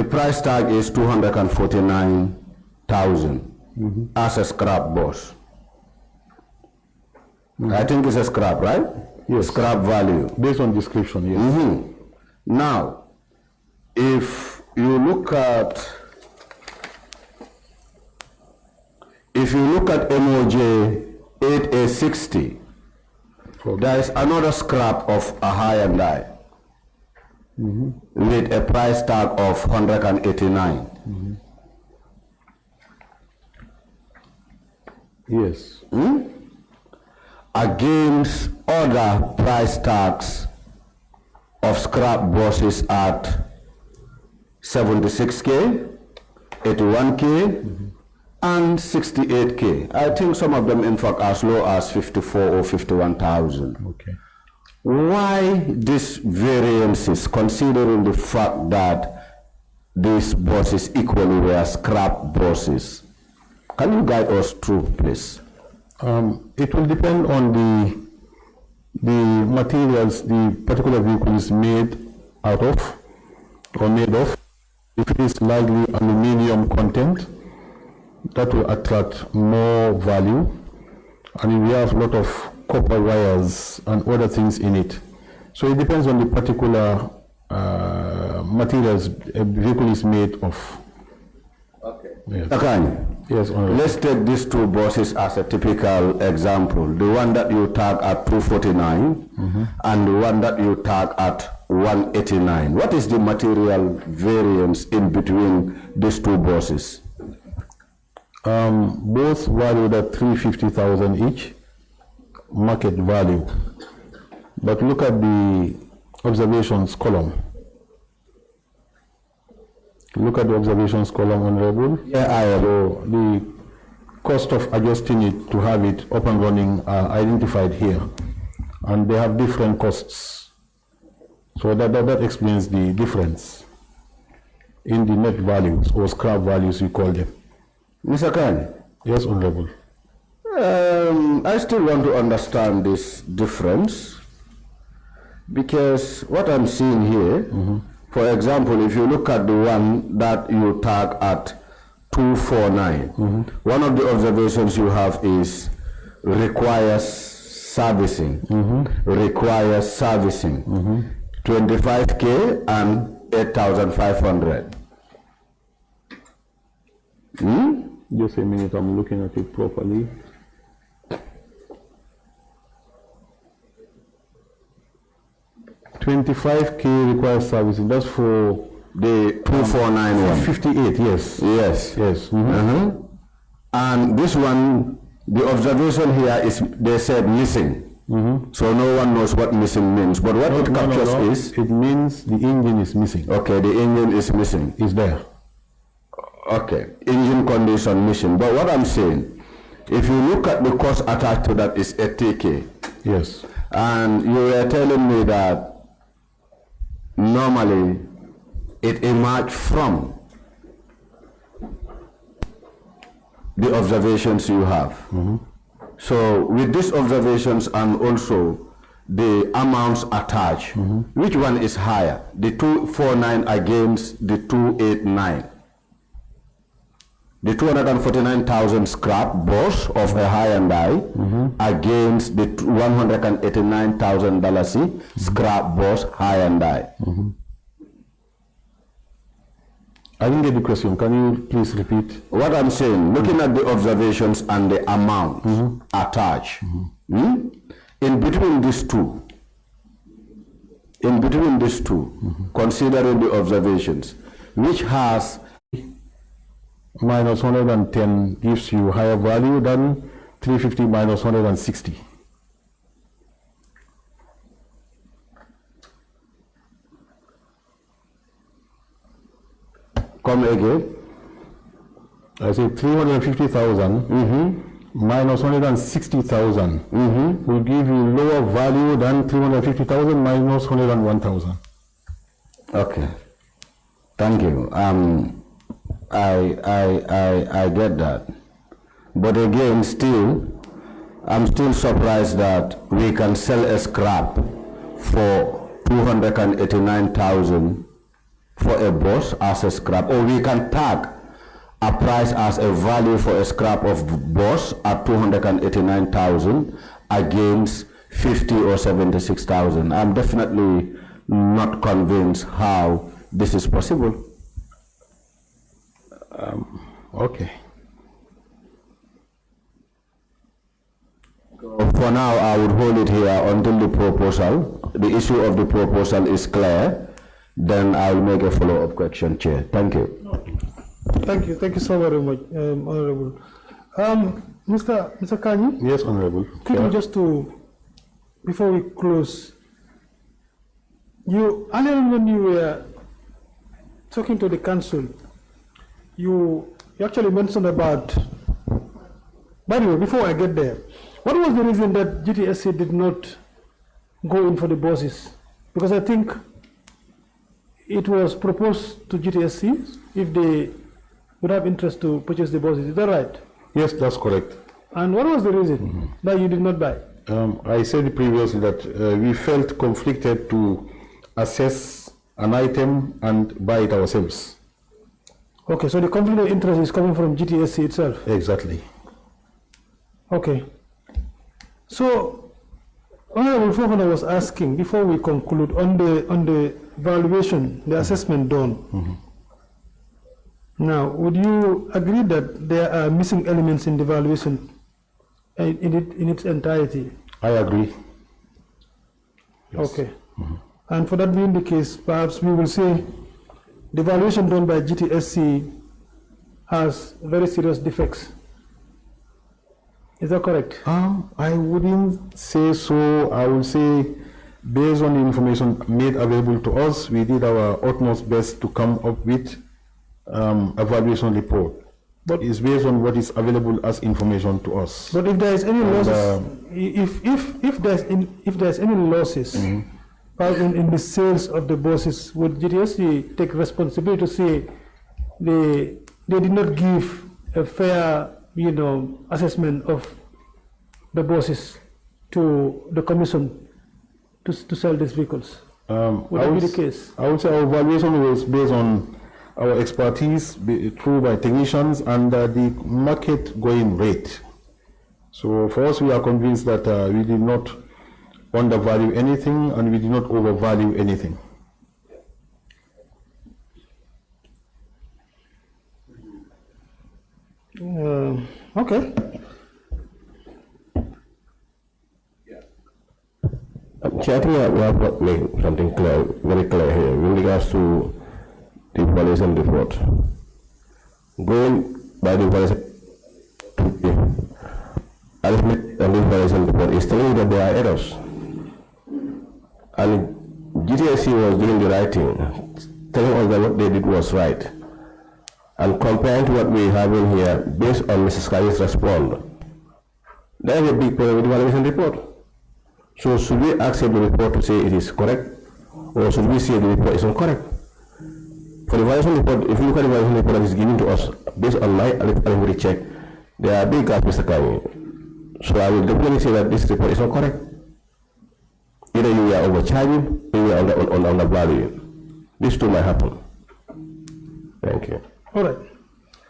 price tag is 249,000 as a scrap bus. I think it's a scrap, right? Yes. Scrap value. Based on description, yes. Now, if you look at MOJ 8A60, there is another scrap of a high and die with a price tag of 189. Yes. Against other price tags of scrap buses at 76K, 81K, and 68K. I think some of them, in fact, as low as 54 or 51,000. Okay. Why these variances, considering the fact that these buses equally were scrap buses? Can you guide us through, please? It will depend on the materials the particular vehicle is made out of or made of. If it is largely aluminium content, that will attract more value. And if we have a lot of copper wires and other things in it. So it depends on the particular materials a vehicle is made of. Okay. Yes. Akany, Yes, Honorable. let's take these two buses as a typical example. The one that you tag at 249 and the one that you tag at 189. What is the material variance in between these two buses? Both valued at 350,000 each, market value. But look at the observations column. Look at the observations column, Honorable. Yeah, So the cost of adjusting it to have it up and running are identified here. And they have different costs. So that explains the difference in the net values or scrap values, we call them. Mr. Khan, Yes, Honorable. I still want to understand this difference because what I'm seeing here, for example, if you look at the one that you tag at 249, one of the observations you have is requires servicing, 25K and 8,500. Just a minute, I'm looking at it properly. $25K requires servicing. That's for The 249 one. 58, yes. Yes. Yes. And this one, the observation here is they said missing. So no one knows what missing means. But what it captures is, it means the engine is missing. okay, the engine is missing. It's there. Okay, engine condition missing. But what I'm saying, if you look at the cost attached to that is 80K. Yes. And you were telling me that normally it emerged from the observations you have. So with these observations and also the amounts attached, which one is higher? The 249 against the 289. The 249,000 scrap bus of a high and die against the $189,000 scrap bus high and die. I didn't get the question. Can you please repeat? What I'm saying, looking at the observations and the amount attached, in between these two, considering the observations, which has minus 110 gives you higher value than 350 minus 160. Come again. I say 350,000 minus 160,000 will give you lower value than 350,000 minus 101,000. Okay. Thank you. I get that. But again, I'm still surprised that we can sell a scrap for 289,000 for a bus as a scrap, or we can tag a price as a value for a scrap of bus at 289,000 against 50 or 76,000. I'm definitely not convinced how this is possible. Okay. For now, I would hold it here until the issue of the proposal is clear. Then I will make a follow-up question, Chair. Thank you. Thank you so very much, Honorable. Mr. Kanyi? Yes, Honorable. Could you just before we close, earlier when you were talking to the council, you actually mentioned about, by the way, before I get there, what was the reason that GTSC did not go in for the buses? Because I think it was proposed to GTSC if they would have interest to purchase the buses. Is that right? Yes, that's correct. And what was the reason that you did not buy? I said previously that we felt conflicted to assess an item and buy it ourselves. Okay, so the conflict of interest is coming from GTSC itself? Exactly. Okay. So, Honorable Fofana was asking, before we conclude, on the valuation, the assessment done. Now, would you agree that there are missing elements in the valuation in its entirety? I agree. Yes. Okay. And for that being the case, perhaps we will say the valuation done by GTSC has very serious defects. Is that correct? I wouldn't say so. I would say, based on the information made available to us, we did our utmost best to come up with a valuation report. But it's based on what is available as information to us. But if there is any losses, if there's any losses in the sales of the buses, would GTSC take responsibility to say they did not give a fair, assessment of the buses to the commission to sell these vehicles? Would that be the case? I would say our valuation was based on our expertise through by technicians and the market going rate. So for us, we are convinced that we did not undervalue anything and we did not overvalue anything. Okay. Chair, I think we have got made something clear, very clear here with regards to the valuation report. Going by the valuation arithmetic and the valuation report is telling you that there are errors. And GTSC was doing the right thing, telling us that what they did was right. And comparing to what we have in here, based on Mrs. Kanyi's response, there is a big problem with the valuation report. So should we accept the report to say it is correct, or should we say the report is incorrect? For the valuation report, if you look at the valuation report that is given to us, based on my arithmetic check, there are big gaps, Mr. Kanyi. So I will definitely say that this report is not correct. Either you are overcharging, or you are undervaluing. These two might happen. Thank you. All right.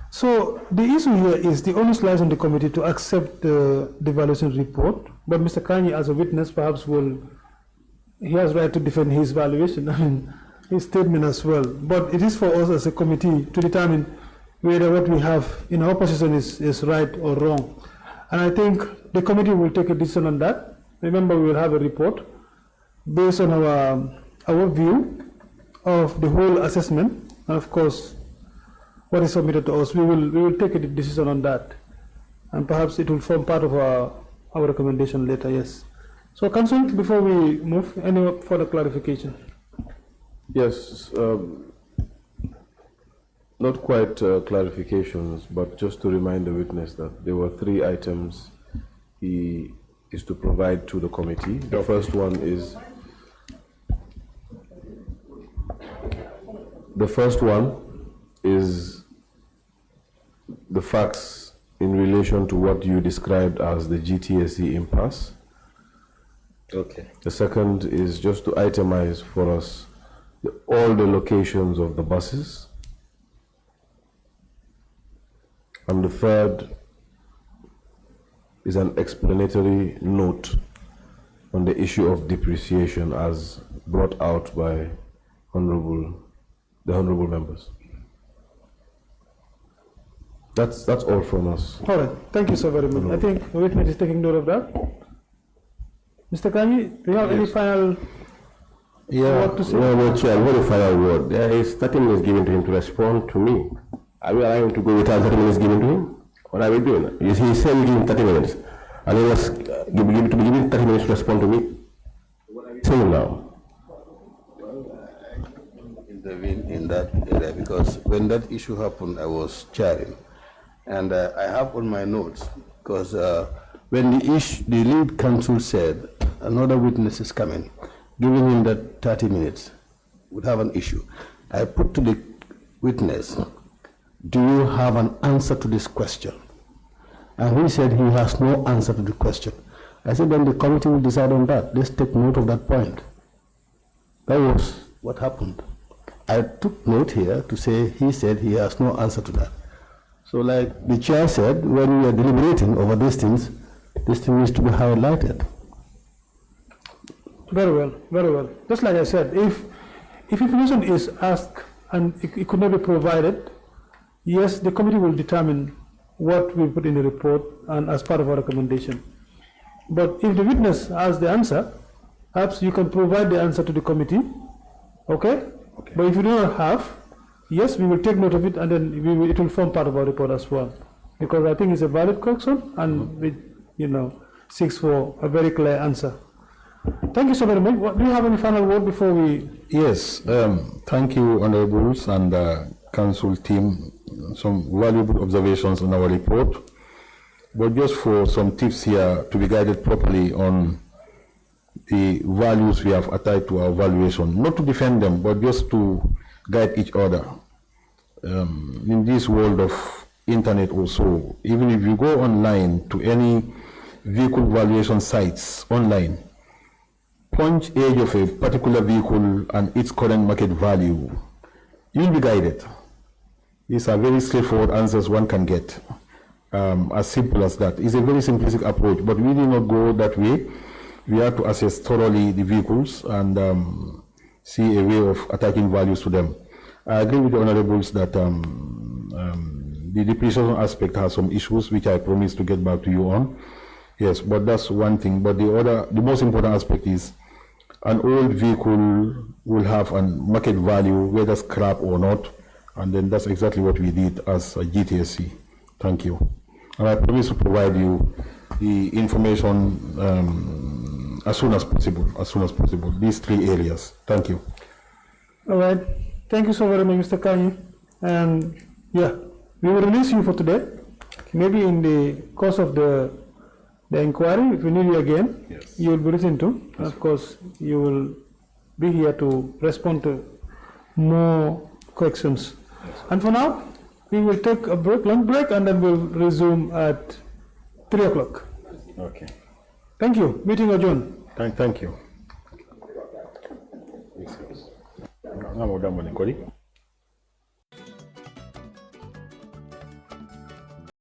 So the issue here is the onus lies on the committee to accept the valuation report, but Mr. Kanyi, as a witness, perhaps he has right to defend his valuation. I mean, his statement as well. But it is for us as a committee to determine whether what we have in our position is right or wrong. And I think the committee will take a decision on that. Remember, we will have a report based on our view of the whole assessment, and of course, what is submitted to us. We will take a decision on that, and perhaps it will form part of our recommendation later. Yes. So, Council, before we move, any further clarification? Yes, not quite clarifications, but just to remind the witness that there were 3 items he is to provide to the committee. The first one is the facts in relation to what you described as the GTSC impasse. Okay. The second is just to itemize for us all the locations of the buses. And the third is an explanatory note on the issue of depreciation as brought out by the honorable members. That's all from us. All right, thank you so very much. I think the witness is taking note of that. Mr. Kanyi, do you have any final word to say? No, Chair, very final word. There is 30 minutes given to him to respond to me. Are we allowing him to go without 30 minutes given to him? What are we doing? He said we give him 30 minutes. And he was given 30 minutes to respond to me. Say him now. Intervene in that area because when that issue happened, I was chairing. And I have on my notes, because when the lead counsel said another witness is coming, giving him that 30 minutes would have an issue. I put to the witness, do you have an answer to this question? And he said he has no answer to the question. I said, then the committee will decide on that. Let's take note of that point. That was what happened. I took note here to say he said he has no answer to that. So like the chair said, when we are deliberating over these things, this thing needs to be highlighted. Very well, very well. Just like I said, if information is asked and it could not be provided, yes, the committee will determine what we put in the report and as part of our recommendation. But if the witness has the answer, perhaps you can provide the answer to the committee, okay? But if you do not have, yes, we will take note of it, and then it will form part of our report as well. Because I think it's a valid question, and it, seeks for a very clear answer. Thank you so very much. Do you have any final word before we? Yes, thank you, honorables and council team. Some valuable observations on our report. But just for some tips here to be guided properly on the values we have attached to our valuation, not to defend them, but just to guide each other. In this world of internet also, even if you go online to any vehicle valuation sites online, punch age of a particular vehicle and its current market value, you'll be guided. These are very straightforward answers one can get. As simple as that. It's a very simplistic approach, but we did not go that way. We have to assess thoroughly the vehicles and see a way of attaching values to them. I agree with the honorables that the depreciation aspect has some issues, which I promise to get back to you on. Yes, but that's one thing. But the most important aspect is an old vehicle will have a market value, whether scrap or not, and then that's exactly what we did as a GTSC. Thank you. And I promise to provide you the information as soon as possible, these 3 areas. Thank you. All right. Thank you so very much, Mr. Kanyi. And yeah, we will release you for today. Maybe in the course of the inquiry, if we need you again, yes, you will be listened to. Yes. Of course, you will be here to respond to more questions. Yes. And for now, we will take a lunch break, and then we'll resume at 3 o'clock. Okay. Thank you. Meeting adjourned. Thank you.